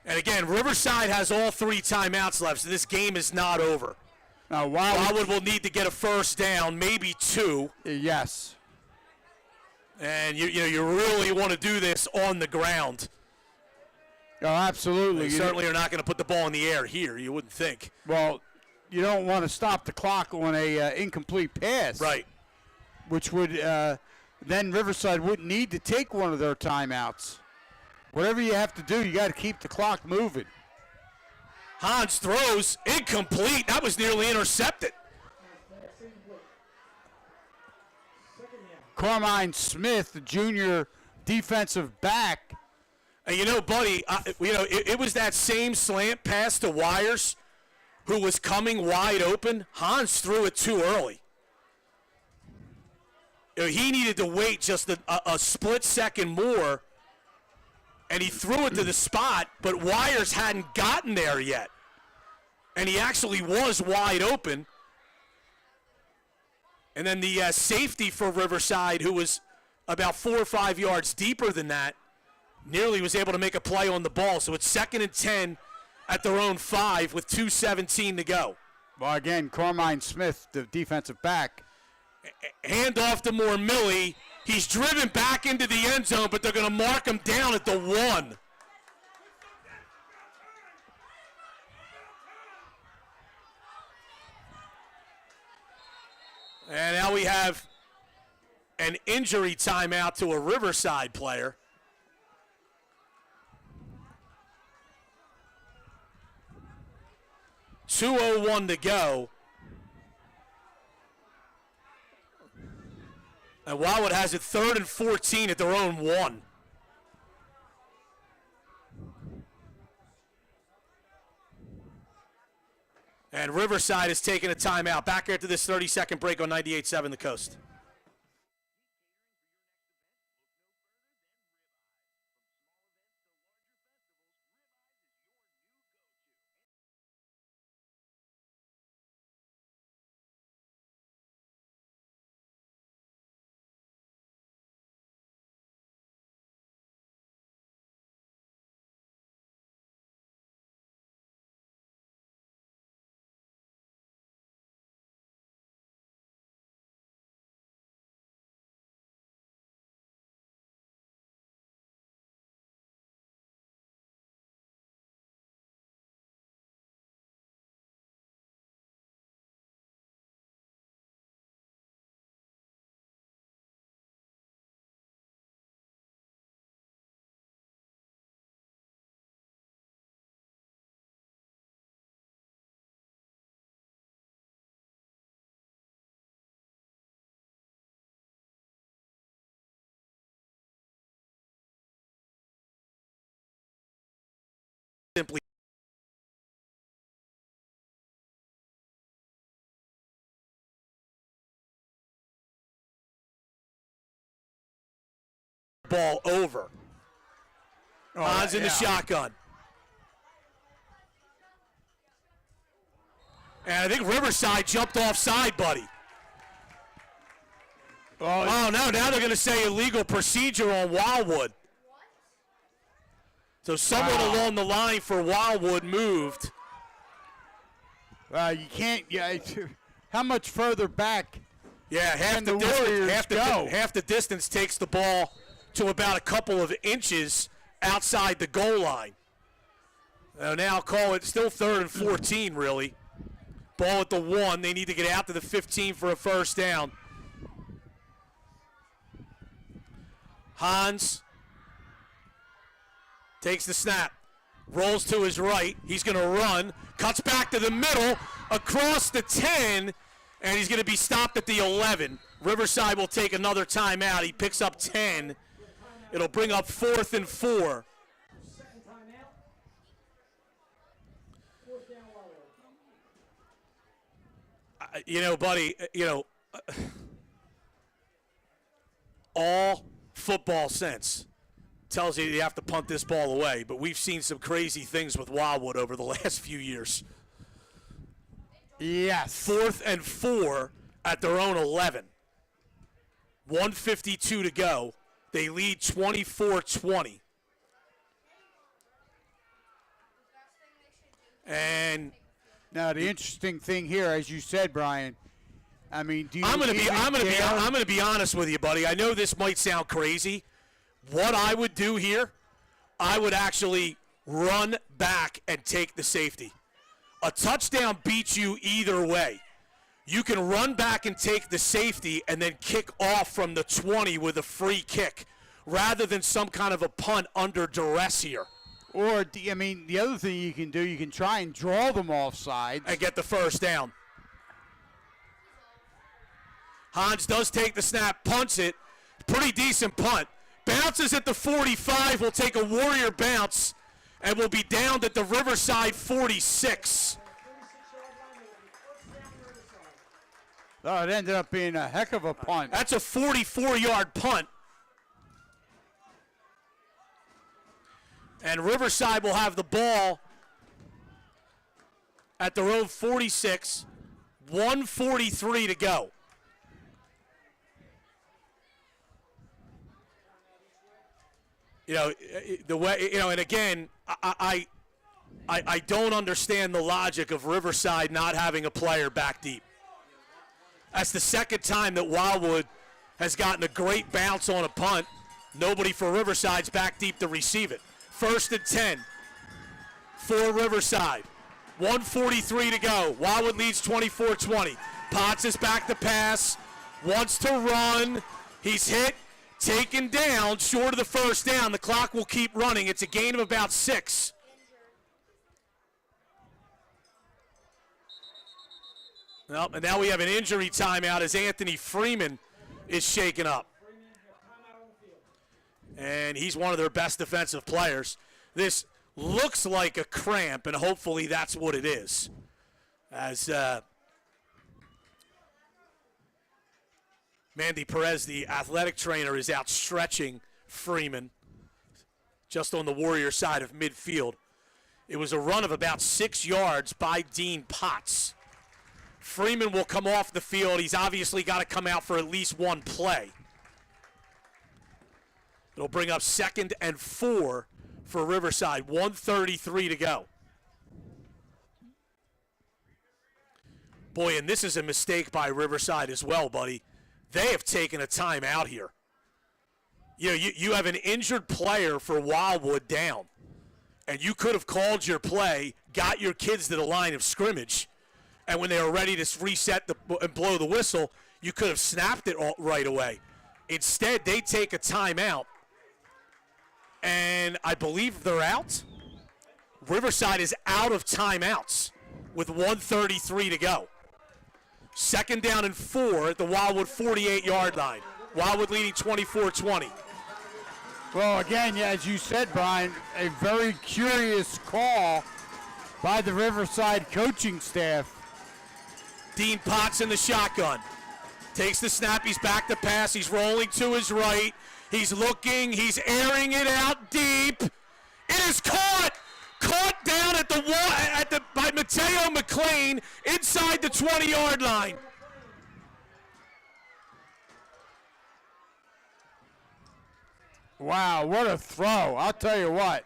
And again, Riverside has all 3 timeouts left, so this game is not over. Now, Wildwood will need to get a first down, maybe 2. Yes. And you really want to do this on the ground. Oh, absolutely. They certainly are not going to put the ball in the air here, you wouldn't think. Well, you don't want to stop the clock on a incomplete pass. Right. Which would then Riverside wouldn't need to take one of their timeouts. Whatever you have to do, you got to keep the clock moving. Hans throws incomplete. That was nearly intercepted. Carmine Smith, the junior defensive back. And you know, buddy, it was that same slant pass to Wires who was coming wide open. Hans threw it too early. He needed to wait just a split second more, and he threw it to the spot, but Wires hadn't gotten there yet. And he actually was wide open. And then the safety for Riverside, who was about 4 or 5 yards deeper than that, nearly was able to make a play on the ball. So it's 2nd and 10 at their own 5 with 2:17 to go. Well, again, Carmine Smith, the defensive back. Hand off to Millie. He's driven back into the end zone, but they're going to mark him down at the 1. And now we have an injury timeout to a Riverside player. .201 to go. And Wildwood has it 3rd and 14 at their own 1. And Riverside is taking a timeout. Back after this 30-second break on 98.7 The Coast. ball over. Hans in the shotgun. And I think Riverside jumped offside, buddy. Oh, no, now they're going to say illegal procedure on Wildwood. So someone along the line for Wildwood moved. You can't. How much further back? Yeah, half the distance takes the ball to about a couple of inches outside the goal line. Now call it still 3rd and 14, really. Ball at the 1. They need to get out to the 15 for a first down. Hans takes the snap, rolls to his right. He's going to run, cuts back to the middle, across the 10, and he's going to be stopped at the 11. Riverside will take another timeout. He picks up 10. It'll bring up 4th and 4. Buddy, all football sense tells you have to punt this ball away, but we've seen some crazy things with Wildwood over the last few years. Yes. 4th and 4 at their own 11. 1:52 to go. They lead 24-20. And now the interesting thing here, as you said, Brian, I mean, I'm going to be honest with you, buddy. I know this might sound crazy. What I would do here, I would actually run back and take the safety. A touchdown beats you either way. You can run back and take the safety and then kick off from the 20 with a free kick rather than some kind of a punt under duress here. Or, the other thing you can do, you can try and draw them offside. And get the first down. Hans does take the snap, punts it. Pretty decent punt. Bounces at the 45, will take a Warrior bounce, and will be downed at the Riverside 46. Oh, it ended up being a heck of a punt. That's a 44-yard punt. And Riverside will have the ball at their own 46, 1:43 to go. The way, and again, I don't understand the logic of Riverside not having a player back deep. That's the second time that Wildwood has gotten a great bounce on a punt. Nobody for Riverside's back deep to receive it. 1st and 10 for Riverside. 1:43 to go. Wildwood leads 24-20. Potts is back to pass. Wants to run. He's hit. Taken down, short of the first down. The clock will keep running. It's a gain of about 6. Well, and now we have an injury timeout as Anthony Freeman is shaken up. And he's one of their best defensive players. This looks like a cramp, and hopefully that's what it is. As Mandy Perez, the athletic trainer, is out stretching Freeman just on the Warrior side of midfield. It was a run of about 6 yards by Dean Potts. Freeman will come off the field. He's obviously got to come out for at least one play. It'll bring up 2nd and 4 for Riverside. 1:33 to go. Boy, and this is a mistake by Riverside as well, buddy. They have taken a timeout here. You have an injured player for Wildwood down, and you could have called your play, got your kids to the line of scrimmage, and when they were ready to reset and blow the whistle, you could have snapped it right away. Instead, they take a timeout, and I believe they're out. Riverside is out of timeouts with 1:33 to go. 2nd down and 4 at the Wildwood 48-yard line. Wildwood leading 24-20. Well, again, as you said, Brian, a very curious call by the Riverside coaching staff. Dean Potts in the shotgun. Takes the snap. He's back to pass. He's rolling to his right. He's looking. He's airing it out deep. It is caught. Caught down at the wall by Mateo McLean inside the 20-yard line. Wow, what a throw. I'll tell you what.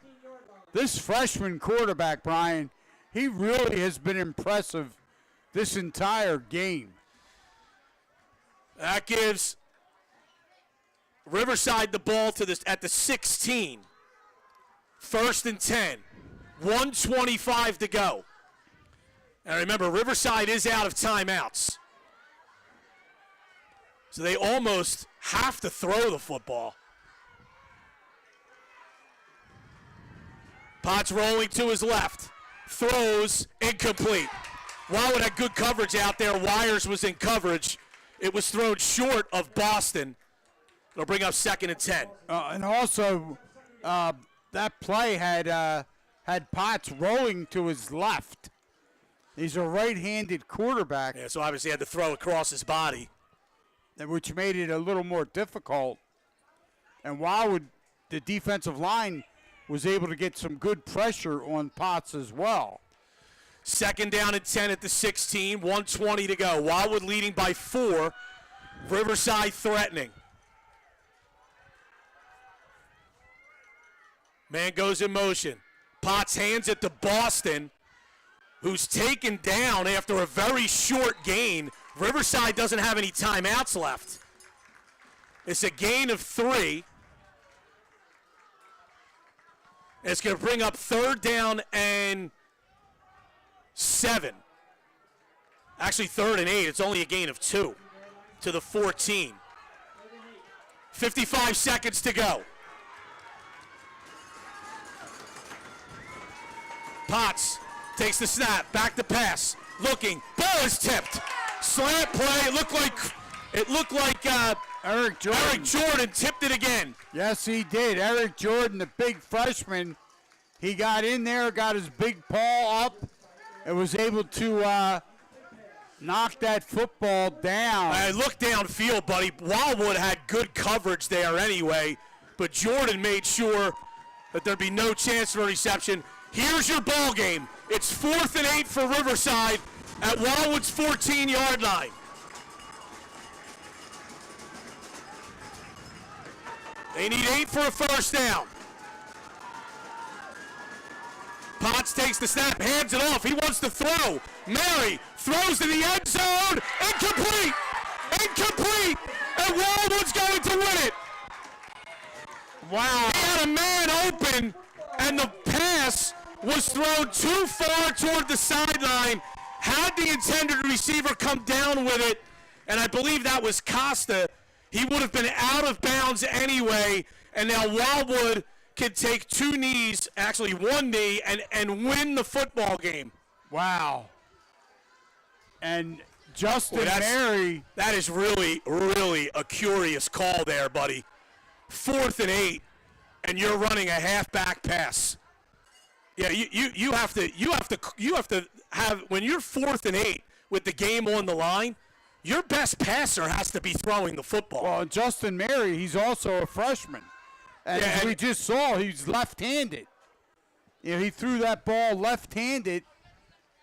This freshman quarterback, Brian, he really has been impressive this entire game. That gives Riverside the ball at the 16. 1st and 10. 1:25 to go. And remember, Riverside is out of timeouts. So they almost have to throw the football. Potts rolling to his left. Throws incomplete. Wildwood had good coverage out there. Wires was in coverage. It was thrown short of Boston. It'll bring up 2nd and 10. And also, that play had Potts rolling to his left. He's a right-handed quarterback. Yeah, so obviously had to throw across his body. Which made it a little more difficult. And Wildwood, the defensive line, was able to get some good pressure on Potts as well. 2nd down and 10 at the 16, 1:20 to go. Wildwood leading by 4. Riverside threatening. Man goes in motion. Potts hands it to Boston, who's taken down after a very short gain. Riverside doesn't have any timeouts left. It's a gain of 3. It's going to bring up 3rd down and 7. Actually, 3rd and 8. It's only a gain of 2 to the 14. 55 seconds to go. Potts takes the snap, back to pass, looking, ball is tipped. Slant play, it looked like Eric Jordan tipped it again. Yes, he did. Eric Jordan, the big freshman, he got in there, got his big paw up, and was able to knock that football down. I looked downfield, buddy. Wildwood had good coverage there anyway, but Jordan made sure that there'd be no chance for a reception. Here's your ball game. It's 4th and 8 for Riverside at Wildwood's 14-yard line. They need 8 for a 1st down. Potts takes the snap, hands it off. He wants to throw. Mary throws to the end zone. Incomplete. Incomplete. And Wildwood's going to win it. Wow. He had a man open, and the pass was thrown too far toward the sideline. Had the intended receiver come down with it, and I believe that was Costa, he would have been out of bounds anyway, and now Wildwood can take 2 knees, actually 1 knee, and win the football game. Wow. And Justin Mary. That is really, really a curious call there, buddy. 4th and 8, and you're running a halfback pass. Yeah, you have to have when you're 4th and 8 with the game on the line, your best passer has to be throwing the football. Well, Justin Mary, he's also a freshman. And as we just saw, he's left-handed. You know, he threw that ball left-handed,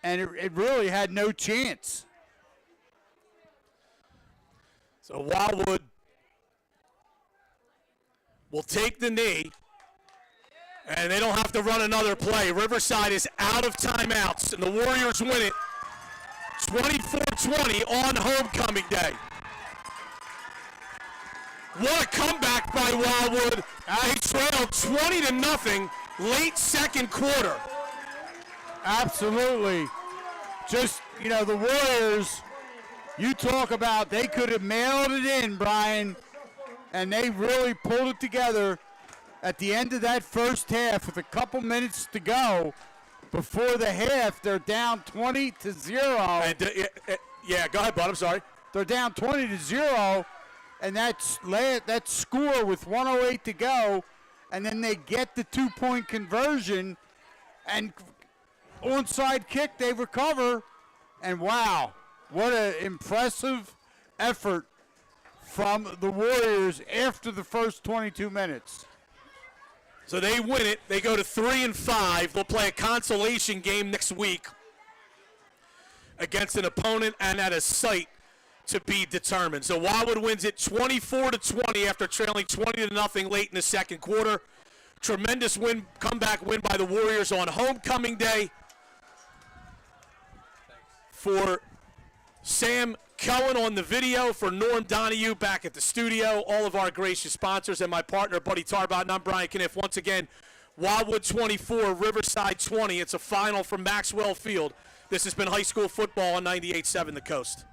and it really had no chance. So Wildwood will take the knee, and they don't have to run another play. Riverside is out of timeouts, and the Warriors win it 24-20 on homecoming day. What a comeback by Wildwood. They trailed 20-0 late 2nd quarter. Absolutely. Just, you know, the Warriors, you talk about they could have mailed it in, Brian, and they really pulled it together at the end of that first half with a couple minutes to go. Before the half, they're down 20-0. Yeah, go ahead, bud. I'm sorry. They're down 20-0, and that score with 1:08 to go, and then they get the 2-point conversion, and onside kick, they recover, and wow, what an impressive effort from the Warriors after the first 22 minutes. So they win it. They go to 3-5. They'll play a consolation game next week against an opponent and at a site to be determined. So Wildwood wins it 24-20 after trailing 20-0 late in the second quarter. Tremendous win, comeback win by the Warriors on homecoming day. For Sam Cohen on the video, for Norm Donahue back at the studio, all of our gracious sponsors, and my partner, Buddy Tarbot, and I'm Brian Kniff. Once again, Wildwood 24, Riverside 20. It's a final from Maxwell Field. This has been high school football on 98.7 The Coast.